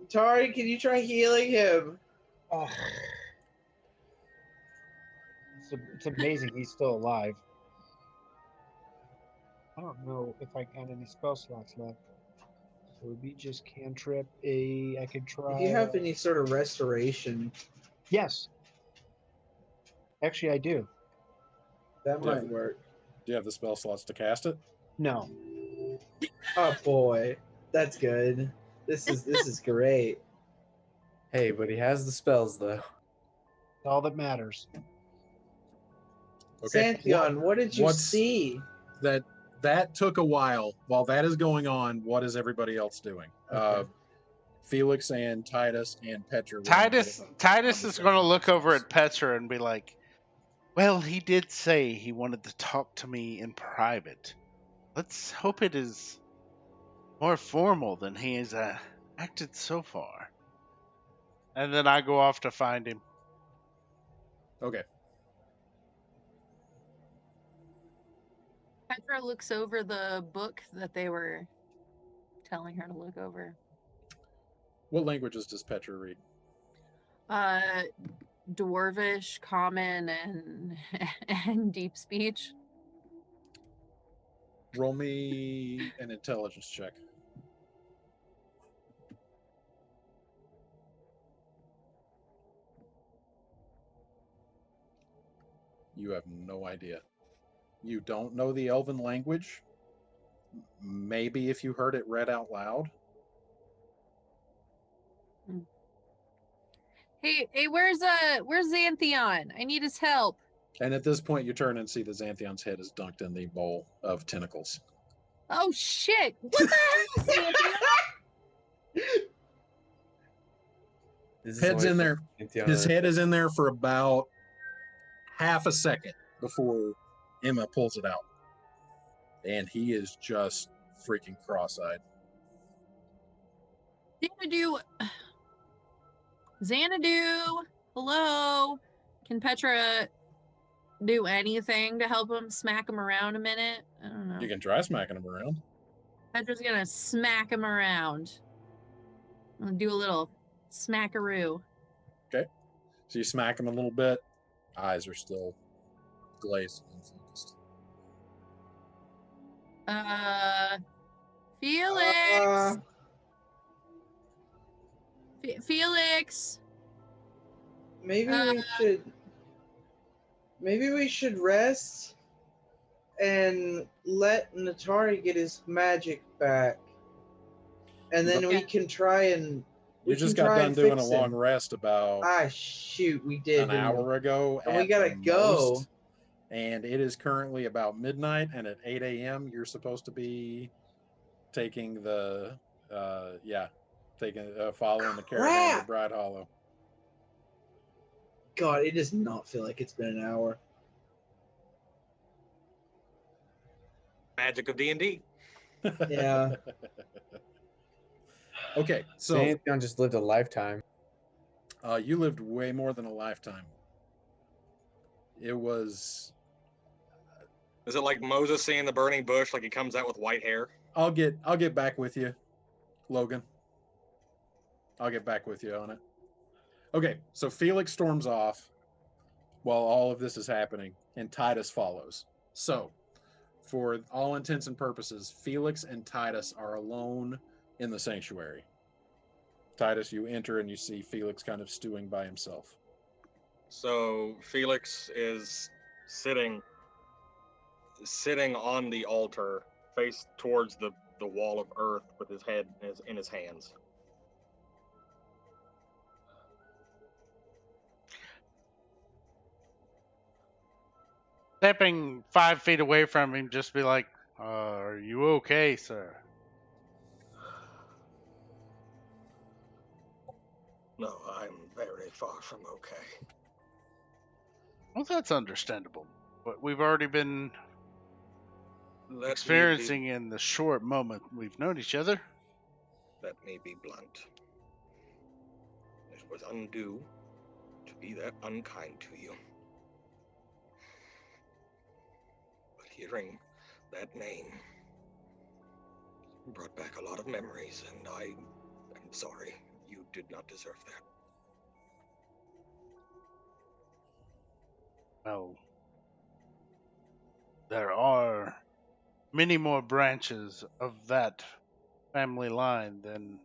Natari, can you try healing him? Oh. It's amazing he's still alive. I don't know if I got any spell slots left. So we just cantrip I could try. If you have any sort of restoration, Yes. Actually, I do. that Yeah. might work. Do you have the spell slots to cast it? No. Oh boy, that's good. This is great. Hey, but he has the spells though. All that matters. Okay. Xanthion, what did you what's- see? That took a while. While that is going on, what is everybody else doing? Okay. Felix and Titus and Petra. Titus is going to look over at Petra and be like, "Well, he did say he wanted to talk to me in private. Let's hope it is more formal than he has acted so far." And then I go off to find him. Okay. Petra looks over the book that they were telling her to look over. What languages does Petra read? Dwarvish, Common, and Deep Speech. Roll me an intelligence check. You have no idea. You don't know the Elven language? Maybe if you heard it read out loud? Hey, where's Xanthion? I need his help. And at this point, you turn and see the Xanthion's head is dunked in the bowl of tentacles. Oh shit! What the hell, Xanthion? This is Head's only in there. Xanthion His or- head is in there for about half a second before Emma pulls it out. And he is just freaking cross-eyed. Xanadu, hello. Can Petra do anything to help him smack him around a minute? I don't know. You can try smacking him around. Petra's gonna smack him around. I'm gonna do a little smackaroo. So you smack him a little bit. Eyes are still glazed and focused. Felix. Felix. Maybe we should rest and let Natari get his magic back, and then we can try and. You just got done doing a long rest about shoot, we did an hour ago. And we at gotta the go. most, and it is currently about midnight, and at 8 a.m. you're supposed to be taking the following the caravan to Crap! Bride Hollow. God, it does not feel like it's been an hour. Magic of D&D. Yeah. Okay, so Xanthion just lived a lifetime. you lived way more than a lifetime. It was. Is it like Moses seeing the burning bush, like he comes out with white hair? I'll get back with you, Logan. I'll get back with you on it. Okay, so Felix storms off while all of this is happening, and Titus follows. So, for all intents and purposes, Felix and Titus are alone in the sanctuary. Titus, you enter and you see Felix kind of stewing by himself. So Felix is sitting on the altar, face towards the wall of earth, with his head in his hands. Stepping 5 feet away from him, just be like, "Are you okay, sir?" No, I'm very far from okay. Well, that's understandable. But we've already been Let me be- experiencing in the short moment we've known each other. Let me be blunt. It was undue to be that unkind to you. But hearing that name brought back a lot of memories, and I'm sorry. You did not deserve that. Well, there are many more branches of that family line than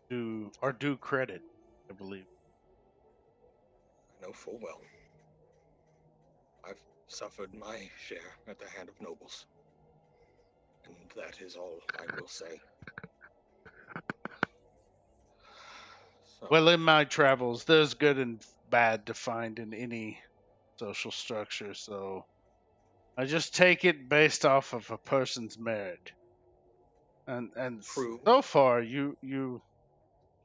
due credit, I believe. I know full well. I've suffered my share at the hand of nobles. And that is all I will say. So, Well, in my travels, there's good and bad to find in any social structure, so I just take it based off of a person's merit. And True. so far, you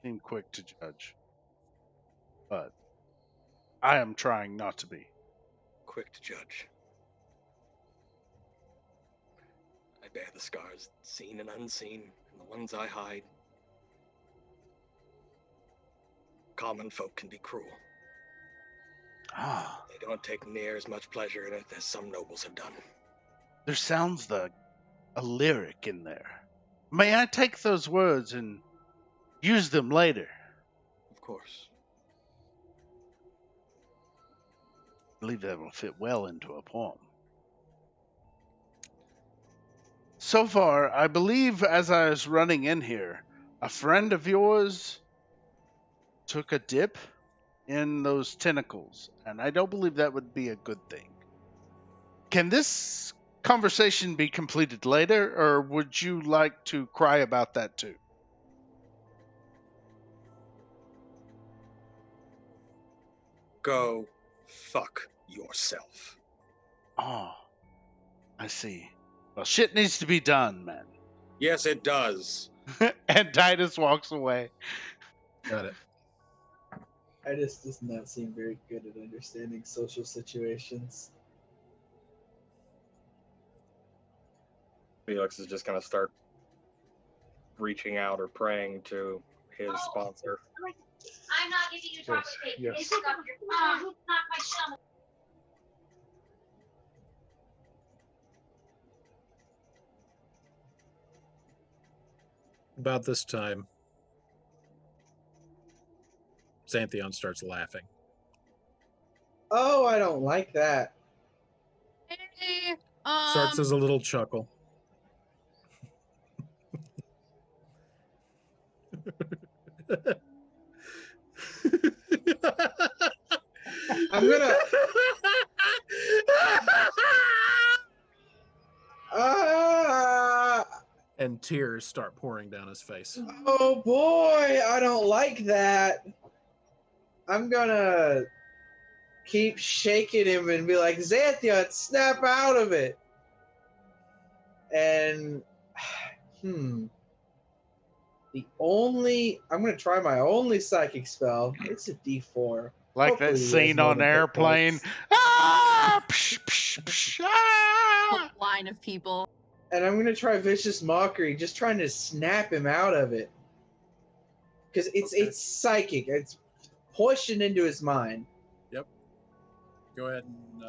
seem quick to judge, but I am trying not to be. quick to judge. I bear the scars, seen and unseen, and the ones I hide. Common folk can be cruel. Ah, They don't take near as much pleasure in it as some nobles have done. there sounds a lyric in there. May I take those words and use them later? Of course. I believe that will fit well into a poem. So far, I believe as I was running in here, a friend of yours took a dip in those tentacles, and I don't believe that would be a good thing. Can this conversation be completed later, or would you like to cry about that too? Go fuck yourself. Oh, I see. Well, shit needs to be done, man. Yes, it does. And Titus walks away. Got it. Titus does not seem very good at understanding social situations. Felix is just going to start reaching out or praying to his sponsor. I'm not giving you chocolate cake. yes. It's up your not my stomach. About this time, Xanthion starts laughing. Oh, I don't like that. Hey, Starts as a little chuckle. I'm gonna. And tears start pouring down his face. Oh boy, I don't like that. I'm gonna keep shaking him and be like, Xanthion, snap out of it. And I'm gonna try my only psychic spell. It's a D4. Like Hopefully that he has scene more on than hit Airplane. points. Ah! Psh, psh, psh, ah! whole line of people. And I'm gonna try vicious mockery, just trying to snap him out of it. Because it's psychic. It's pushing into his mind. Yep. Go ahead and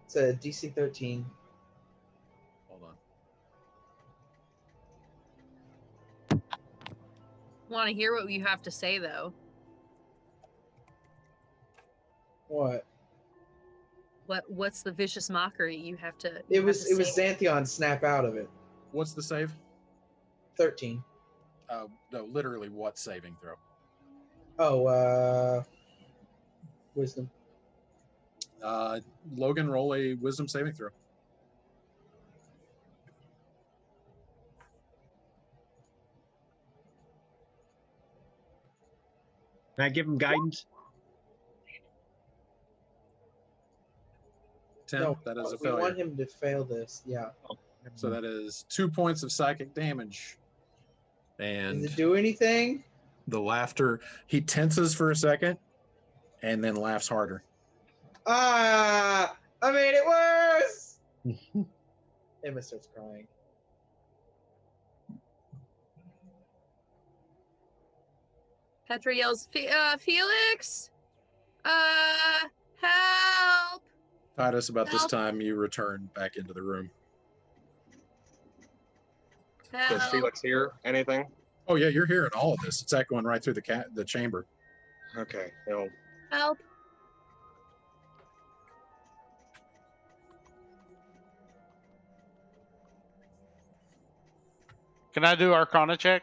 It's a DC 13. hold on. Want to hear what you have to say though? What? What's the vicious mockery you have to? It was Xanthion snap out of it. What's the save? 13. No, literally what saving throw? Oh, wisdom. Logan, roll a wisdom saving throw. Can I give him guidance? 10. No, that is a we want failure. him to fail this. Yeah. So that is 2 points of psychic damage. And Does it do anything? the laughter, he tenses for a second and then laughs harder. Ah! I made it worse! Emma starts crying. Petra yells, Felix, help! Titus, about this Help. time you return back into the room. Does Help. Felix hear anything? Oh yeah, you're hearing all of this. It's echoing right through the chamber. Okay. Well, Help. Can I do Arcana check?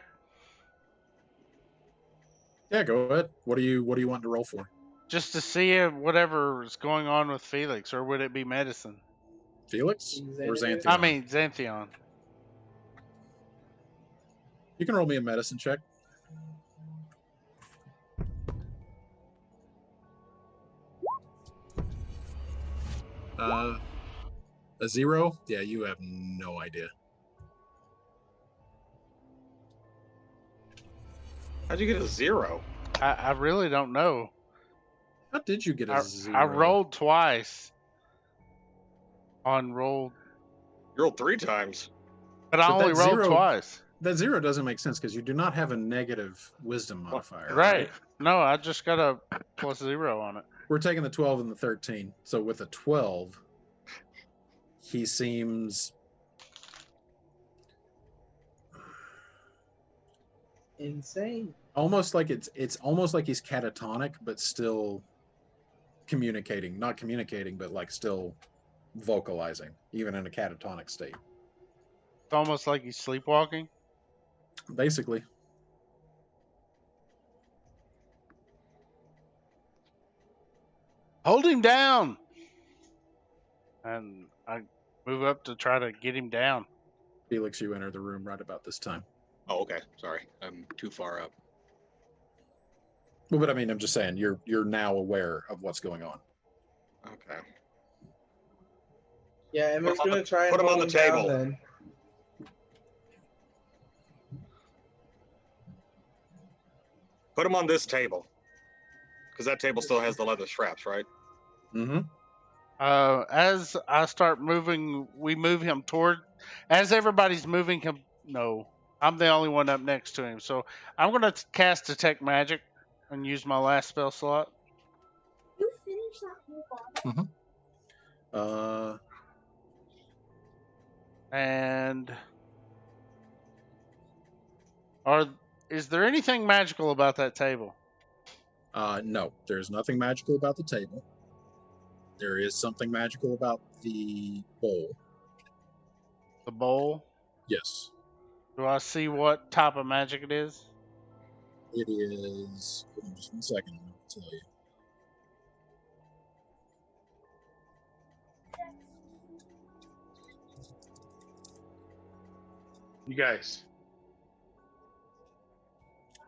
Yeah, go ahead. What do you want to roll for? Just to see if whatever's going on with Felix, or would it be medicine? Felix or Xanadu? Xanthion? I mean, Xanthion. You can roll me a medicine check. A 0? Yeah, you have no idea. how'd you get a 0? I really don't know. How did you get a 0? I rolled twice on roll, You rolled 3 times. but I But only that rolled 0 twice. That 0 doesn't make sense because you do not have a negative wisdom modifier. Right. No, I just got a +0 on it. We're taking the 12 and the 13. So with a 12, he seems Insane. almost like it's almost like he's catatonic, but still communicating. Not communicating, but like still vocalizing, even in a catatonic state. It's almost like he's sleepwalking. Basically. Hold him down! And I move up to try to get him down. Felix, you enter the room right about this time. Oh, okay. Sorry. I'm too far up. Well, but I mean, I'm just saying you're now aware of what's going on. Okay. Yeah, Emma's Put him on gonna try and put him on hold the him down table. then. Put him on this table. Because that table still has the leather straps, right? Mm-hmm. As I start moving, we move him toward. As everybody's moving him, no, I'm the only one up next to him. So I'm gonna cast Detect Magic and use my last spell slot. You finished that whole bottle? And is there anything magical about that table? No, there's nothing magical about the table. There is something magical about the bowl. The bowl? Yes. Do I see what type of magic it is? It is. Hold on just 1 second. I'll tell you. You guys.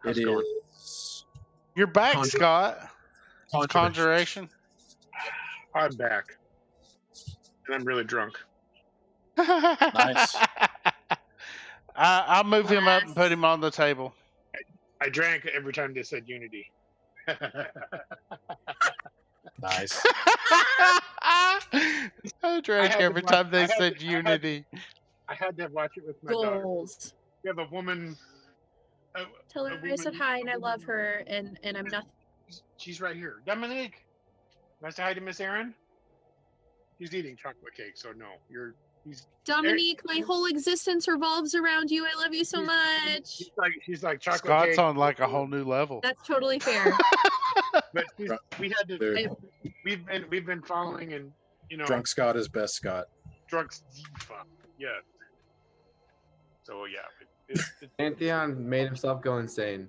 How's It it going? is You're back, Conjur- Scott. Conjuration. Conjuration. I'm back. And I'm really drunk. Nice. I'll move him up and put him on the table. I drank every time they said unity. Nice. I drank had to every watch- time I they had said to- I had- unity. I had to watch it with my daughter. Goals. We have a woman. Tell her I said hi and I love her and I'm nothing. She's right here. Dominique. Nice to hi to Miss Erin. He's eating chocolate cake, so no, he's Dominique, my whole existence revolves around you. I love you so much. she's like chocolate Scott's cake. on like a whole new level. That's totally fair. But we had to. Dude, We've been following, and drunk Scott is best Scott. drunk. Yeah. So yeah. Pantheon made himself go insane.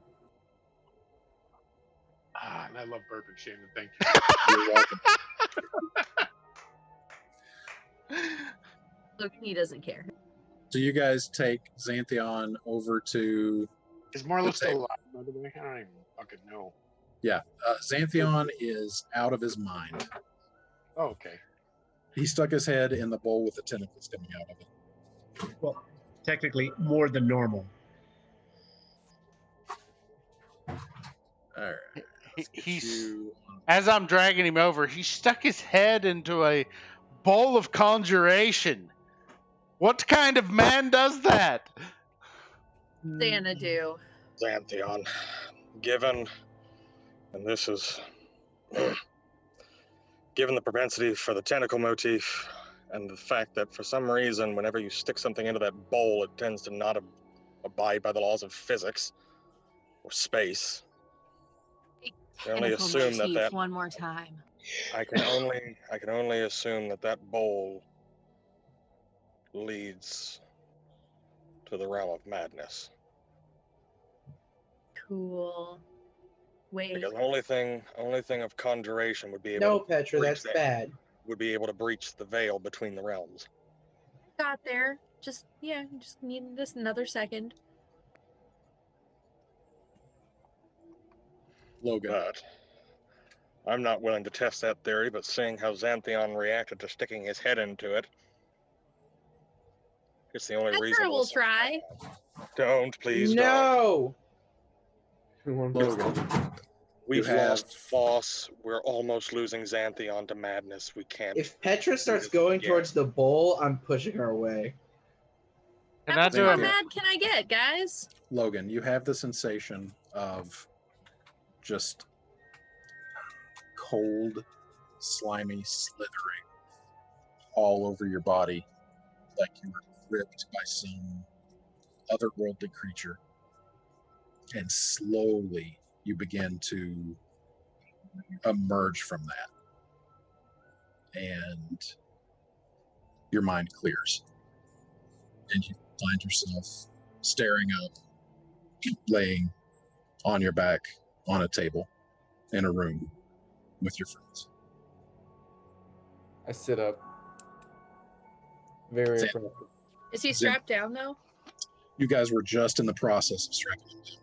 And I love bourbon, Shannon. Thank you. You're welcome. Look, he doesn't care. So you guys take Xanthion over to. Is Marlo Let's say- still alive? By the way, I don't even fucking know. Yeah, Xanthion is out of his mind. Oh, okay. He stuck his head in the bowl with the tentacles coming out of it. Well, technically more than normal. All right. He's as I'm dragging him over, he stuck his head into a bowl of conjuration. What kind of man does that? Xanadu. Xanthion, given, and this is given the propensity for the tentacle motif and the fact that for some reason, whenever you stick something into that bowl, it tends to not abide by the laws of physics or space. I can only Tentacle assume that motif one more time. I can only assume that that bowl leads to the realm of madness. Cool. Wait. Because only thing of conjuration would be able No, to Petra, breach that's that- bad. would be able to breach the veil between the realms. Got there. Just need just another second. Logan. But I'm not willing to test that theory, but seeing how Xanthion reacted to sticking his head into it, it's the only Petra reasonable. will try. Don't, please don't. No. Logan. We've You have- lost Foss. We're almost losing Xanthion to madness. We can't. If Petra starts this going again. towards the bowl, I'm pushing her away. Can How I much do more a mad can I get, guys? Logan, you have the sensation of just cold, slimy slithering all over your body, like you were gripped by some otherworldly creature. And slowly you begin to emerge from that. And your mind clears. And you find yourself staring up, laying on your back on a table in a room with your friends. I sit up. Very Sam. appropriate. Is he strapped down though? You guys were just in the process of strapping him down.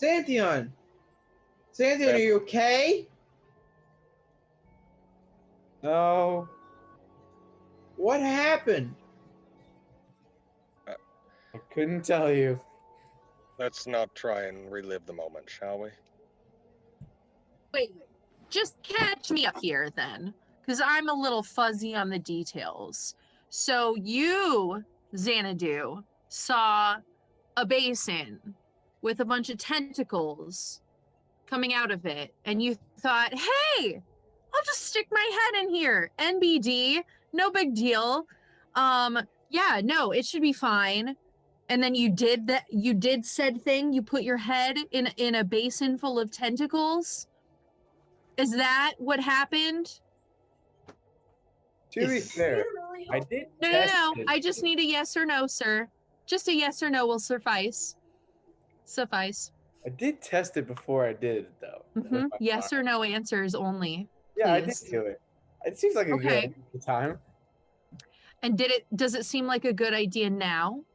Xanthion! Xanthion, are you okay? No. What happened? I couldn't tell you. Let's not try and relive the moment, shall we? Wait, just catch me up here then, because I'm a little fuzzy on the details. So you, Xanadu, saw a basin with a bunch of tentacles coming out of it, and you thought, hey, I'll just stick my head in here. NBD, no big deal. Yeah, no, it should be fine. And then you did that. You did said thing. You put your head in a basin full of tentacles. Is that what happened? To be fair, I did No. test it. I just need a yes or no, sir. Just a yes or no will suffice. I did test it before I did it, though. Yes or no answers only. Yeah, I did please. do it. It seems like a good Okay. idea at the time. And does it seem like a good idea now?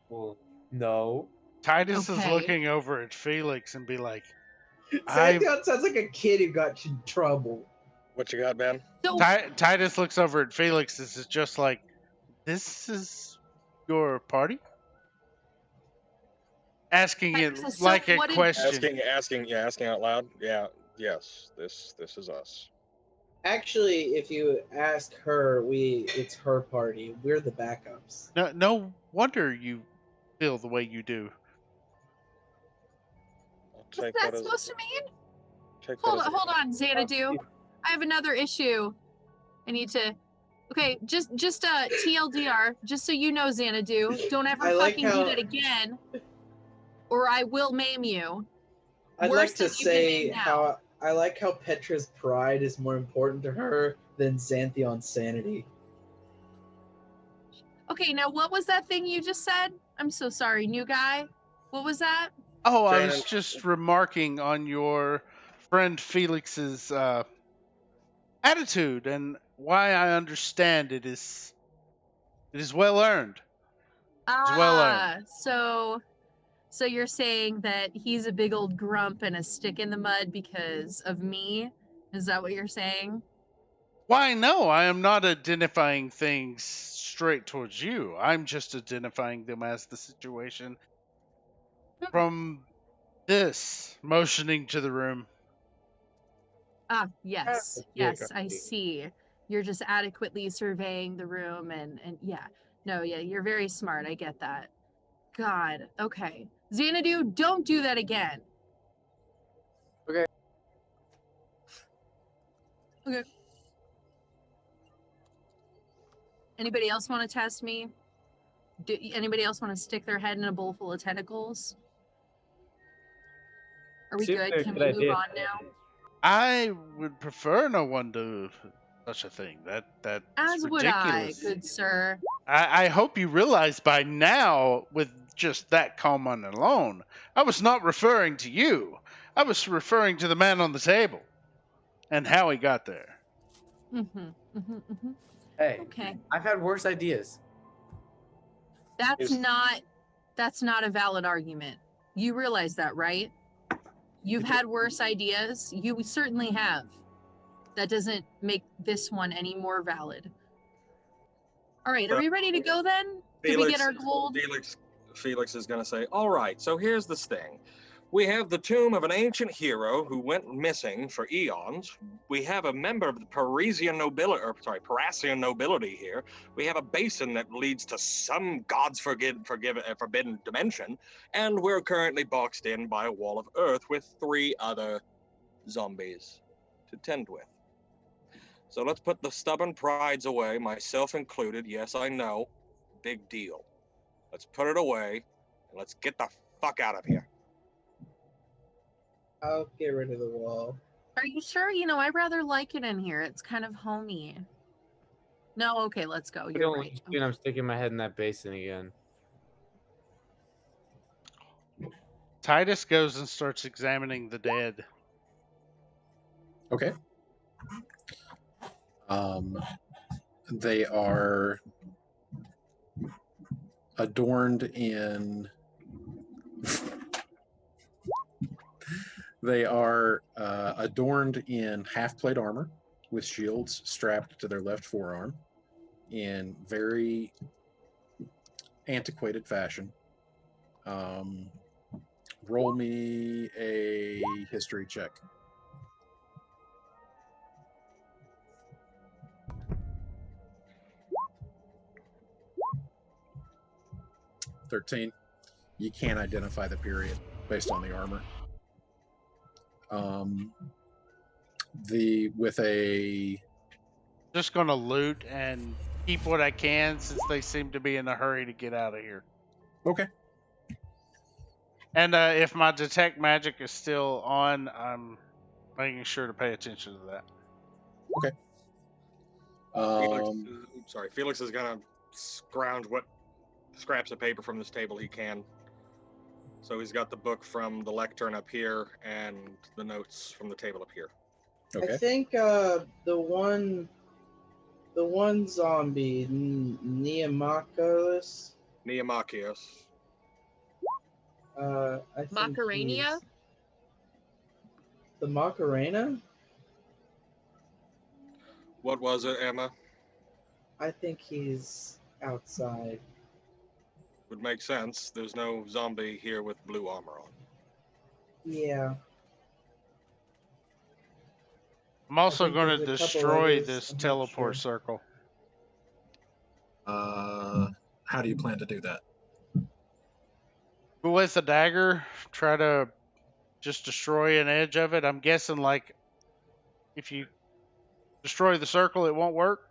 Well, no. Titus is Okay. looking over at Felix and be like, Xanthion sounds like a kid who got in trouble. What you got, Ben? So Titus looks over at Felix. This is just like, this is your party? Asking it Titus, so like a what did- question. Asking out loud. Yeah, yes. This is us. Actually, if you ask her, it's her party. We're the backups. No wonder you feel the way you do. I'll What's take that that as supposed to mean? take Hold that as on, Xanadu. I have another issue. I need to. Okay, just TLDR, just so you know, Xanadu, don't ever I like fucking do how- that again, or I will maim you. I'd Worse like to than you can say name now. how I like how Petra's pride is more important to her than Xanthion's sanity. Okay, now what was that thing you just said? I'm so sorry, new guy. What was that? Oh, I Shannon- was just remarking on your friend Felix's attitude and why I understand it is well earned. well earned. So you're saying that he's a big old grump and a stick in the mud because of me? Is that what you're saying? Why no, I am not identifying things straight towards you. I'm just identifying them as the situation from this motioning to the room. Ah, yes, Yeah, yes, I got it. see. You're just adequately surveying the room and yeah. No, yeah, you're very smart. I get that. God, okay. Xanadu, don't do that again. Okay. Anybody else want to test me? Anybody else want to stick their head in a bowl full of tentacles? Are we Seems good? like a Can good we move idea. on now? I would prefer no one do such a thing. That's As would ridiculous. I, good sir. I hope you realize by now, with just that comment alone, I was not referring to you. I was referring to the man on the table and how he got there. Hey, Okay. I've had worse ideas. That's not a valid argument. You realize that, right? You've had worse ideas. You certainly have. That doesn't make this one any more valid. All right, are we ready to go then? Did we get our gold? Felix is going to say, all right, so here's this thing. We have the tomb of an ancient hero who went missing for eons. We have a member of the Parisian nobility, Parisian nobility here. We have a basin that leads to some God's forbidden dimension. And we're currently boxed in by a wall of earth with 3 other zombies to tend with. So let's put the stubborn prides away, myself included. Yes, I know. Big deal. Let's put it away, and let's get the fuck out of here. I'll get rid of the wall. Are you sure? I rather like it in here. It's kind of homey. No, okay, let's go. I You're don't right. like I'm sticking my head in that basin again. Titus goes and starts examining the dead. Okay. They are adorned in half-plate armor with shields strapped to their left forearm in very antiquated fashion. Roll me a history check. You can't identify the period based on the armor. Just gonna loot and keep what I can since they seem to be in a hurry to get out of here. Okay. And if my detect magic is still on, I'm making sure to pay attention to that. Okay. Felix is gonna scrounge what scraps of paper from this table he can. So he's got the book from the lectern up here and the notes from the table up here. Okay. I think the one zombie, Neomachius. I think Macarena? he's- The Macarena? What was it, Emma? I think he's outside. Would make sense. There's no zombie here with blue armor on. Yeah. I'm also think going to there's a couple destroy others, this I'm not teleport sure. circle. How do you plan to do that? Go with the dagger, try to just destroy an edge of it. I'm guessing, like, if you destroy the circle, it won't work.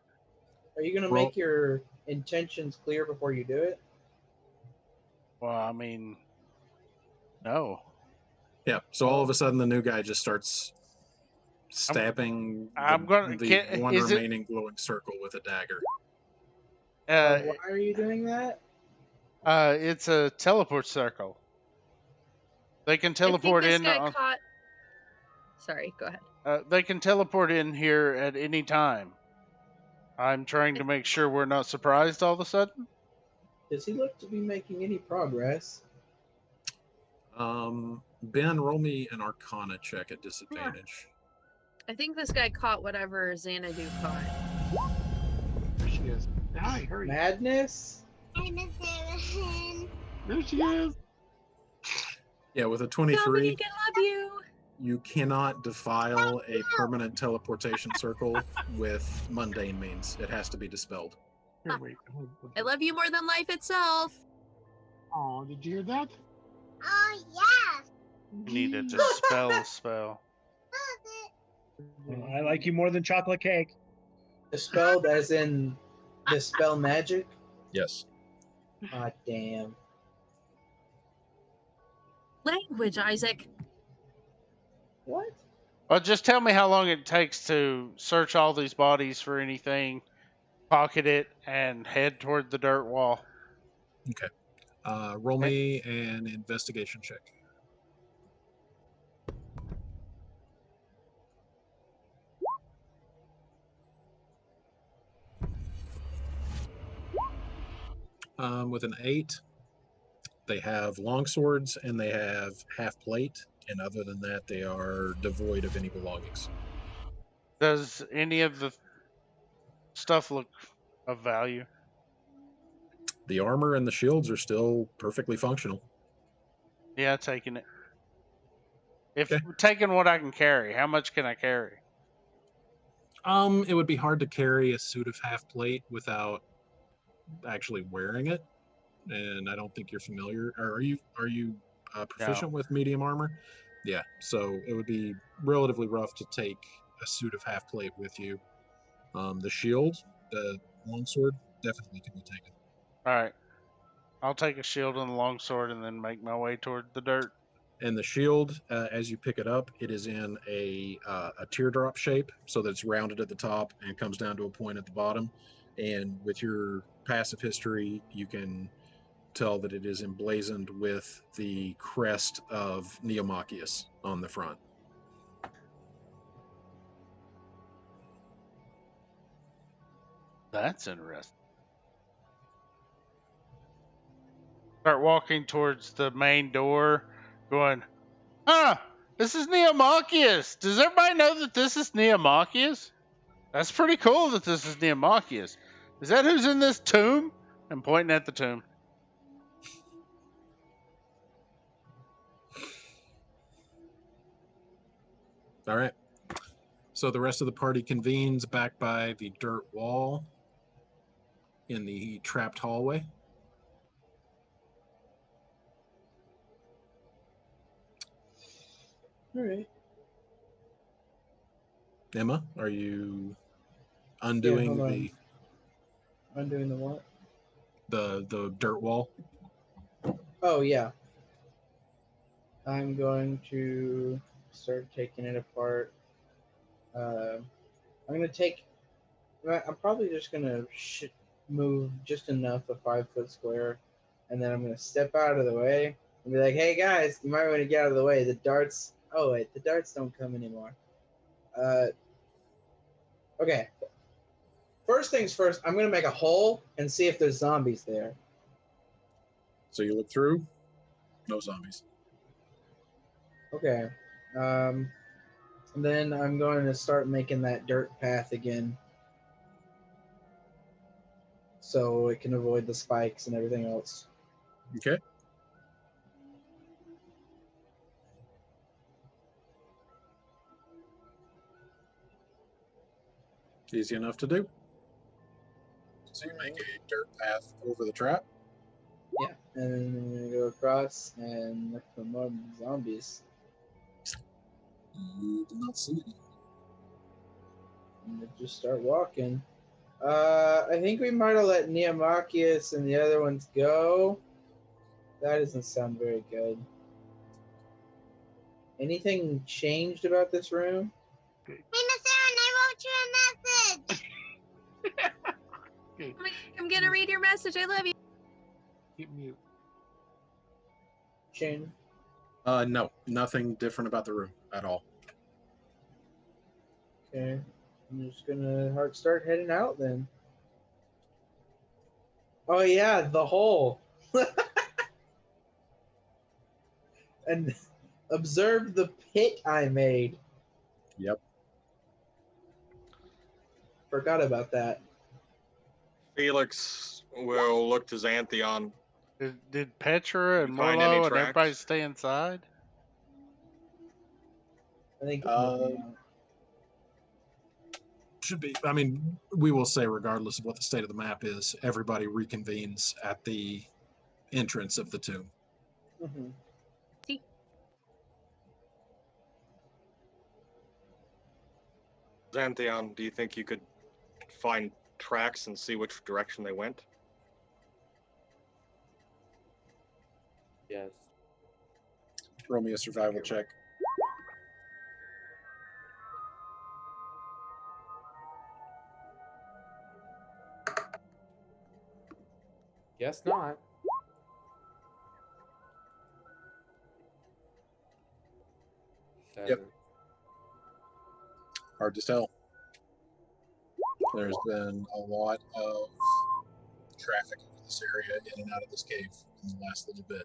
Are you gonna Roll. make your intentions clear before you do it? Well, I mean, no. Yeah. So all of a sudden, the new guy just starts stabbing I'm gonna- the one is it- remaining glowing circle with a dagger. Why are you doing that? It's a teleport circle. They can teleport I think in. this guy caught... Sorry, go ahead. They can teleport in here at any time. I'm trying to make sure we're not surprised all of a sudden. Does he look to be making any progress? Ben, roll me an Arcana check at disadvantage. I think this guy caught whatever Xanadu caught. There she is. Hi, hurry. Madness? There she is. Yeah, with a 23, Dominic, I love you. you cannot defile a permanent teleportation circle with mundane means. It has to be dispelled. Here, wait. I love you more than life itself. Oh, did you hear that? Oh, yes. You need to dispel a spell. I like you more than chocolate cake. Dispelled as in dispel magic? Yes. Ah, damn. Language, Isaac. What? Well, just tell me how long it takes to search all these bodies for anything, pocket it, and head toward the dirt wall. Okay. Roll me an investigation check. With an 8, they have long swords and they have half plate, and other than that, they are devoid of any belongings. Does any of the stuff look of value? The armor and the shields are still perfectly functional. Yeah, taking it. If Okay. taking what I can carry, how much can I carry? It would be hard to carry a suit of half plate without actually wearing it, and I don't think you're familiar. Or are you proficient with medium armor? Yeah. So it would be relatively rough to take a suit of half plate with you. The shield, the longsword, definitely can be taken. All right. I'll take a shield and a longsword and then make my way toward the dirt. And the shield, as you pick it up, it is in a teardrop shape, so that it's rounded at the top and comes down to a point at the bottom. And with your passive history, you can tell that it is emblazoned with the crest of Neomachius on the front. That's interesting. Start walking towards the main door, going, this is Neomachius. Does everybody know that this is Neomachius? That's pretty cool that this is Neomachius. Is that who's in this tomb? I'm pointing at the tomb. All right. So the rest of the party convenes back by the dirt wall in the trapped hallway. All right. Emma, are you undoing the undoing the what? The dirt wall? Oh yeah. I'm going to start taking it apart. I'm gonna take. I'm probably just gonna move just enough a 5-foot square, and then I'm gonna step out of the way and be like, "Hey guys, you might want to get out of the way. The darts. Oh wait, the darts don't come anymore." Okay. First things first. I'm gonna make a hole and see if there's zombies there. So you look through. No zombies. Okay. And then I'm going to start making that dirt path again, so it can avoid the spikes and everything else. Okay. Easy enough to do. So you make a dirt path over the trap. Yeah, and then I'm gonna go across and look for more zombies. You do not see any. And just start walking. I think we might have let Neomachius and the other ones go. That doesn't sound very good. Anything changed about this room? Hey, Miss Aaron, I wrote you a message. I'm gonna read your message. I love you. Keep mute. Shane? No, nothing different about the room at all. Okay. I'm just gonna start heading out then. Oh yeah, the hole. And observe the pit I made. Yep. Forgot about that. Felix will look to Xanthion. Did Petra and Find any Morlo and tracks? everybody stay inside? I think Should be. I mean, we will say, regardless of what the state of the map is, everybody reconvenes at the entrance of the tomb. Mm-hmm. Xanthion, do you think you could find tracks and see which direction they went? Yes. Roll me a survival check. Guess not. Yep. Hard to tell. There's been a lot of traffic over this area in and out of this cave in the last little bit.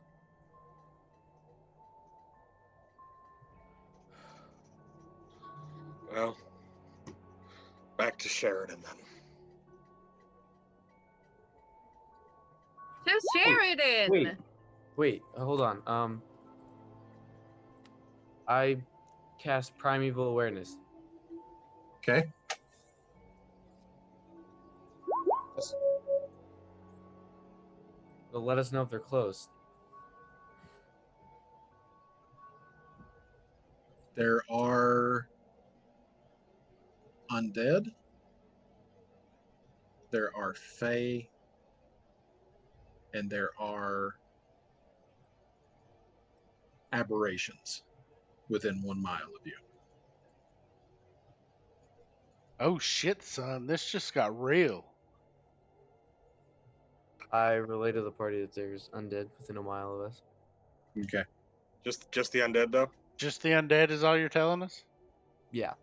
Well, back to Sheridan then. To Sheridan. Wait, hold on. I cast Primeval Awareness. Okay. It'll let us know if they're close. There are undead. There are fae. And there are aberrations within 1 mile of you. Oh shit, son! This just got real. I relay to the party that there's undead within a mile of us. Okay. Just the undead though? Just the undead is all you're telling us? Yeah.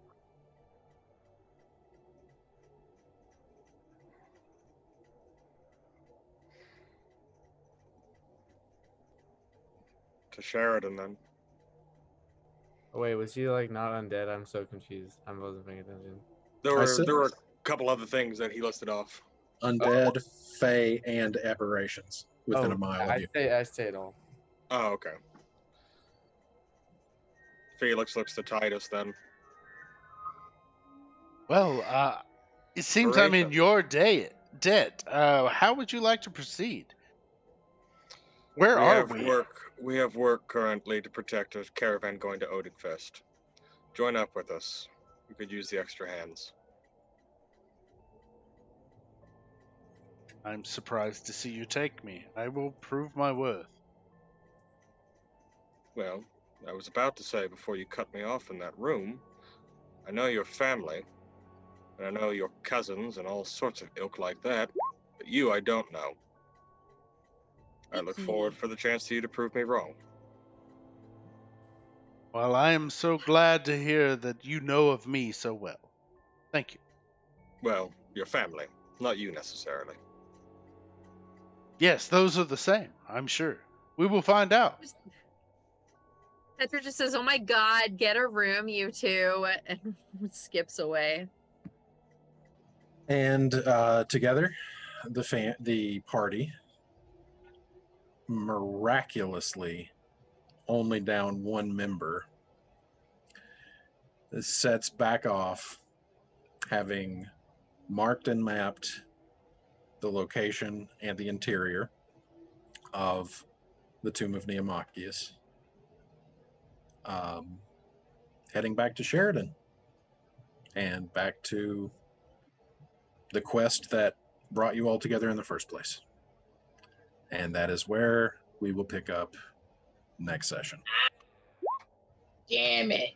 To Sheridan then. Oh, wait, was he like not undead? I'm so confused. I wasn't paying attention. There I said- were a couple other things that he listed off. Undead, fae, and aberrations within Oh, a mile I of you. I say it all. Oh, okay. Felix looks to Titus then. Well, it seems I'm in Operation. your debt. How would you like to proceed? Where are we? We have work currently to protect a caravan going to Odinfest. Join up with us. We could use the extra hands. I'm surprised to see you take me. I will prove my worth. Well, I was about to say before you cut me off in that room, I know your family, and I know your cousins and all sorts of ilk like that, but you I don't know. I look forward for the chance to you to prove me wrong. Well, I am so glad to hear that you know of me so well. Thank you. Well, your family, not you necessarily. Yes, those are the same, I'm sure. We will find out. Petra just says, "Oh my god, get a room, you two," and skips away. And together, the party miraculously only down one member sets back off, having marked and mapped the location and the interior of the tomb of Neomachius, heading back to Sheridan and back to the quest that brought you all together in the first place. And that is where we will pick up next session. Damn it.